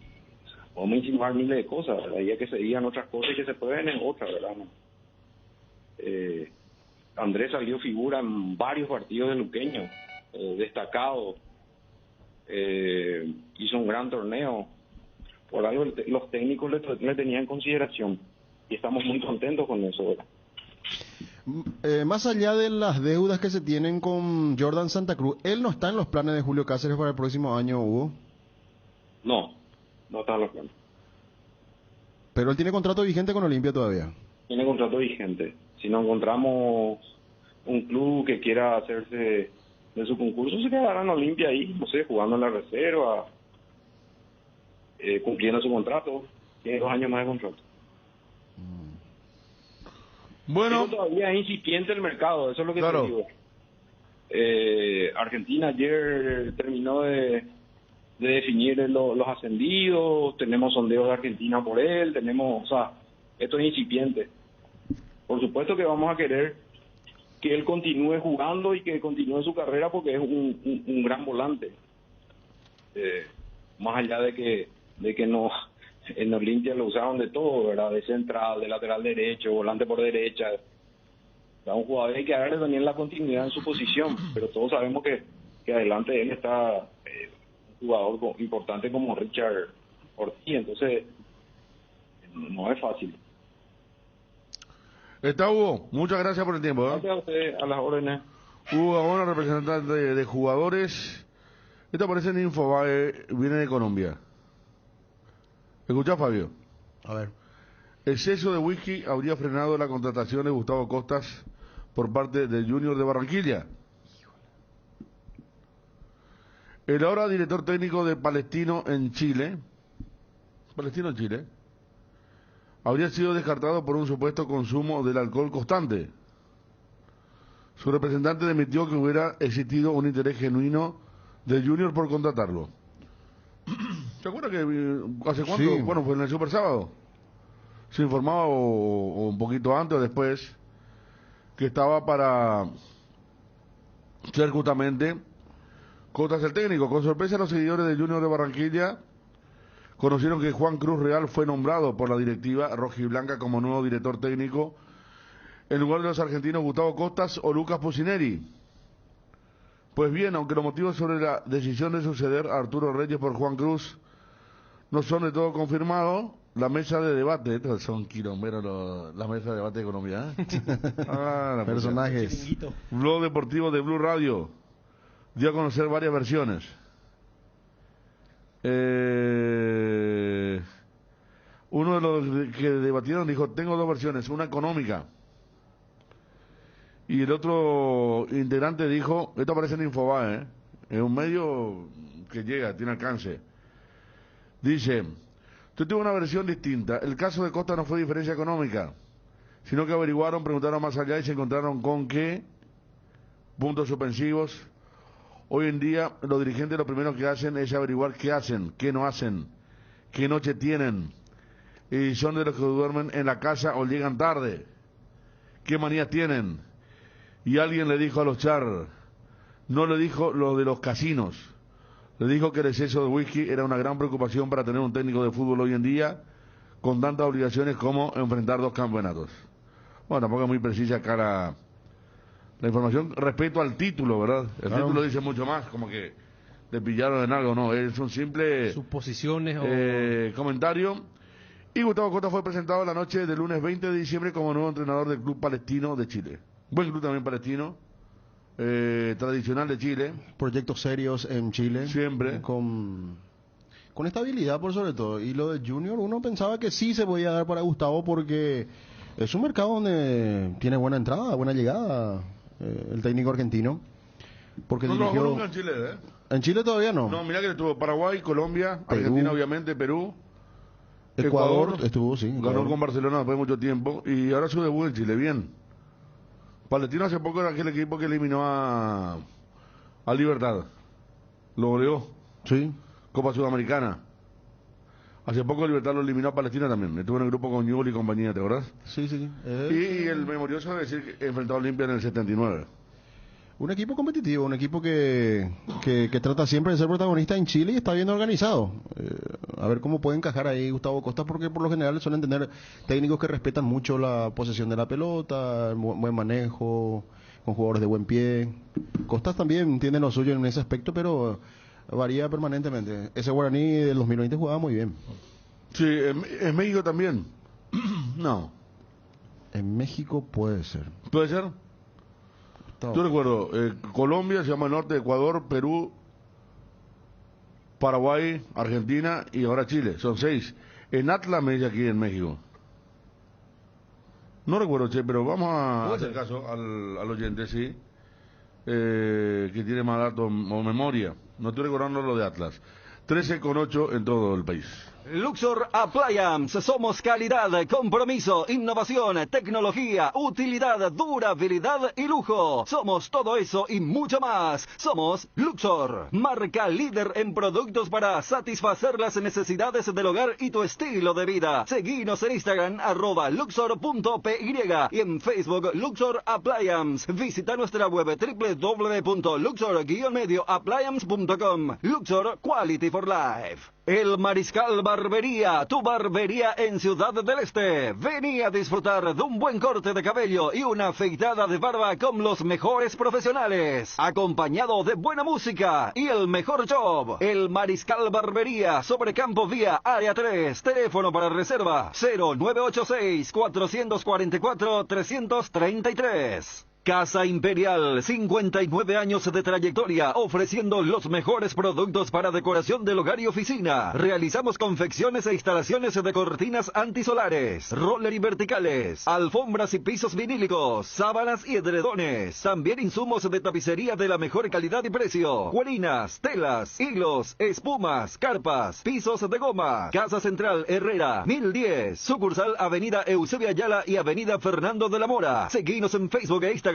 vamos a insinuar miles de cosas, ¿verdad? Ya que se digan otras cosas y que se pueden en otras, ¿verdad? Andrés salió figura en varios partidos de Luqueño, destacado, hizo un gran torneo. Por algo los técnicos le tenían en consideración y estamos muy contentos con eso, ¿verdad? Más allá de las deudas que se tienen con Jordan Santa Cruz, ¿él no está en los planes de Julio Cáceres para el próximo año, Hugo? No, No está en los planes. Pero él tiene contrato vigente con Olimpia todavía. Tiene contrato vigente. Si no encontramos un club que quiera hacerse de su concurso, se quedará en Olimpia ahí, no sé, jugando en la reserva, cumpliendo su contrato. Tiene 2 años más de contrato. Bueno, pero todavía es incipiente el mercado, eso es lo que claro. te digo. Argentina ayer terminó de definir los ascendidos, tenemos sondeos de Argentina por él, o sea, esto es incipiente. Por supuesto que vamos a querer que él continúe jugando y que continúe su carrera porque es un gran volante. Más allá de que no, en Olimpia lo usaron de todo, ¿verdad? De central, de lateral derecho, volante por derecha. A un jugador hay que darle también la continuidad en su posición, pero todos sabemos que adelante de él está un jugador importante como Richard Ortiz, entonces no es fácil. Está Hugo, muchas gracias por el tiempo. Gracias a usted, a las órdenes. Hugo Gaona, representante de jugadores. Esto aparece en Infobae, viene de Colombia. ¿Escuchás, Fabio? A ver. Exceso de whisky habría frenado la contratación de Gustavo Costas por parte del Junior de Barranquilla. El ahora director técnico de Palestino en Chile, habría sido descartado por un supuesto consumo del alcohol constante. Su representante admitió que hubiera existido un interés genuino del Junior por contratarlo. ¿Se acuerda que hace cuánto? Sí. Bueno, fue en el Super Sábado. Se informaba o un poquito antes o después que estaba para ser justamente Costas el técnico. Con sorpresa, los seguidores del Junior de Barranquilla conocieron que Juan Cruz Real fue nombrado por la directiva rojiblanca como nuevo director técnico en lugar de los argentinos Gustavo Costas o Lucas Pusineri. Pues bien, aunque los motivos sobre la decisión de suceder a Arturo Reyes por Juan Cruz no son de todo confirmados, la mesa de debate, estos son quilomberos la mesa de debate de Colombia, Personajes. Blog Deportivo de Blue Radio dio a conocer varias versiones. Uno de los que debatieron dijo, tengo 2 versiones, una económica. Y el otro integrante dijo, esto aparece en Infobae, es un medio que llega, tiene alcance. Dice, yo tengo una versión distinta. El caso de Costa no fue diferencia económica, sino que averiguaron, preguntaron más allá y se encontraron con que, puntos suspensivos, hoy en día los dirigentes lo primero que hacen es averiguar qué hacen, qué no hacen, qué noche tienen, y son de los que duermen en la casa o llegan tarde, qué manías tienen. Y alguien le dijo a los Char, no le dijo lo de los casinos, le dijo que el exceso de whisky era una gran preocupación para tener un técnico de fútbol hoy en día con tantas obligaciones como enfrentar 2 campeonatos. Bueno, tampoco es muy precisa acá la información respecto al título, ¿verdad? El título dice mucho más, como que le pillaron en algo, no, es un simple suposiciones o comentario. Y Gustavo Costas fue presentado la noche del lunes 20 de diciembre como nuevo entrenador del Club Palestino de Chile. Buen club también palestino, tradicional de Chile. Proyectos serios en Chile. Siempre. Con estabilidad por sobre todo. Y lo de Junior, uno pensaba que sí se podía dar para Gustavo porque es un mercado donde tiene buena entrada, buena llegada el técnico argentino. Porque no dirigió... nunca en Chile, ¿eh? En Chile todavía no. No, mira que estuvo Paraguay, Colombia, Perú. Argentina obviamente, Perú. Ecuador estuvo, sí. Ganó Ecuador. con Barcelona después de mucho tiempo y ahora su debut en Chile, bien. Palestino hace poco era aquel equipo que eliminó a Libertad. Lo goleó. Sí. Copa Sudamericana. Hace poco Libertad lo eliminó a Palestina también. Estuvo en el grupo con Newell y compañía, ¿te acordás? Sí, sí. Y el memorioso de decir que enfrentó a Olimpia en el 79. Un equipo competitivo, un equipo que trata siempre de ser protagonista en Chile y está bien organizado. A ver cómo puede encajar ahí Gustavo Costas, porque por lo general suelen tener técnicos que respetan mucho la posesión de la pelota, buen manejo, con jugadores de buen pie. Costas también tiene lo suyo en ese aspecto, pero varía permanentemente. Ese Guaraní del 2020 jugaba muy bien. Sí, en México también. No. En México puede ser. ¿Puede ser? Yo recuerdo, Colombia se llama Norte, Ecuador, Perú, Paraguay, Argentina y ahora Chile. Son 6. En Atlas me dice aquí en México. No recuerdo, che, pero vamos a hacer caso al oyente, sí, que tiene más datos o memoria. No estoy recordando lo de Atlas. 13,8 en todo el país. Luxor Appliance, somos calidad, compromiso, innovación, tecnología, utilidad, durabilidad y lujo. Somos todo eso y mucho más. Somos Luxor, marca líder en productos para satisfacer las necesidades del hogar y tu estilo de vida. Seguinos en Instagram @luxor.py y en Facebook Luxor Appliance. Visita nuestra web www.luxor-medioappliance.com. Luxor Quality for Life. El Mariscal Barbería, tu barbería en Ciudad del Este. Vení a disfrutar de un buen corte de cabello y una afeitada de barba con los mejores profesionales, acompañado de buena música y el mejor job. El Mariscal Barbería, sobre Campo Vía, Área 3. Teléfono para reserva 0986-444-333. Casa Imperial, 59 años de trayectoria, ofreciendo los mejores productos para decoración del hogar y oficina. Realizamos confecciones e instalaciones de cortinas antisolares, roller y verticales, alfombras y pisos vinílicos, sábanas y edredones. También insumos de tapicería de la mejor calidad y precio. Cuerinas, telas, hilos, espumas, carpas, pisos de goma. Casa Central Herrera, 1010. Sucursal Avenida Eusebio Ayala y Avenida Fernando de la Mora. Seguinos en Facebook e Instagram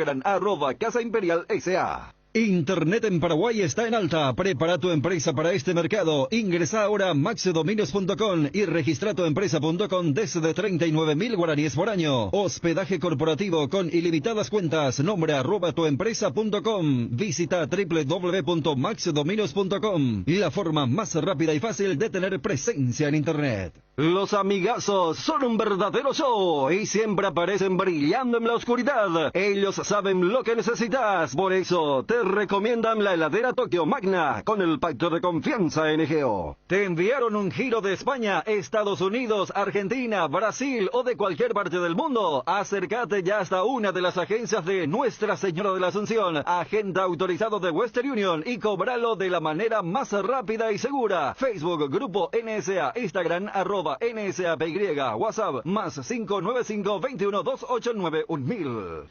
@Casa Imperial S.A. Internet en Paraguay está en alta. Prepara tu empresa para este mercado. Ingresa ahora a maxdominios.com y registra tu empresa.com desde 39.000 guaraníes por año. Hospedaje corporativo con ilimitadas cuentas. Nombre @tuempresa.com. Visita www.maxdominios.com. La forma más rápida y fácil de tener presencia en Internet. Los amigazos son un verdadero show y siempre aparecen brillando en la oscuridad. Ellos saben lo que necesitas. Por eso te recomiendan la heladera Tokio Magna con el pacto de confianza NGO. Te enviaron un giro de España, Estados Unidos, Argentina, Brasil o de cualquier parte del mundo. Acércate ya hasta una de las agencias de Nuestra Señora de la Asunción, agente autorizado de Western Union, y cobralo de la manera más rápida y segura. Facebook, Grupo NSA, Instagram @NSAPY, WhatsApp +595 21 289 1000.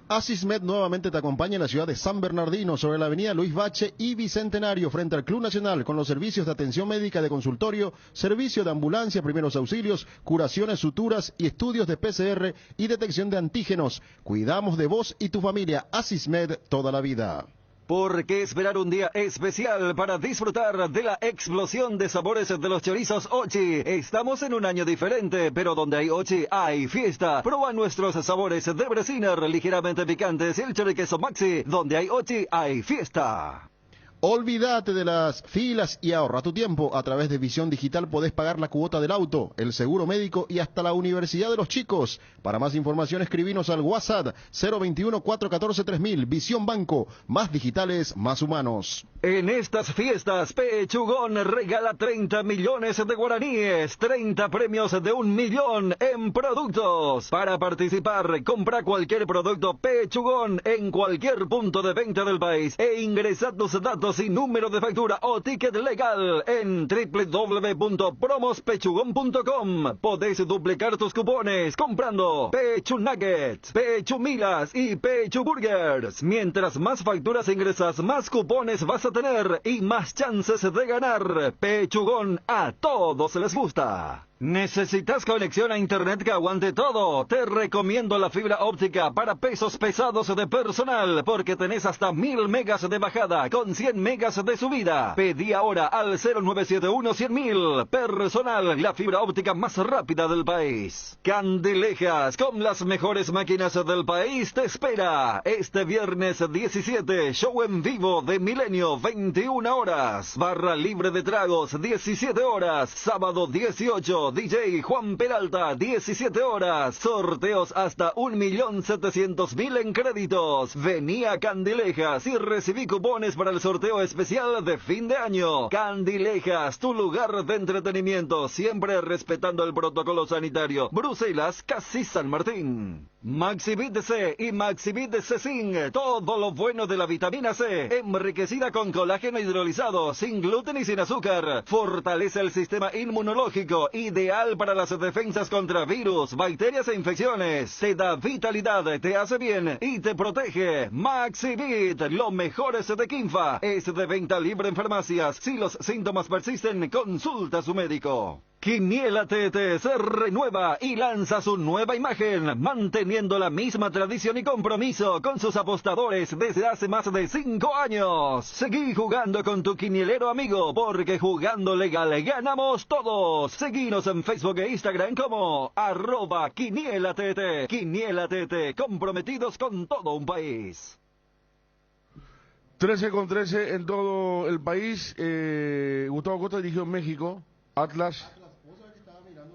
Asismed nuevamente te acompaña en la ciudad de San Bernardino, sobre la avenida Luis Bache y Bicentenario, frente al Club Nacional, con los servicios de atención médica de consultorio, servicio de ambulancia, primeros auxilios, curaciones, suturas y estudios de PCR y detección de antígenos. Cuidamos de vos y tu familia. Asismed, toda la vida. ¿Por qué esperar un día especial para disfrutar de la explosión de sabores de los chorizos Ochi? Estamos en un año diferente, pero donde hay Ochi hay fiesta. Prueba nuestros sabores de Bresiner ligeramente picantes y el choriqueso Maxi. Donde hay Ochi hay fiesta. Olvídate de las filas y ahorra tu tiempo. A través de Visión Digital podés pagar la cuota del auto, el seguro médico y hasta la universidad de los chicos. Para más información escribinos al WhatsApp 021-414-3000. Visión Banco, más digitales, más humanos. En estas fiestas, Pechugón regala 30 millones de guaraníes, 30 premios de 1 millón en productos. Para participar, compra cualquier producto Pechugón en cualquier punto de venta del país e ingresa tus datos y número de factura o ticket legal en www.promospechugón.com. Podés duplicar tus cupones comprando Pechu Nuggets, Pechu Milas y Pechu Burgers. Mientras más facturas ingresas, más cupones vas a tener y más chances de ganar. Pechugón, a todos les gusta. ¿Necesitas conexión a internet que aguante todo? Te recomiendo la fibra óptica para pesos pesados de personal, porque tenés hasta 1000 megas de bajada con 100 megas de subida. Pedí ahora al 0971-100.000. Personal, la fibra óptica más rápida del país. Candilejas, con las mejores máquinas del país, te espera. Este viernes 17, show en vivo de Milenio, 21 horas. Barra libre de tragos, 17 horas. Sábado 18, DJ Juan Peralta, 17 horas. Sorteos hasta 1.700.000 en créditos. Vení a Candilejas y recibí cupones para el sorteo especial de fin de año. Candilejas, tu lugar de entretenimiento, siempre respetando el protocolo sanitario. Bruselas, casi San Martín. Maxivit C y Maxivit C-Zinc, todo lo bueno de la vitamina C, enriquecida con colágeno hidrolizado, sin gluten y sin azúcar. Fortalece el sistema inmunológico, ideal para las defensas contra virus, bacterias e infecciones. Te da vitalidad, te hace bien y te protege. Maxivit, lo mejor es de Kinfa. Es de venta libre en farmacias. Si los síntomas persisten, consulta a su médico. Quiniela TT se renueva y lanza su nueva imagen, manteniendo la misma tradición y compromiso con sus apostadores desde hace más de 5 años. Seguí jugando con tu quinielero amigo, porque jugando legal ganamos todos. Seguinos en Facebook e Instagram como @QuinielaTT. Quiniela TT, comprometidos con todo un país. 13-13 en todo el país. Gustavo Costa dirigió en México, Atlas.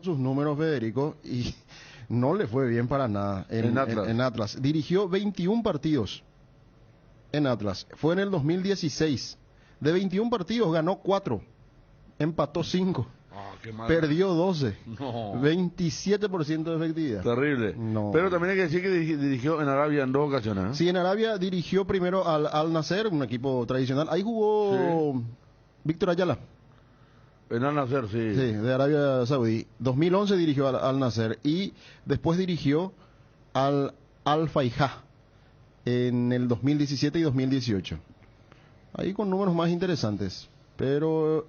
Sus números, Federico, y no le fue bien para nada en Atlas. Dirigió 21 partidos en Atlas. Fue en el 2016. De 21 partidos ganó 4, empató 5, perdió 12, No. 27% de efectividad. Terrible. No. Pero también hay que decir que dirigió en Arabia en 2 ocasiones. Sí, en Arabia dirigió primero al Nasser, un equipo tradicional. Ahí jugó Víctor Ayala. En Al Nasser, sí. Sí, de Arabia Saudí. 2011 dirigió al Nasser y después dirigió al Al-Fayha en el 2017 y 2018. Ahí con números más interesantes, pero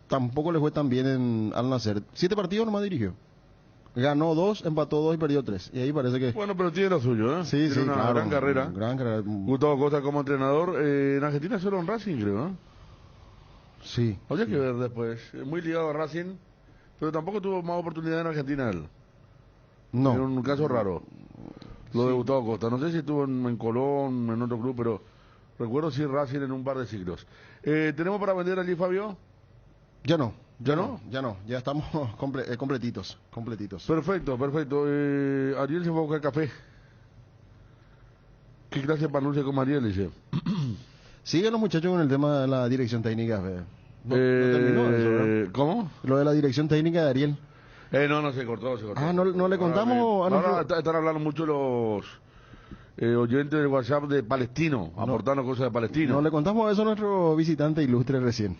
tampoco le fue tan bien en Al Nasser. 7 partidos nomás dirigió. Ganó 2, empató 2 y perdió 3. Y ahí parece que... Bueno, pero tiene lo suyo, ¿eh? Sí, tiene sí, una claro, gran carrera. Gran carrera. Gustavo Costa como entrenador. En Argentina solo en Racing, creo, ¿no? Sí. Habría que ver después. Muy ligado a Racing, pero tampoco tuvo más oportunidad en Argentina él. No. En un caso raro. Lo de Gustavo Costa. No sé si estuvo en Colón, en otro club, pero recuerdo sí Racing en un par de ciclos. ¿Tenemos para vender allí, Fabio? Ya no. ¿Ya no? Ya no. Ya estamos completitos. Perfecto. Ariel se fue a buscar café. ¿Qué clase de pan dulce con Ariel, dice? Siguen los muchachos con el tema de la dirección técnica. No terminó eso, ¿no? ¿Cómo? Lo de la dirección técnica de Ariel. No, se cortó. Ah, ¿no le contamos? Ahora están hablando mucho los oyentes del WhatsApp de Palestino, aportando cosas de Palestino. No le contamos eso a nuestro visitante ilustre recién.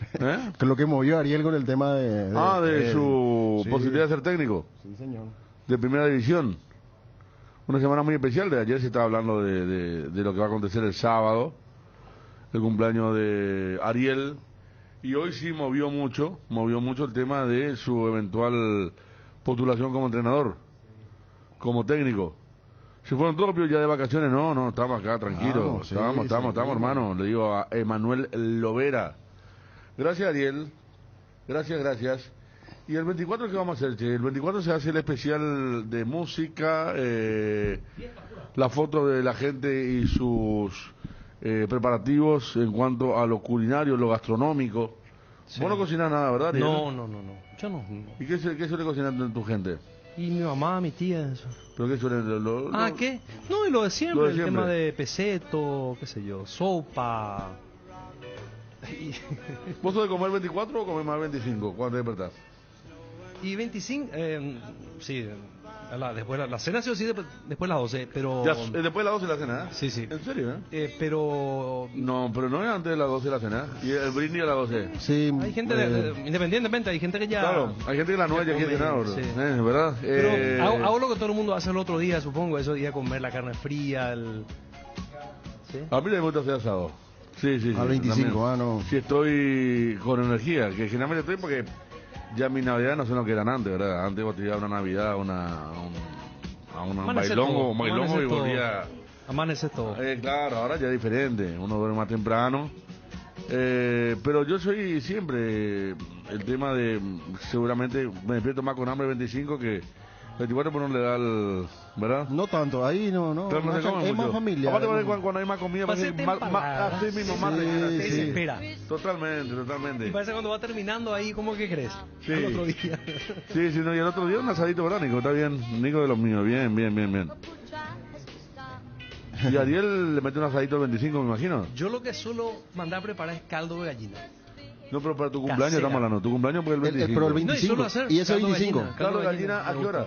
Que lo que movió a Ariel con el tema de su posibilidad de ser técnico. Sí, señor. De primera división. Una semana muy especial. De ayer se estaba hablando de lo que va a acontecer el sábado. El cumpleaños de Ariel, y hoy sí movió mucho el tema de su eventual postulación como entrenador, como técnico. Se fueron todos ya de vacaciones, no, estamos acá tranquilos, estamos, hermano, le digo a Emanuel Lovera. Gracias, Ariel, gracias. Y el 24, ¿qué vamos a hacer, che? El 24 se hace el especial de música, la foto de la gente y sus... preparativos en cuanto a lo culinario, lo gastronómico. Sí. Vos no cocinás nada, ¿verdad, Ariel? No. Yo no. ¿Y qué suele cocinar tu gente? Y mi mamá, mi tía, eso. ¿Pero qué suele? ¿Qué? No, y lo de siempre, el tema de peseto, qué sé yo, sopa. ¿Vos sos de comer 24 o comer más 25? ¿Cuándo te despertás? Y 25, sí, después la cena sí o sí, después las 12, pero... Ya, después de las 12 la cena, ¿eh? Sí. ¿En serio, pero... No, pero no es antes de las 12 la cena, y el brindis a las 12. Sí. Hay gente, independientemente, hay gente que ya... Claro, hay gente que la 9 ya quiere cenar, sí. ¿verdad? Pero hago lo que todo el mundo hace el otro día, supongo, eso día comer la carne fría, ¿Sí? A mí me gusta hacer asado. Sí. Al 25, no. Si estoy con energía, que generalmente estoy porque... Ya mis navidades no son lo que eran antes, ¿verdad? Antes vos te ibas a una navidad, a un bailongo y volvía... Amaneces todo. Claro, ahora ya es diferente, uno duerme más temprano. Pero yo soy siempre el tema de... Seguramente me despierto más con hambre 25 que 24, pero no le da el... ¿Verdad? No tanto, ahí no. Claro, es más familiar. Aparte cuando hay más comida, así mismo más se espera. Totalmente. Y parece cuando va terminando ahí, ¿cómo que crees? Sí. Al otro día. Sí, y el otro día un asadito, ¿verdad, Nico? Está bien, Nico de los míos, bien. Y Ariel le mete un asadito el 25, me imagino. Yo lo que suelo mandar a preparar es caldo de gallina. No, pero para tu cumpleaños estamos hablando. Tu cumpleaños fue el 25. Pero el 25. No, y ese 25. Caldo de gallina, ¿a qué hora?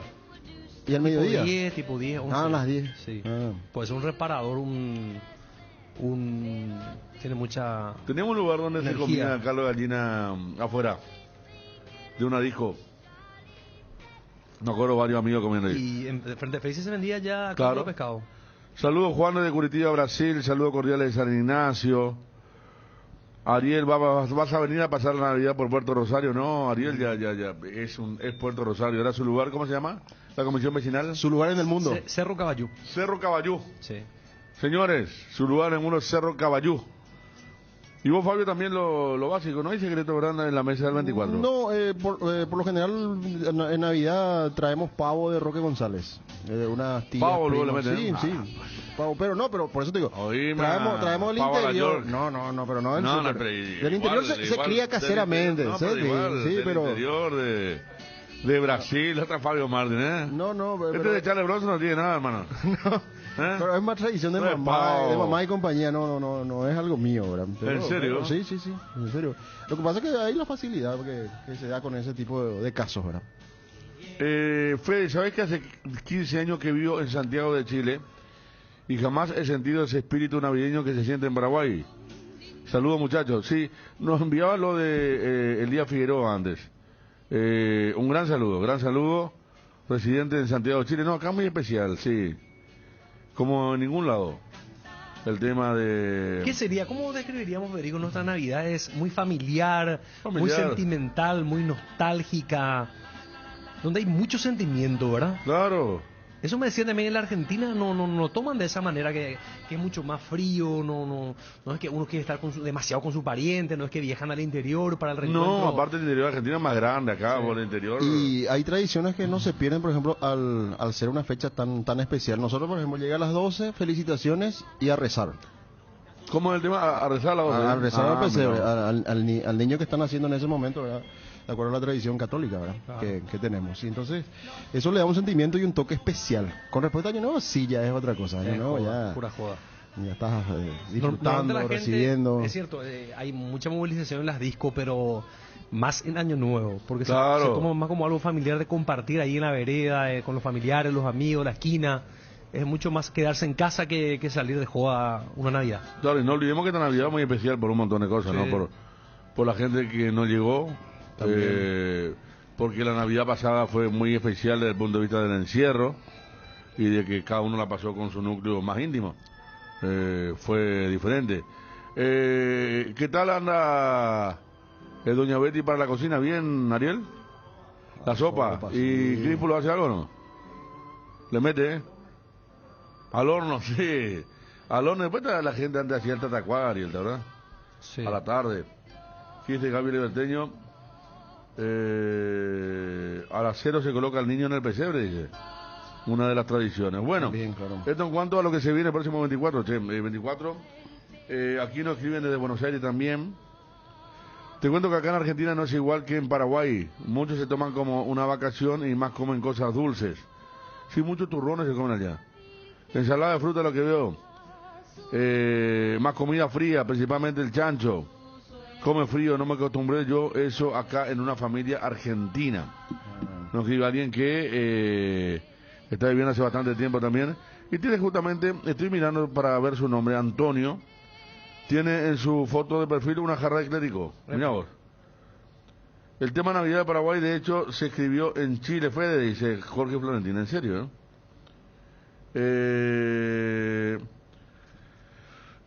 ¿Y al mediodía? Tipo 10, 11. Ah, a las 10. Sí. Ah. Puede ser un reparador, tiene mucha... Teníamos un lugar donde energía. se comía caldo de gallina afuera, de una disco. Me acuerdo varios amigos comiendo ahí. Y de frente a Face se vendía ya Claro. caldo de pescado. Saludos Juan de Curitiba, Brasil. Saludos cordiales de San Ignacio. Ariel, ¿vas a venir a pasar la Navidad por Puerto Rosario? No, Ariel ya. Es Puerto Rosario. ¿Era su lugar? ¿Cómo se llama? La comisión vecinal. Su lugar en el mundo. Cerro Caballú. Cerro Caballú. Sí. Señores, su lugar en uno es Cerro Caballú. Y vos, Fabio, también lo básico, ¿no hay secreto, verdad, en la mesa del 24? No, por lo general en Navidad traemos pavo de Roque González. Unas tías, ¿Pavo luego le primos. meten? Sí. Pavo, pero por eso te digo. Oíme, Traemos el pavo a la interior. York. No, pero no del No, súper. pero Del interior se igual, cría caseramente. No, ¿sí? pero igual, Sí, del pero... interior de Brasil, hasta Fabio Martín, ¿eh? No, Este de Charles Bronson no tiene nada, hermano. ¿Eh? Pero es más tradición de No es mamá, pavo. de mamá y compañía, no es algo mío, ¿verdad? ¿En serio? Sí, en serio. Lo que pasa es que hay la facilidad que se da con ese tipo de casos, ¿verdad? Fede, ¿sabes que hace 15 años que vivo en Santiago de Chile y jamás he sentido ese espíritu navideño que se siente en Paraguay? Saludos, muchachos. Sí, nos enviaba lo de Elías Figueroa antes. Un gran saludo, residente en Santiago de Chile. No, acá muy especial, sí. Como en ningún lado. El tema de... ¿Qué sería? ¿Cómo describiríamos, Federico, nuestra Navidad? Es muy familiar, muy Familiar. sentimental, muy nostálgica, donde hay mucho sentimiento, ¿verdad? Claro. Eso me decían también en la Argentina, no toman de esa manera, que es mucho más frío, no es que uno quiere estar demasiado con su pariente, no es que viajan al interior para el reencuentro. No, aparte el interior de Argentina es más grande acá, Sí. por el interior. Y hay tradiciones que no se pierden, por ejemplo, al ser una fecha tan especial. Nosotros, por ejemplo, llega a las 12, felicitaciones y a rezar. ¿Cómo es el tema? A rezar a la voz. A rezar al pesebre, mira. al niño que están haciendo en ese momento, ¿verdad? De acuerdo a la tradición católica, ¿verdad? Claro. Que tenemos. Y entonces, eso le da un sentimiento y un toque especial. Con respecto a Año Nuevo, sí, ya es otra cosa. Año Nuevo Joda, ya... pura joda. Ya estás disfrutando, Normalmente la gente, recibiendo. es cierto, hay mucha movilización en las discos, pero más en Año Nuevo, porque Claro. se toma más como algo familiar de compartir ahí en la vereda, con los familiares, los amigos, la esquina. Es mucho más quedarse en casa que salir de joda una Navidad. Claro, y no olvidemos que esta Navidad es muy especial por un montón de cosas, Sí. ¿no? Por la gente que no llegó, porque la Navidad pasada fue muy especial desde el punto de vista del encierro y de que cada uno la pasó con su núcleo más íntimo. Fue diferente. ¿Qué tal anda doña Betty para la cocina? ¿Bien, Ariel? La sopa. ¿Y sí. Crípulo hace algo o no? ¿Le mete, Al horno, sí. Al horno. Después la gente antes hacía el tatacuá, Ariel, ¿verdad? Sí. A la tarde. Fíjate, Gaby Liberteño, a las 0 se coloca el niño en el pesebre, dice. Una de las tradiciones. Bueno, Bien, claro. esto en cuanto a lo que se viene el próximo 24, 24. Aquí nos escriben desde Buenos Aires también. Te cuento que acá en Argentina no es igual que en Paraguay. Muchos se toman como una vacación y más comen cosas dulces. Sí, muchos turrones se comen allá. Ensalada de fruta, lo que veo. Más comida fría, principalmente el chancho. Come frío, no me acostumbré yo eso acá en una familia argentina. Nos escribe alguien que está viviendo hace bastante tiempo también. Y tiene justamente, estoy mirando para ver su nombre, Antonio. Tiene en su foto de perfil una jarra de clérigo. Mira vos. El tema Navidad de Paraguay, de hecho, se escribió en Chile, Fede, dice Jorge Florentín. ¿En serio?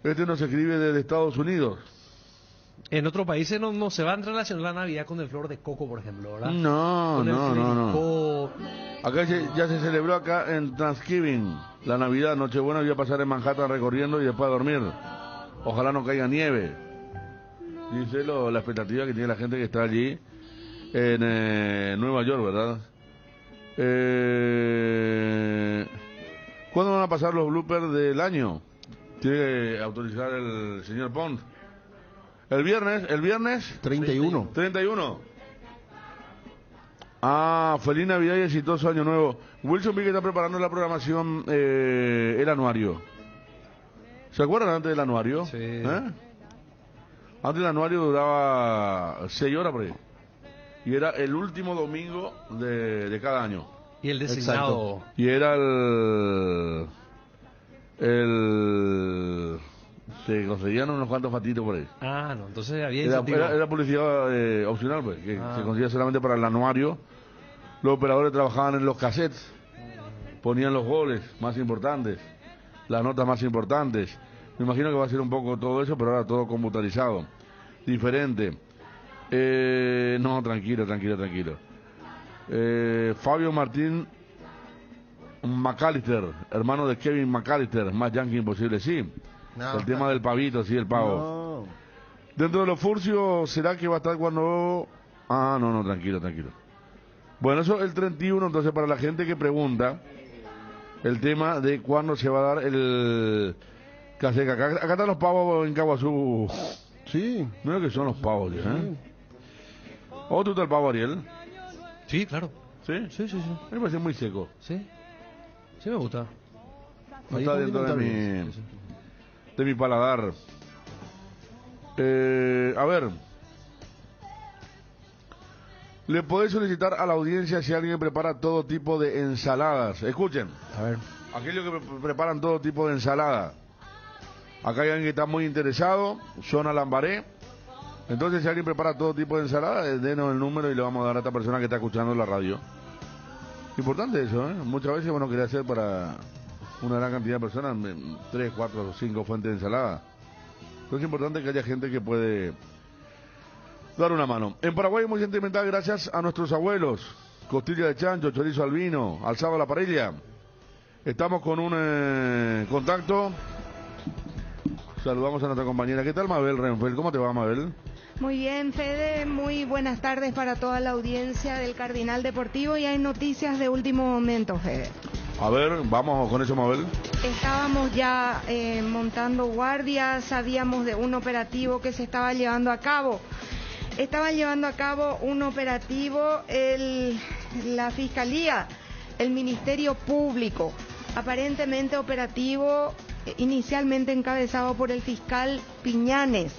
Este nos escribe desde Estados Unidos. En otros países no se va a relacionar la Navidad con el flor de coco, por ejemplo, ¿verdad? No. Con el clericó. Acá ya se celebró acá en Thanksgiving, la Navidad, Nochebuena, voy a pasar en Manhattan recorriendo y después a dormir. Ojalá no caiga nieve. Dice la expectativa que tiene la gente que está allí en Nueva York, ¿verdad? ¿Cuándo van a pasar los bloopers del año? Tiene que autorizar el señor Pont. El viernes 31. 31. Feliz Navidad y exitoso Año Nuevo. Wilson vi que está preparando la programación, el anuario. ¿Se acuerdan antes del anuario? Sí. Antes el anuario duraba 6 horas por ahí. Y era el último domingo de cada año. Y el designado. Exacto. Y era se conseguían unos cuantos fatitos por ahí. Ah, no, entonces había Era publicidad opcional, pues, que se conseguía solamente para el anuario. Los operadores trabajaban en los cassettes, ponían los goles más importantes, las notas más importantes. Me imagino que va a ser un poco todo eso, pero ahora todo computarizado, diferente. No, tranquilo. Fabio Martín McAllister, hermano de Kevin McAllister, más yankee imposible, sí. No. El tema del pavito, sí, el pavo. No. Dentro de los furcios, ¿será que va a estar cuando...? No, tranquilo. Bueno, eso el 31, entonces para la gente que pregunta, el tema de cuándo se va a dar el caseca. Acá están los pavos en Caguazú. Sí. No es que son los pavos, ¿eh? ¿O tú estás el pavo, Ariel? Sí, claro. ¿Sí? Sí. Me parece muy seco. Sí me gusta. No está dentro de mi paladar. A ver, le podés solicitar a la audiencia si alguien prepara todo tipo de ensaladas. Escuchen, a ver, aquellos que preparan todo tipo de ensalada. Acá hay alguien que está muy interesado, Zona Lambaré. Entonces, si alguien prepara todo tipo de ensalada, denos el número y le vamos a dar a esta persona que está escuchando la radio. Importante eso, ¿eh? Muchas veces uno quería hacer para una gran cantidad de personas 3, 4 o 5 fuentes de ensalada. Pero es importante que haya gente que puede dar una mano. En Paraguay es muy sentimental gracias a nuestros abuelos. Costilla de chancho, chorizo al vino, alzado a la parrilla. Estamos con un contacto. Saludamos a nuestra compañera. ¿Qué tal, Mabel Renfel? ¿Cómo te va, Mabel? Muy bien, Fede. Muy buenas tardes para toda la audiencia del Cardinal Deportivo. Y hay noticias de último momento, Fede. A ver, vamos con eso, Mabel. Estábamos ya montando guardias, sabíamos de un operativo que se estaba llevando a cabo. Estaba llevando a cabo un operativo la Fiscalía, el Ministerio Público, aparentemente operativo inicialmente encabezado por el fiscal Piñanes.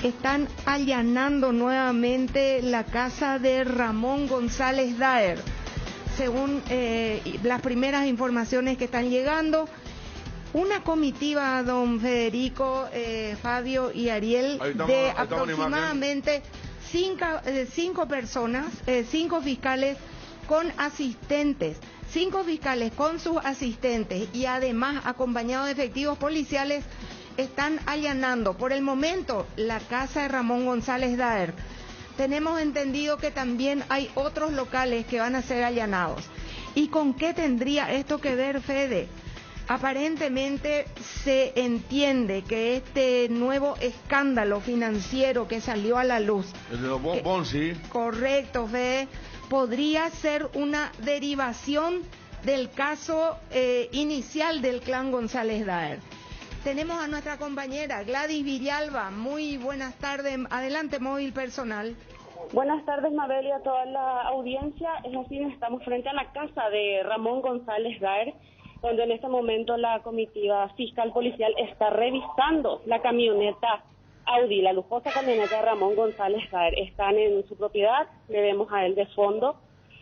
Están allanando nuevamente la casa de Ramón González Daer. Según las primeras informaciones que están llegando, una comitiva, don Federico, Fabio y Ariel, de aproximadamente 5 personas, 5 fiscales con asistentes, 5 fiscales con sus asistentes y además acompañados de efectivos policiales, están allanando por el momento la casa de Ramón González Daer. Tenemos entendido que también hay otros locales que van a ser allanados. ¿Y con qué tendría esto que ver, Fede? Aparentemente se entiende que este nuevo escándalo financiero que salió a la luz... El de los Bonzi. Correcto, Fede. Podría ser una derivación del caso inicial del clan González Daer. Tenemos a nuestra compañera Gladys Villalba. Muy buenas tardes. Adelante, móvil personal. Buenas tardes, Mabel, y a toda la audiencia. Es así, estamos frente a la casa de Ramón González Daer, donde en este momento la comitiva fiscal policial está revisando la camioneta Audi, la lujosa camioneta de Ramón González Daer. Están en su propiedad, le vemos a él de fondo.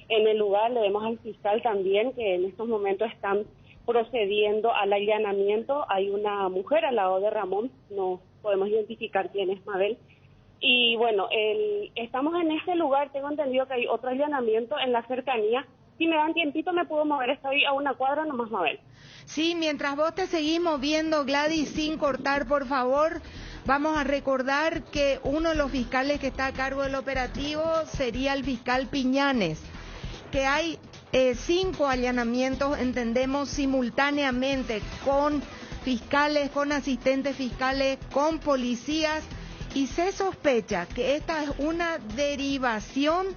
En el lugar le vemos al fiscal también, que en estos momentos están procediendo al allanamiento. Hay una mujer al lado de Ramón, no podemos identificar quién es, Mabel. Y bueno, estamos en este lugar, tengo entendido que hay otro allanamiento en la cercanía. Si me dan tiempito me puedo mover, estoy a una cuadra nomás, Mabel. Sí, mientras vos te seguís moviendo, Gladys, sin cortar, por favor, vamos a recordar que uno de los fiscales que está a cargo del operativo sería el fiscal Piñanes, que hay 5 allanamientos, entendemos, simultáneamente, con fiscales, con asistentes fiscales, con policías, y se sospecha que esta es una derivación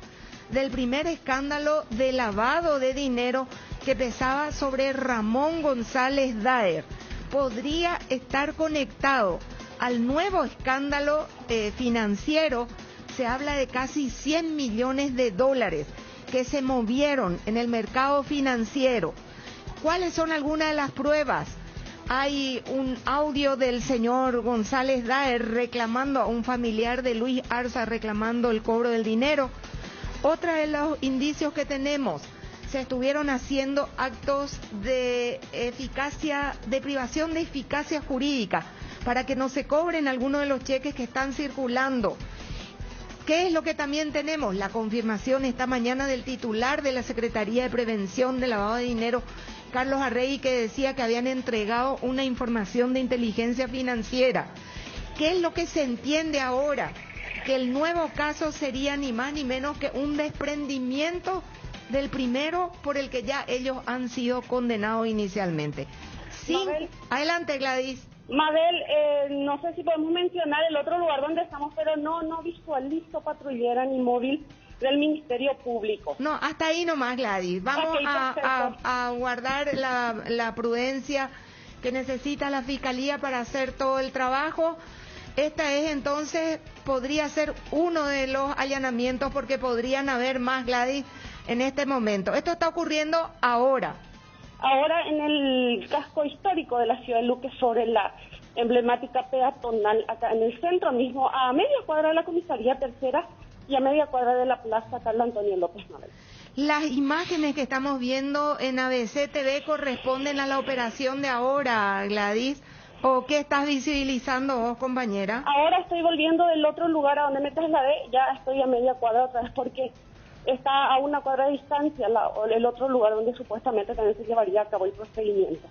del primer escándalo de lavado de dinero que pesaba sobre Ramón González Daer. Podría estar conectado al nuevo escándalo financiero. Se habla de casi 100 millones de dólares que se movieron en el mercado financiero. ¿Cuáles son algunas de las pruebas? Hay un audio del señor González Daer reclamando a un familiar de Luis Arza, reclamando el cobro del dinero. Otra de los indicios que tenemos, se estuvieron haciendo actos de eficacia, de privación de eficacia jurídica, para que no se cobren algunos de los cheques que están circulando. ¿Qué es lo que también tenemos? La confirmación esta mañana del titular de la Secretaría de Prevención del Lavado de Dinero, Carlos Arregui, que decía que habían entregado una información de inteligencia financiera. ¿Qué es lo que se entiende ahora? Que el nuevo caso sería ni más ni menos que un desprendimiento del primero por el que ya ellos han sido condenados inicialmente. Sí, adelante, Gladys. Mabel, no sé si podemos mencionar el otro lugar donde estamos, pero no visualizo patrullera ni móvil del Ministerio Público. No, hasta ahí nomás, Gladys. Vamos a guardar la prudencia que necesita la Fiscalía para hacer todo el trabajo. Esta es entonces, podría ser uno de los allanamientos, porque podrían haber más, Gladys, en este momento. Esto está ocurriendo ahora. Ahora en el casco histórico de la ciudad de Luque, sobre la emblemática peatonal, acá en el centro mismo, a media cuadra de la comisaría tercera y a media cuadra de la plaza Carlos Antonio López Mabel. Las imágenes que estamos viendo en ABC TV corresponden a la operación de ahora, Gladys, ¿o qué estás visibilizando vos, compañera? Ahora estoy volviendo del otro lugar a donde me trasladé, ya estoy a media cuadra otra vez, porque está a una cuadra de distancia el otro lugar donde supuestamente también se llevaría a cabo el procedimiento.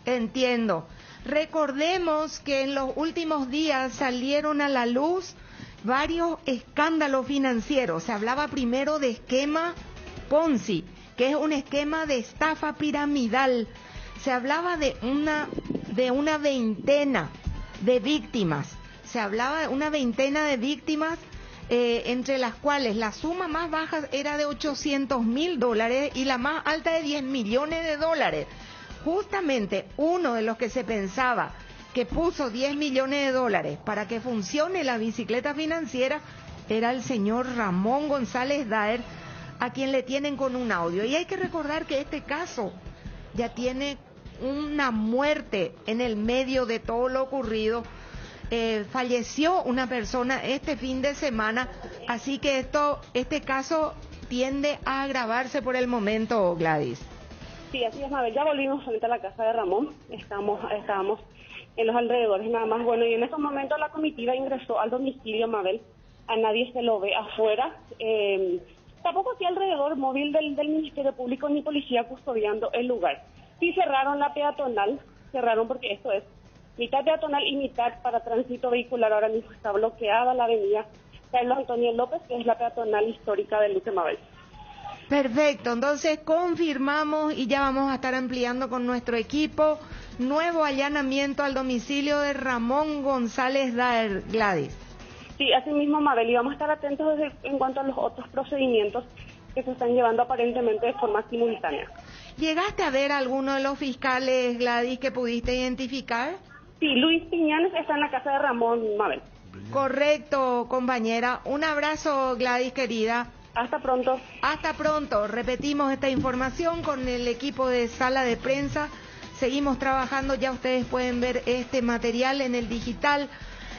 Entiendo. Recordemos que en los últimos días salieron a la luz varios escándalos financieros. Se hablaba primero de esquema Ponzi, que es un esquema de estafa piramidal. Se hablaba de una veintena de víctimas. Se hablaba de una veintena de víctimas, entre las cuales la suma más baja era de $800,000 y la más alta de $10 millones. Justamente uno de los que se pensaba que puso $10 millones para que funcione la bicicleta financiera era el señor Ramón González Daer, a quien le tienen con un audio. Y hay que recordar que este caso ya tiene una muerte en el medio de todo lo ocurrido. Falleció una persona este fin de semana, así que este caso tiende a agravarse por el momento, Gladys. Sí, así es, Mabel. Ya volvimos frente a la casa de Ramón. Estábamos en los alrededores nada más. Bueno, y en estos momentos la comitiva ingresó al domicilio, Mabel. A nadie se lo ve afuera. Tampoco aquí alrededor móvil del Ministerio Público ni policía custodiando el lugar. Sí cerraron la peatonal, porque esto es mitad peatonal y mitad para tránsito vehicular. Ahora mismo está bloqueada la avenida Carlos Antonio López, que es la peatonal histórica de Luque, Mabel. Perfecto, entonces confirmamos y ya vamos a estar ampliando con nuestro equipo. Nuevo allanamiento al domicilio de Ramón González Daer, Gladys. Sí, así mismo, Mabel, y vamos a estar atentos en cuanto a los otros procedimientos que se están llevando aparentemente de forma simultánea. ¿Llegaste a ver a alguno de los fiscales, Gladys, que pudiste identificar? Sí, Luis Piñanes está en la casa de Ramón, Mabel. Correcto, compañera. Un abrazo, Gladys, querida. Hasta pronto. Hasta pronto. Repetimos esta información con el equipo de sala de prensa. Seguimos trabajando, ya ustedes pueden ver este material en el digital,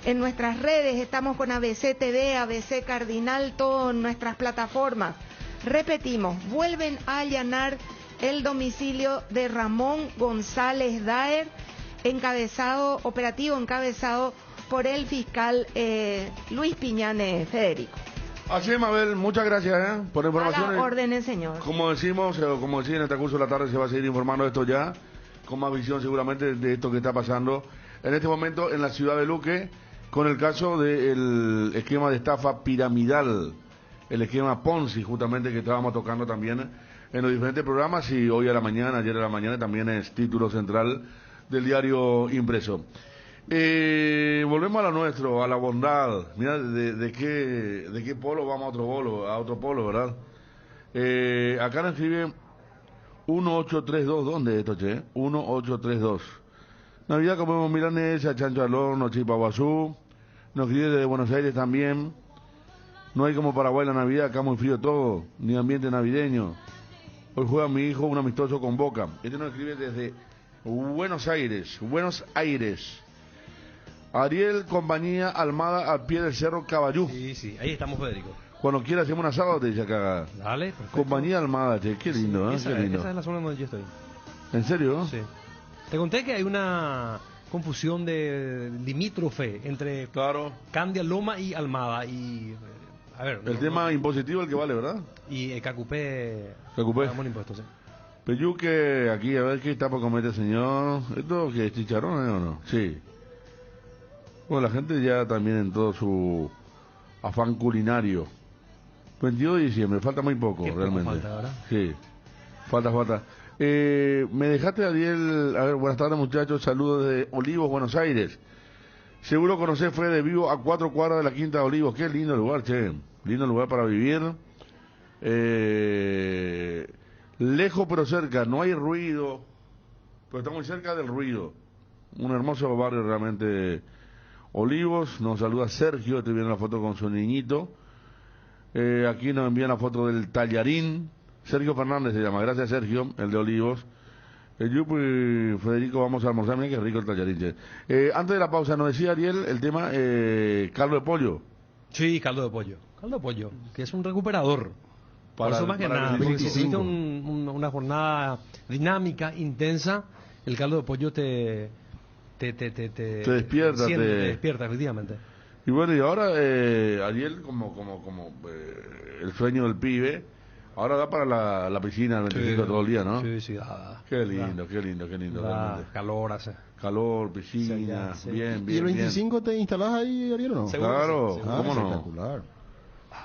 en nuestras redes. Estamos con ABC TV, ABC Cardinal, todo en nuestras plataformas. Repetimos, vuelven a allanar el domicilio de Ramón González Daer, operativo encabezado por el fiscal Luis Piñanes Federico. Así es, Mabel, muchas gracias por la información. A las órdenes, señor. Como decimos, como decía en este curso de la tarde, se va a seguir informando de esto ya, con más visión seguramente de esto que está pasando en este momento en la ciudad de Luque, con el caso del esquema de estafa piramidal, el esquema Ponzi, justamente, que estábamos tocando también en los diferentes programas, y hoy a la mañana, ayer a la mañana, también es título central del diario impreso. Volvemos a lo nuestro, a la bondad. Mira, de qué polo vamos a otro polo, ¿verdad? Acá nos escribe 1832, ¿dónde es esto, che? 1832. Navidad comemos milanesa, chancho al horno, chipa guazú. Nos escribe desde Buenos Aires también. No hay como Paraguay la Navidad, acá muy frío todo, ni ambiente navideño. Hoy juega mi hijo un amistoso con Boca. Este nos escribe desde Buenos Aires. Ariel, compañía Almada, al pie del Cerro Caballú. Sí, ahí estamos, Federico. Cuando quiera hacemos un asado, te dice acá. Dale, perfecto. Compañía Almada, che, qué lindo, Esa, qué lindo. esa es la zona donde yo estoy. ¿En serio? Sí. Te conté que hay una confusión de limítrofe entre Candia, Loma y Almada. Y, a ver, el tema impositivo el que vale, ¿verdad? Y Cacupé. Cacupé. Pagamos impuestos, sí. Peyuque, aquí, a ver qué está por comer este señor. ¿Esto qué es chicharrón o no? Sí. Bueno, la gente ya también en todo su afán culinario. 22 de diciembre, falta muy poco, Qué realmente. poco falta, ¿verdad? Sí, falta. Me dejaste, Ariel, a ver, buenas tardes muchachos, saludos de Olivos, Buenos Aires. Seguro conocés Fede Vivo a 4 cuadras de la Quinta de Olivos, qué lindo lugar, che, lindo lugar para vivir. Lejos pero cerca, no hay ruido, pero está muy cerca del ruido. Un hermoso barrio realmente. Olivos, nos saluda Sergio, te viene la foto con su niñito. Aquí nos envían la foto del tallarín. Sergio Fernández se llama, gracias Sergio, el de Olivos. Yupo y Federico, vamos a almorzar, mira qué rico el tallarín. Antes de la pausa, nos decía Ariel el tema caldo de pollo. Sí, caldo de pollo. Caldo de pollo, que es un recuperador. Por eso más que nada, porque si tuviste una jornada dinámica, intensa, el caldo de pollo te despierta. Te despierta, efectivamente. Y bueno, y ahora Ariel, como el sueño del pibe, ahora da para la piscina el 25 todo el día, ¿no? Sí, Qué lindo. Realmente. Calor hace. Calor, piscina, sí. Bien. ¿Y el 25 te instalás ahí, Ariel, o no? Claro, ¿cómo no? Espectacular.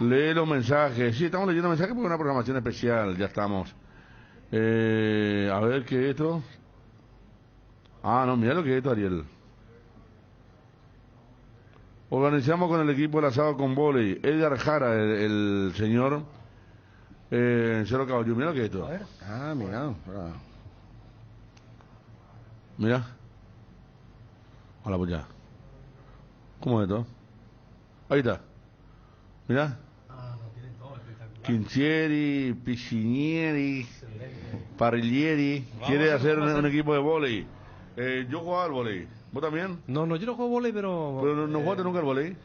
Lee los mensajes. Sí, estamos leyendo mensajes porque es una programación especial, ya estamos. A ver, ¿qué es esto? Ah, no, mira lo que es esto, Ariel. Organizamos con el equipo el asado con vóley. Edgar Jara, el señor Cerro Caballo. Mira lo que es esto. A ver. Ah, mira. Mira. Hola, pues ya. ¿Cómo es esto? Ahí está. Mira. Quinchieri, Piscinieri, Parrillieri. Quiere hacer un equipo de vóley. Yo jugaba al vóley. ¿Vos también? No, yo no juego vóley, pero... ¿Pero no jugaste nunca al vóley?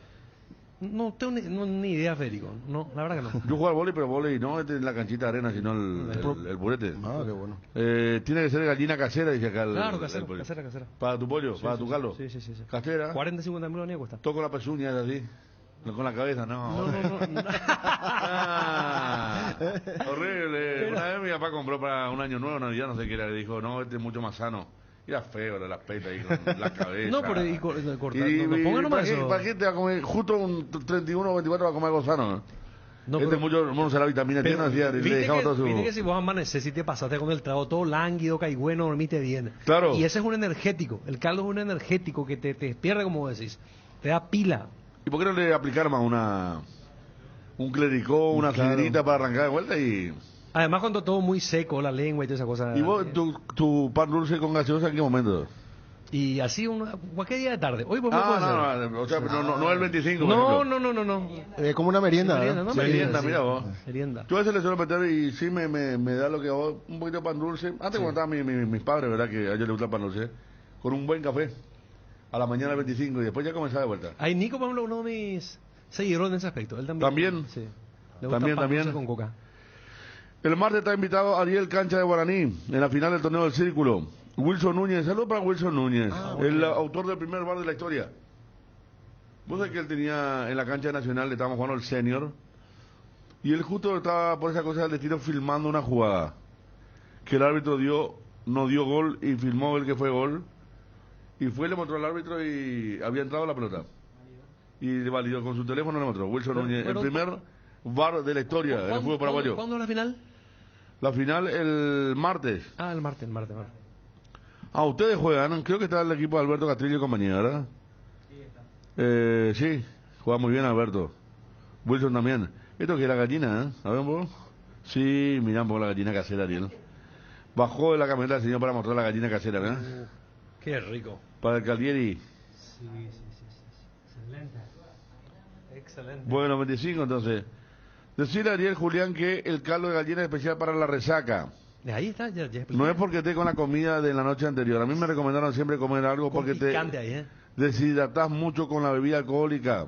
No tengo ni idea, Federico. No, la verdad que no. Yo juego al vóley, pero vóley no es en la canchita de arena, sino el purete. Ah, qué bueno. Tiene que ser gallina casera, dice acá. Claro, casera. ¿Para tu pollo? Sí, ¿para sí, tu caldo? Sí. ¿Casera? 40, 50 mil ni cuesta. Toco la pezuña, es así. No con la cabeza, no. Horrible. Pero... Una vez mi papá compró para un año nuevo, Navidad, no sé qué era, le dijo, no, este es mucho más sano. Era feo el aspecto ahí con la cabeza. No, pero cortar, no pongan nomás eso. ¿Para qué te va a comer? Justo un 31 o 24 va a comer algo sano. No, este pero, mucho, no se la vitamina tiene, decía, le dejamos todo su... Viste que si vos amaneces y te pasaste con el trago todo lánguido, bueno, dormiste bien. Claro. Y ese es un energético. El caldo es un energético que te despierta, como decís. Te da pila. ¿Y por qué no le aplicar más un clericó, una sidrita para arrancar de vuelta y... Además cuando todo muy seco, la lengua y toda esa cosa. ¿Y vos, tu pan dulce con gaseosa en qué momento? Y así cualquier día de tarde. Hoy podemos hacer. No, o sea, no el 25. No. Como una merienda. Merienda, mira vos. Merienda. Yo a veces le suelo meter y sí me da lo que vos, un poquito de pan dulce. Antes cuando estaban mis padres, ¿verdad? Que a ellos les gusta el pan dulce. Con un buen café. A la mañana del 25 y después ya comenzaba de vuelta. Hay Nico, por ejemplo, uno de mis seguidores en ese aspecto. Él también. Sí. Le gusta pan dulce con coca. El martes está invitado Ariel Cancha de Guaraní en la final del torneo del Círculo. Wilson Núñez, saludos para Wilson Núñez, el autor del primer bar de la historia. Vos sabés que él tenía en la cancha nacional, le estábamos jugando el senior, y él justo estaba por esa cosa del destino filmando una jugada, que el árbitro no dio gol y filmó el que fue gol, y le mostró al árbitro y había entrado la pelota. Y le validó con su teléfono, le mostró. Wilson Núñez, el primer bar de la historia del fútbol paraguayo. ¿Cuándo es la final? La final el martes. Ah, el martes. Ah, ustedes juegan, creo que está el equipo de Alberto Castrillo y compañía, ¿verdad? Sí, está. Sí, juega muy bien Alberto. Wilson también. Esto que es la gallina, ¿eh? ¿A ver vos? Sí, mirá por la gallina casera, Ariel. Bajó de la camioneta del señor para mostrar la gallina casera, ¿verdad? Qué rico. Para el Caldieri. Sí. Excelente. Bueno, 25 entonces. Decirle a Ariel Julián que el caldo de gallina es especial para la resaca. Ahí está, ya no es porque esté con la comida de la noche anterior. A mí me recomendaron siempre comer algo porque te ahí, deshidratás mucho con la bebida alcohólica.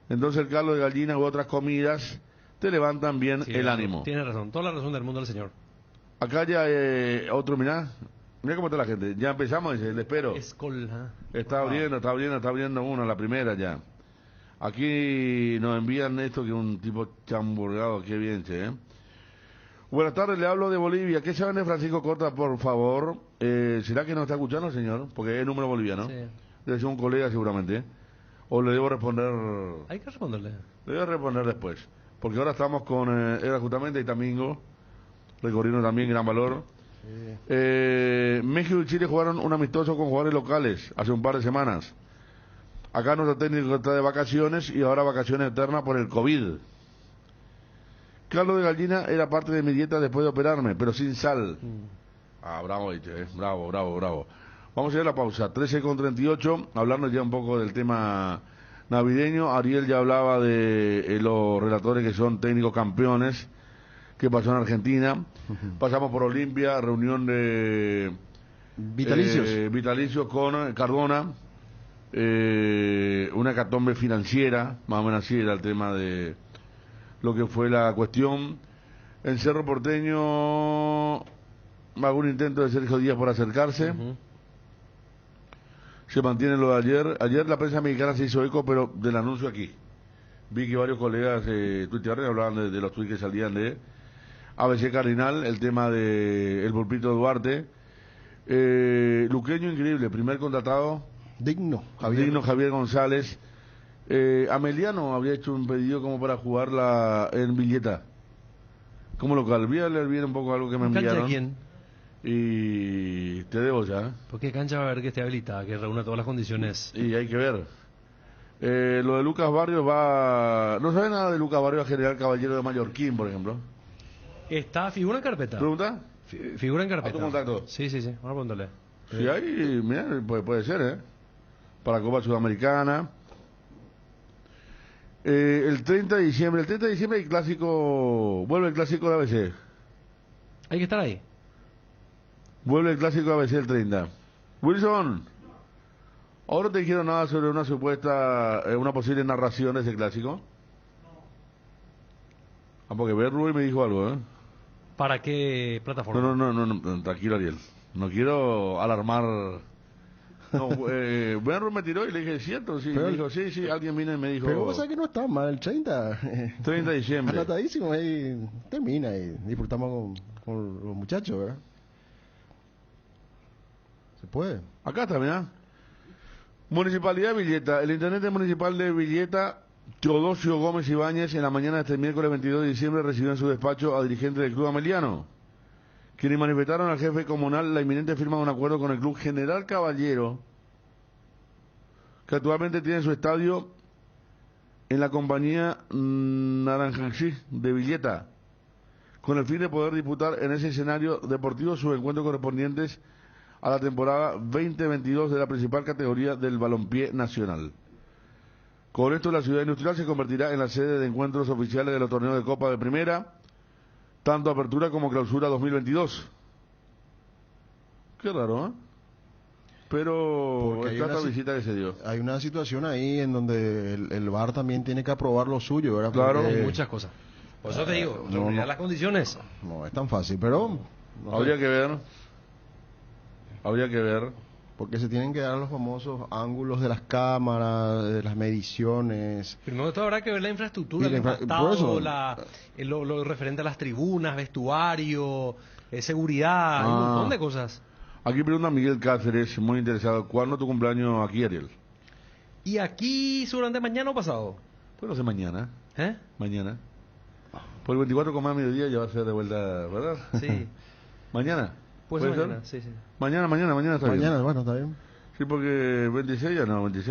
Entonces el caldo de gallina u otras comidas te levantan bien Sí, el ánimo. Tiene razón, toda la razón del mundo el señor. Acá ya otro, mirá cómo está la gente. Ya empezamos, dice, le espero. Está abriendo uno, la primera ya. Aquí nos envían esto que es un tipo chamburgado, qué bien, che, ¿eh? Buenas tardes, le hablo de Bolivia. ¿Qué saben de Francisco Corta, por favor? ¿Será que no está escuchando, señor? Porque es número boliviano. Sí. Debe ser un colega seguramente. ¿O le debo responder? Hay que responderle. Le voy a responder después. Porque ahora estamos con, era justamente Itamingo, recorriendo también gran valor. México y Chile jugaron un amistoso con jugadores locales hace un par de semanas. Acá nuestro técnico está de vacaciones y ahora vacaciones eternas por el COVID. Caldo de gallina era parte de mi dieta después de operarme, pero sin sal. Bravo, bravo. Vamos a ir a la pausa, 13:38, hablando ya un poco del tema navideño. Ariel ya hablaba de los relatores que son técnicos campeones, que pasó en Argentina. Pasamos por Olimpia, reunión de vitalicios con Cardona, una hecatombe financiera, más o menos así era el tema de lo que fue la cuestión. En Cerro Porteño, algún intento de Sergio Díaz por acercarse. Se mantiene lo de ayer. Ayer la prensa mexicana se hizo eco, pero del anuncio aquí. Vi que varios colegas tuitearon y hablaban de los tuits que salían de ABC Cardinal, el tema de el Pulpito Duarte. Luqueño increíble, primer contratado. Digno Javier González. Ameliano había hecho un pedido como para jugarla en Villeta como local. Voy a leer bien un poco algo que me enviaron. ¿Cancha de quién? Y te debo ya. ¿Por qué cancha va a haber que esté habilitada, que reúna todas las condiciones? Y hay que ver. Lo de Lucas Barrios va... No sabe nada de Lucas Barrios, general Caballero de Mallorquín, por ejemplo. Figura en carpeta. ¿Pregunta? Figura en carpeta. ¿A tu contacto? Sí, vamos a preguntarle. Sí, ahí, mira, puede ser, ¿eh? Para Copa Sudamericana. El 30 de diciembre el clásico, vuelve el clásico de ABC. Hay que estar ahí. Vuelve el clásico de ABC el 30. Wilson, ahora te dijeron nada sobre una supuesta, una posible narración de ese clásico. Porque ver Rubén me dijo algo, ¿eh? ¿Para qué plataforma? No, tranquilo, Ariel. No quiero alarmar. No, Benro me tiró y le dije, ¿cierto? Sí, me dijo, sí, alguien vino y me dijo... Pero pasa que no está mal, el 30. 30 de diciembre. Anotadísimo, ahí termina y disfrutamos con los muchachos, ¿verdad? Se puede. Acá está, mirá. Municipalidad de Villeta. El intendente municipal de Villeta, Teodosio Gómez Ibáñez, en la mañana de este miércoles 22 de diciembre recibió en su despacho a dirigentes del Club Ameliano, quienes manifestaron al jefe comunal la inminente firma de un acuerdo con el Club General Caballero, que actualmente tiene su estadio en la compañía Naranjaxí de Villeta, con el fin de poder disputar en ese escenario deportivo sus encuentros correspondientes a la temporada 2022 de la principal categoría del balompié nacional. Con esto, la ciudad industrial se convertirá en la sede de encuentros oficiales de los torneos de Copa de Primera, tanto apertura como clausura 2022. Qué raro, ¿eh? Pero está esta visita que se dio. Hay una situación ahí en donde el VAR también tiene que aprobar lo suyo, ¿verdad? Claro. Hay muchas cosas. Por eso te digo, reunirá las condiciones. No es tan fácil, pero... Habría que ver. Porque se tienen que dar los famosos ángulos de las cámaras, de las mediciones. Primero de todo habrá que ver la infraestructura, el por eso. lo referente a las tribunas, vestuario, seguridad, hay un montón de cosas. Aquí pregunta Miguel Cáceres, muy interesado, ¿cuándo tu cumpleaños aquí, Ariel? ¿Y aquí seguramente mañana o pasado? Puede ser mañana. ¿Eh? Mañana. Por el 24 como a mediodía ya va a ser de vuelta, ¿verdad? Sí. ¿Mañana? ¿Puede ser? Ser? Sí. Mañana está bien. Mañana, bueno, está bien. Sí, porque 26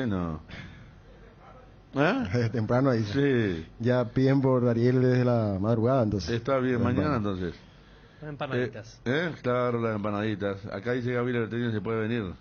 no. ¿Eh? Temprano ahí. Sí. Ya piden por Ariel desde la madrugada, entonces. Está bien, mañana entonces. Las empanaditas. Claro, las empanaditas. Acá dice Gabriel Berteño se puede venir.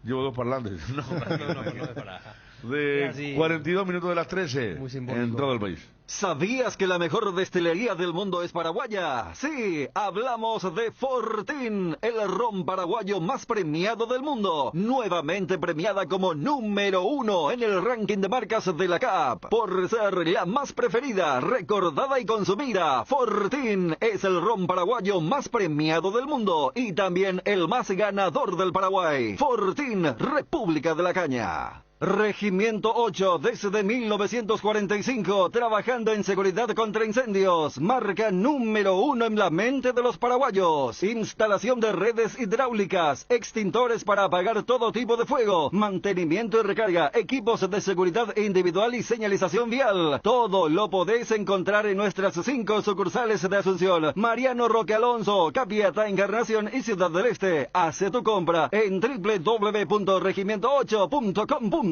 Llevo 2 parlantes. No, no es para... De 42 minutos de las 13 en todo el país. ¿Sabías que la mejor destilería del mundo es paraguaya? Sí, hablamos de Fortín, el ron paraguayo más premiado del mundo. Nuevamente premiada como número 1 en el ranking de marcas de la CAP. Por ser la más preferida, recordada y consumida, Fortín es el ron paraguayo más premiado del mundo y también el más ganador del Paraguay. Fortín, República de la Caña. Regimiento 8, desde 1945, trabajando en seguridad contra incendios, marca número 1 en la mente de los paraguayos. Instalación de redes hidráulicas, extintores para apagar todo tipo de fuego, mantenimiento y recarga, equipos de seguridad individual y señalización vial. Todo lo podés encontrar en nuestras 5 sucursales de Asunción, Mariano Roque Alonso, Capiatá, Encarnación y Ciudad del Este. Hace tu compra en www.regimiento8.com.py.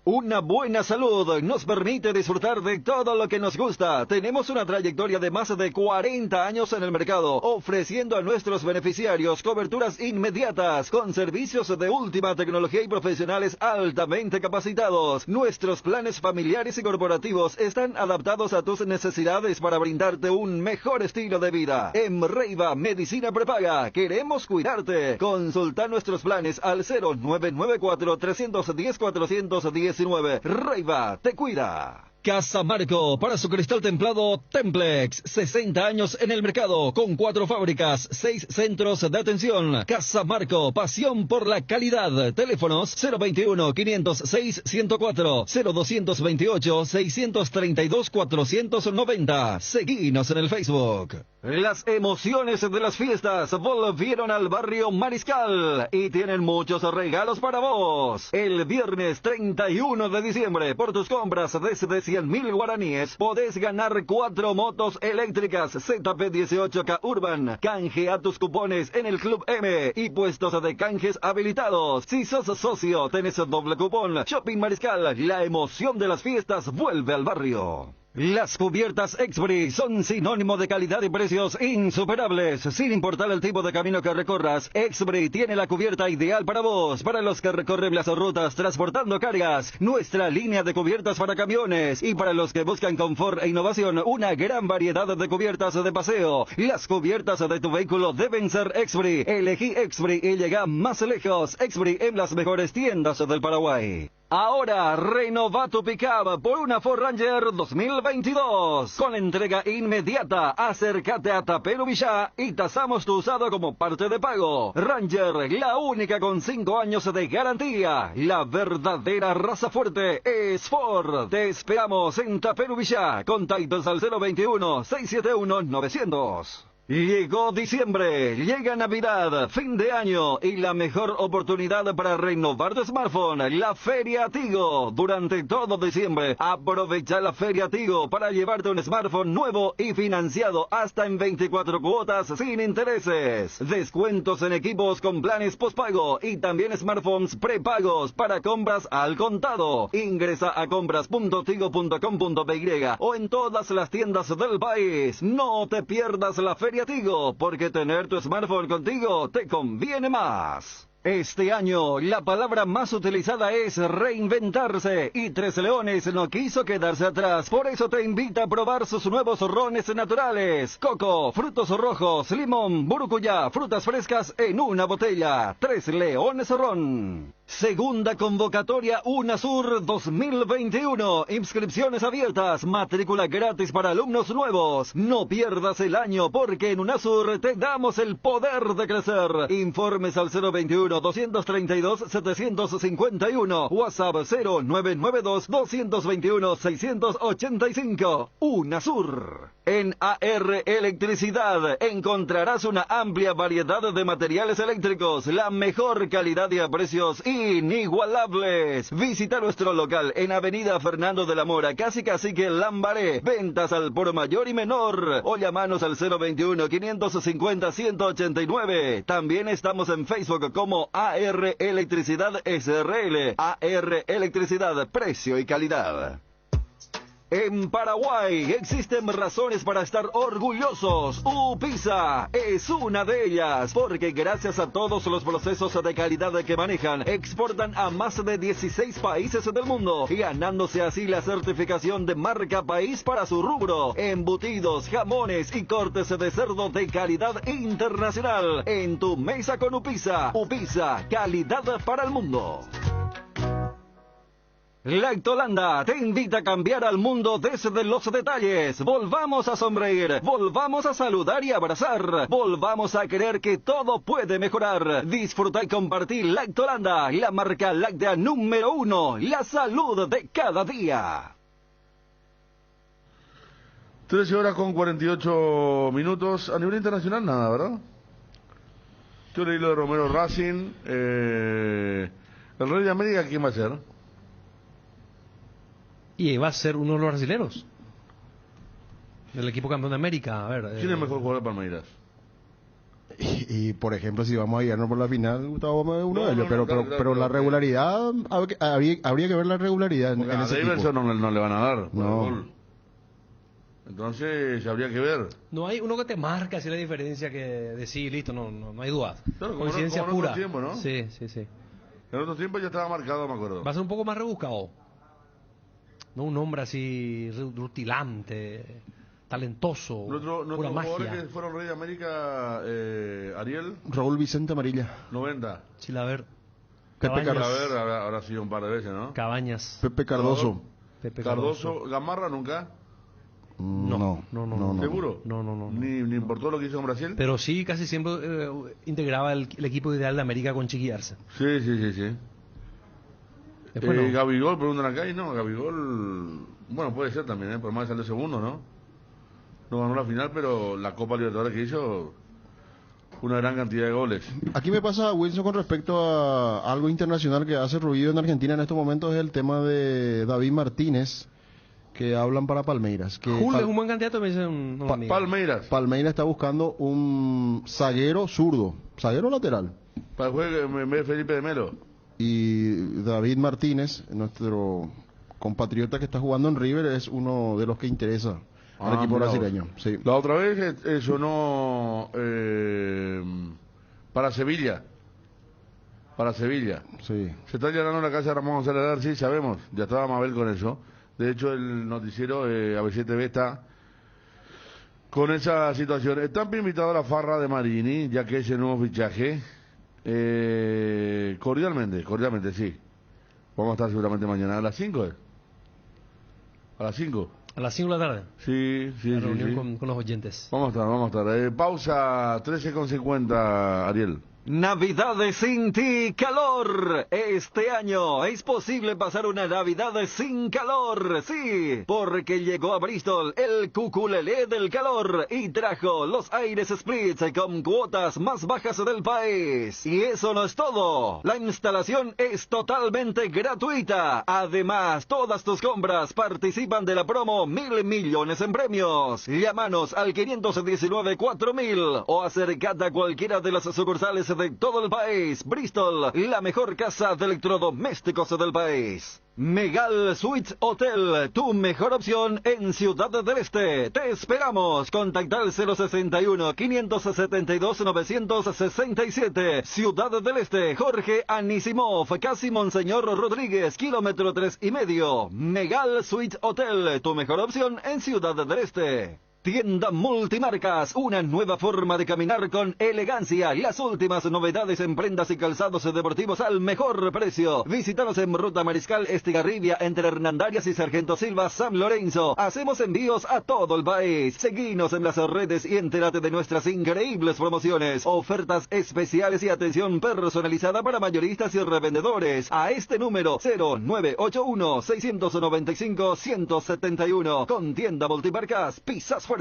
Una buena salud nos permite disfrutar de todo lo que nos gusta. Tenemos una trayectoria de más de 40 años en el mercado, ofreciendo a nuestros beneficiarios coberturas inmediatas, con servicios de última tecnología y profesionales altamente capacitados. Nuestros planes familiares y corporativos están adaptados a tus necesidades para brindarte un mejor estilo de vida. En Reiva Medicina Prepaga, queremos cuidarte. Consulta nuestros planes al 0994-310-419. Reiva te cuida. Casa Marco, para su cristal templado Templex, 60 años en el mercado, con 4 fábricas, 6 centros de atención. Casa Marco, pasión por la calidad. Teléfonos 021-506-104, 0228-632-490. Seguinos en el Facebook. Las emociones de las fiestas volvieron al barrio Mariscal y tienen muchos regalos para vos. El viernes 31 de diciembre, por tus compras desde 100.000 guaraníes, podés ganar 4 motos eléctricas ZP18K Urban. Canjea tus cupones en el Club M y puestos de canjes habilitados. Si sos socio, tenés doble cupón. Shopping Mariscal, la emoción de las fiestas vuelve al barrio. Las cubiertas Exbri son sinónimo de calidad y precios insuperables. Sin importar el tipo de camino que recorras, Exbri tiene la cubierta ideal para vos, para los que recorren las rutas transportando cargas, nuestra línea de cubiertas para camiones, y para los que buscan confort e innovación, una gran variedad de cubiertas de paseo. Las cubiertas de tu vehículo deben ser Exbri. Elegí Exbri y llega más lejos. Exbri en las mejores tiendas del Paraguay. Ahora renova tu pickup por una Ford Ranger 2022. Con entrega inmediata, acércate a Tapero Villá y tasamos tu usado como parte de pago. Ranger, la única con 5 años de garantía. La verdadera raza fuerte es Ford. Te esperamos en Tapero Villá. Contactos al 021-671-900. Llegó diciembre, llega Navidad, fin de año y la mejor oportunidad para renovar tu smartphone, la Feria Tigo. Durante todo diciembre, aprovecha la Feria Tigo para llevarte un smartphone nuevo y financiado hasta en 24 cuotas sin intereses. Descuentos en equipos con planes postpago y también smartphones prepagos para compras al contado. Ingresa a compras.tigo.com.py o en todas las tiendas del país. No te pierdas la Feria Tigo, porque tener tu smartphone contigo te conviene más. Este año, la palabra más utilizada es reinventarse, y Tres Leones no quiso quedarse atrás. Por eso te invita a probar sus nuevos rones naturales. Coco, frutos rojos, limón, burucuyá, frutas frescas en una botella. Tres Leones Ron. Segunda convocatoria UNASUR 2021. Inscripciones abiertas, matrícula gratis para alumnos nuevos. No pierdas el año, porque en UNASUR te damos el poder de crecer. Informes al 021-232-751. WhatsApp 0992-221-685. UNASUR. En AR Electricidad encontrarás una amplia variedad de materiales eléctricos, la mejor calidad y a precios inigualables. Visita nuestro local en Avenida Fernando de la Mora, casi Cacique Lambaré. Ventas al por mayor y menor. O llamanos al 021-550-189. También estamos en Facebook como AR Electricidad SRL. AR Electricidad, precio y calidad. En Paraguay existen razones para estar orgullosos. UPISA es una de ellas, porque gracias a todos los procesos de calidad que manejan, exportan a más de 16 países del mundo, ganándose así la certificación de marca país para su rubro. Embutidos, jamones y cortes de cerdo de calidad internacional. En tu mesa con UPISA. UPISA, calidad para el mundo. Lactolanda te invita a cambiar al mundo desde los detalles. Volvamos a sonreír, volvamos a saludar y abrazar, volvamos a creer que todo puede mejorar. Disfruta y compartir Lactolanda, la marca láctea número 1, la salud de cada día. 13 horas con 48 minutos. A nivel internacional nada, ¿verdad? Yo leí lo de Romero Racing. El Rey de América, ¿quién va a ser? Y va a ser uno de los brasileños del equipo campeón de América. A ver, ¿quién es el mejor jugador de Palmeiras? Y por ejemplo, si vamos a guiarnos por la final, Gustavo Gómez es uno de ellos, pero claro, la regularidad, habría que ver la regularidad en ese equipo. No le van a dar por No. el gol. Entonces habría que ver. No hay uno que te marca así la diferencia que decir, listo, no hay duda. Claro, Coincidencia como en pura. otro tiempo, ¿no? Sí. En otro tiempo ya estaba marcado, me acuerdo. Va a ser un poco más rebuscado. No un hombre así rutilante, talentoso, Nuestros pura jugadores magia. que fueron Rey de América, Ariel. Raúl Vicente Amarilla. 90. Chilaver. Pepe Cabañas. Cardoso. Habrá sido un par de veces, ¿no? Cabañas. Pepe Cardoso. Pepe Cardoso. Gamarra nunca. No. ¿Seguro? No. Ni importó lo que hizo en Brasil. Pero sí, casi siempre integraba el equipo ideal de América con Chiqui Arce. Sí. Después no. Gabigol, preguntan acá, y no, Gabigol, bueno, puede ser también, por más salió segundo, ¿no? No ganó la final, pero la Copa Libertadores que hizo, una gran cantidad de goles. Aquí me pasa, Wilson, con respecto a algo internacional que hace ruido en Argentina en estos momentos, es el tema de David Martínez, que hablan para Palmeiras. Que Julio es un buen candidato, me dice un amigo. Palmeiras está buscando un zaguero zurdo, zaguero lateral. Para el juego en vez de Felipe de Melo. Y David Martínez, nuestro compatriota que está jugando en River, es uno de los que interesa al equipo brasileño. Sí. La otra vez sonó para Sevilla. Sí. Se está llenando la casa de Ramón González Lar, sí, sabemos. Ya estaba Mabel con eso. De hecho, el noticiero ABC TV está con esa situación. Están invitados a la farra de Marini, ya que es el nuevo fichaje. Cordialmente, sí. Vamos a estar seguramente mañana a las 5. ¿A las 5? A las 5 de la tarde. Sí. La reunión con los oyentes. Vamos a estar. Pausa 13:50, Ariel. Navidades sin ti, calor. Este año es posible pasar una Navidad sin calor, sí, porque llegó a Bristol el cuculelé del calor y trajo los aires splits con cuotas más bajas del país. Y eso no es todo. La instalación es totalmente gratuita. Además, todas tus compras participan de la promo 1.000 millones en premios. Llámanos al 519-4000 o acércate a cualquiera de las sucursales de todo el país. Bristol, la mejor casa de electrodomésticos del país. Megal Suites Hotel, tu mejor opción en Ciudad del Este. Te esperamos. Contacta al 061-572-967. Ciudad del Este, Jorge Anisimov, casi Monseñor Rodríguez, kilómetro 3,5. Megal Suites Hotel, tu mejor opción en Ciudad del Este. Tienda Multimarcas, una nueva forma de caminar con elegancia. Las últimas novedades en prendas y calzados deportivos al mejor precio. Visítanos en Ruta Mariscal Estigarribia, entre Hernandarias y Sargento Silva, San Lorenzo. Hacemos envíos a todo el país. Seguinos en las redes y entérate de nuestras increíbles promociones, ofertas especiales y atención personalizada para mayoristas y revendedores. A este número 0981-695-171. Con Tienda Multimarcas, pisas fuerte.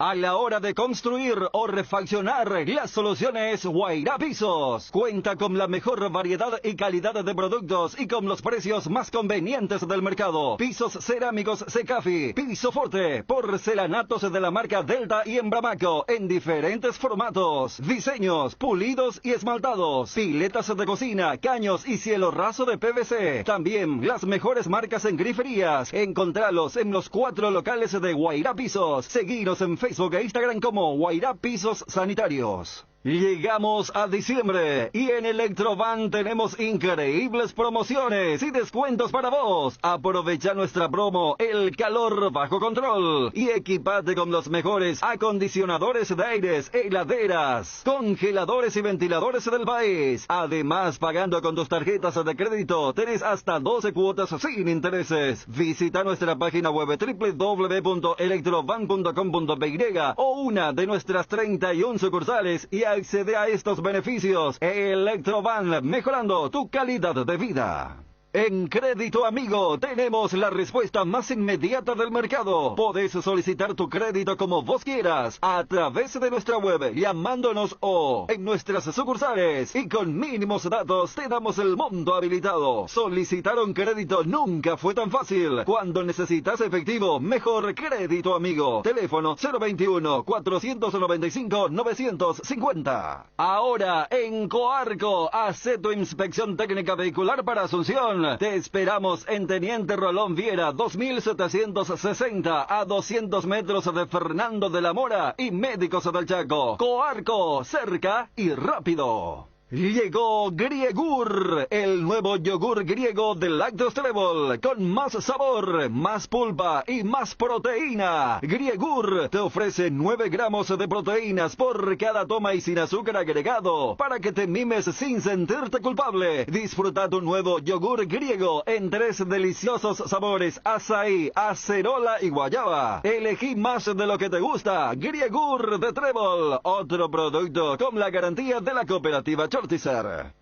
A la hora de construir o refaccionar, las soluciones Guairá Pisos. Cuenta con la mejor variedad y calidad de productos y con los precios más convenientes del mercado. Pisos cerámicos Secafi, piso forte, porcelanatos de la marca Delta y Embramaco en diferentes formatos, diseños, pulidos y esmaltados, piletas de cocina, caños y cielo raso de PVC. También las mejores marcas en griferías. Encontralos en los 4 locales de Guairá Pisos. Seguinos en Facebook e Instagram como Guairá Pisos Sanitarios. Llegamos a diciembre y en Electrovan tenemos increíbles promociones y descuentos para vos. Aprovecha nuestra promo El Calor Bajo Control y equipate con los mejores acondicionadores de aires, heladeras, congeladores y ventiladores del país. Además, pagando con tus tarjetas de crédito, tenés hasta 12 cuotas sin intereses. Visita nuestra página web www.electrovan.com.py o una de nuestras 31 sucursales y accede a estos beneficios. Electrovan, mejorando tu calidad de vida. En Crédito Amigo tenemos la respuesta más inmediata del mercado. Podés solicitar tu crédito como vos quieras a través de nuestra web, llamándonos o en nuestras sucursales y con mínimos datos te damos el monto habilitado. Solicitar un crédito nunca fue tan fácil. Cuando necesitas efectivo, mejor Crédito Amigo. Teléfono 021-495-950. Ahora en Coarco, hace tu inspección técnica vehicular para Asunción. Te esperamos en Teniente Rolón Viera, 2760 a 200 metros de Fernando de la Mora y Médicos del Chaco. Coarco, cerca y rápido. Llegó Griegur, el nuevo yogur griego de Lactos Trébol, con más sabor, más pulpa y más proteína. Griegur te ofrece 9 gramos de proteínas por cada toma y sin azúcar agregado, para que te mimes sin sentirte culpable. Disfruta tu nuevo yogur griego en 3 deliciosos sabores: azaí, acerola y guayaba. Elegí más de lo que te gusta. Griegur de Trébol, otro producto con la garantía de la cooperativa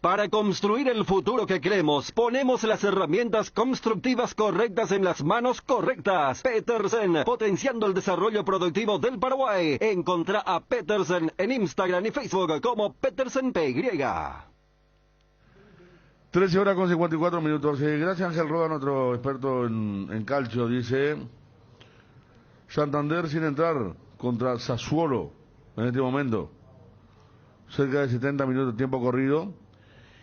Para construir el futuro que queremos, ponemos las herramientas constructivas correctas en las manos correctas. Petersen, potenciando el desarrollo productivo del Paraguay. Encontrá a Petersen en Instagram y Facebook como Petersen PY. 13 horas con 54 minutos. Gracias, Ángel Roda, nuestro experto en calcio. Dice: Santander sin entrar contra Sassuolo en este momento. Cerca de 70 minutos de tiempo corrido.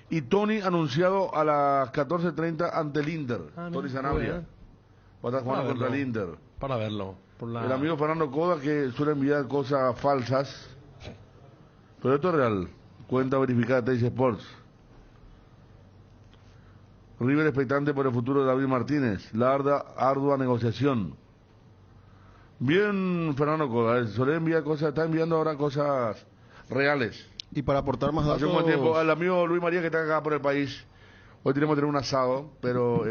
Y Tony anunciado a las 14:30 ante el Inter. Tony Sanabria. Va a estar jugando contra el Inter. Para verlo. El amigo Fernando Coda, que suele enviar cosas falsas. Pero esto es real. Cuenta verificada de Teis Sports. River expectante por el futuro de David Martínez. La ardua negociación. Bien, Fernando Coda. Suele enviar cosas, está enviando ahora cosas reales. Y para aportar más datos... Hace un buen tiempo, al amigo Luis María, que está acá por el país. Hoy tenemos que tener un asado, pero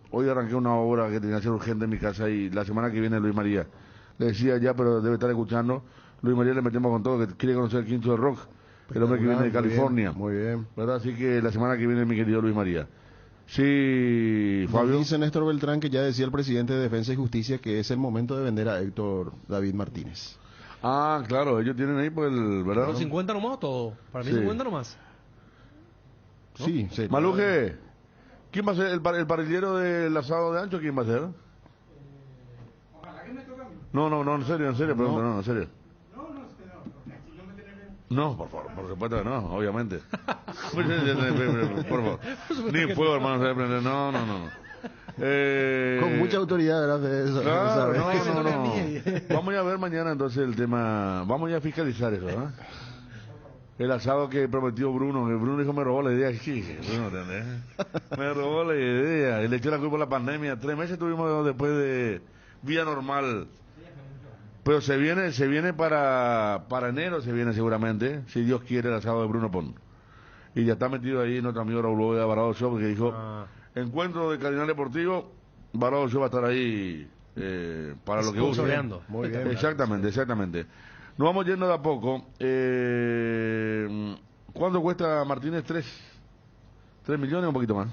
hoy arranqué una obra que tenía que ser urgente en mi casa y la semana que viene Luis María. Le decía ya, pero debe estar escuchando. Luis María le metemos con todo, que quiere conocer el Quinto de Rock, el hombre que viene de California. Muy bien. ¿Verdad? Así que la semana que viene mi querido Luis María. Sí, Fabio. Dice Néstor Beltrán que ya decía el presidente de Defensa y Justicia que es el momento de vender a Héctor David Martínez. Ah, claro, ellos tienen ahí por el... ¿verdad? ¿Pero 50 nomás o todo? Para mí Sí. 50 nomás. ¿No? Sí, sí. Maluje, ¿quién va a ser el parrillero del asado de ancho? ¿Quién va a ser? No, en serio, pregunto, no, en serio. No, por favor, por supuesto que no, obviamente. Por favor. Ni fuego, hermano, se prende. No. Con mucha autoridad, ¿verdad? De eso, Claro, ¿sabes? no. Vamos a ver mañana entonces el tema. Vamos a fiscalizar eso, ¿no? El asado que prometió Bruno, que Bruno dijo: me robó la idea. Sí, Bruno, ¿entendés? Me robó la idea. Y le echó la culpa a la pandemia. 3 meses tuvimos después de vía normal. Pero se viene para enero, se viene seguramente, si Dios quiere, el asado de Bruno Pon. Y ya está metido ahí nuestro amigo Raúl de Varado Show, que dijo: encuentro de Cardinal Deportivo, Varado Show va a estar ahí para lo que guste. Muy bien. Exactamente. Nos vamos yendo de a poco. ¿Cuánto cuesta Martínez? 3 millones o un poquito más.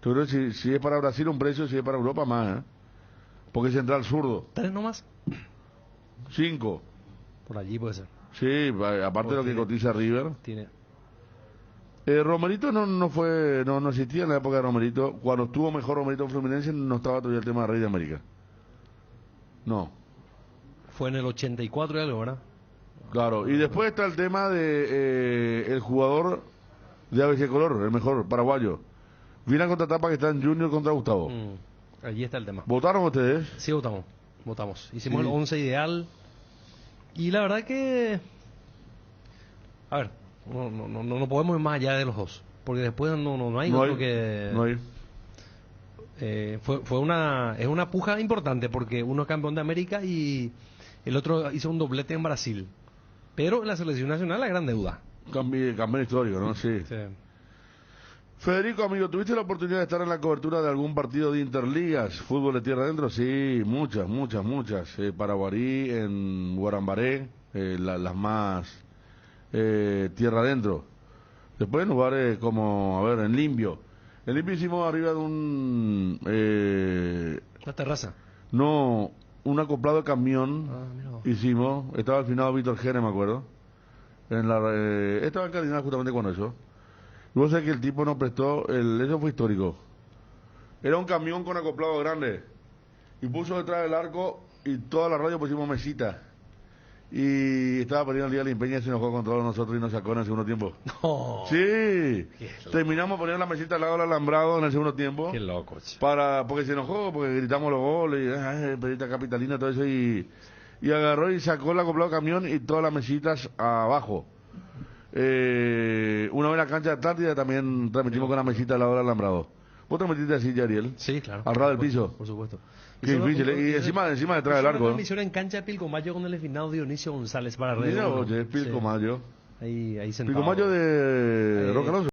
Yo creo que si es para Brasil un precio, si es para Europa más, porque es central zurdo. 3 nomás. 5. Por allí puede ser. Sí, aparte de lo que cotiza River. Tiene. Romerito no existía en la época de Romerito. Cuando estuvo mejor Romerito en Fluminense no estaba todavía el tema de Rey de América. No. Fue en el 84 y algo, ¿verdad? Claro, y después está el tema de el jugador de ABC Color, el mejor paraguayo. Viene a contratar para que está en Junior contra Gustavo. Allí está el tema. ¿Votaron ustedes? Sí, votamos. Hicimos Sí. el 11 ideal. Y la verdad que... A ver, no podemos ir más allá de los dos. Porque después no hay otro que... No hay. Es una puja importante porque uno es campeón de América y el otro hizo un doblete en Brasil. Pero en la selección nacional la gran deuda. Campeón histórico, ¿no? Sí. Federico, amigo, ¿tuviste la oportunidad de estar en la cobertura de algún partido de Interligas? ¿Fútbol de tierra adentro? Sí, muchas. Paraguarí, en Guarambaré, las más tierra adentro. Después en lugares como, a ver, en Limpio. En Limpio hicimos arriba de Una terraza. No, un acoplado de camión hicimos. Estaba al final Víctor Gene, me acuerdo. Estaba en Cardinal justamente cuando eso. Luego sé que el tipo nos prestó, eso fue histórico. Era un camión con acoplado grande. Y puso detrás del arco y toda la radio pusimos mesita. Y estaba perdiendo el día de la Impeña y se enojó con todos nosotros y nos sacó en el segundo tiempo. No. Sí. Terminamos poniendo la mesita al lado del alambrado en el segundo tiempo. Qué loco. Porque se enojó, porque gritamos los goles, pedita capitalina, todo eso. Y agarró y sacó el acoplado camión y todas las mesitas abajo. Una vez en la cancha de Atlántida también transmitimos con la mesita al lado del alambrado. ¿Vos te metiste así, Yariel? Sí, claro. Al ras del piso. Por supuesto. Qué difícil, y encima detrás del arco. Una transmisión en cancha de Pilcomayo con el finado Dionisio González para redes. Mira, oye, Pilcomayo. Ahí sentado. Pilcomayo de Roca Alonso.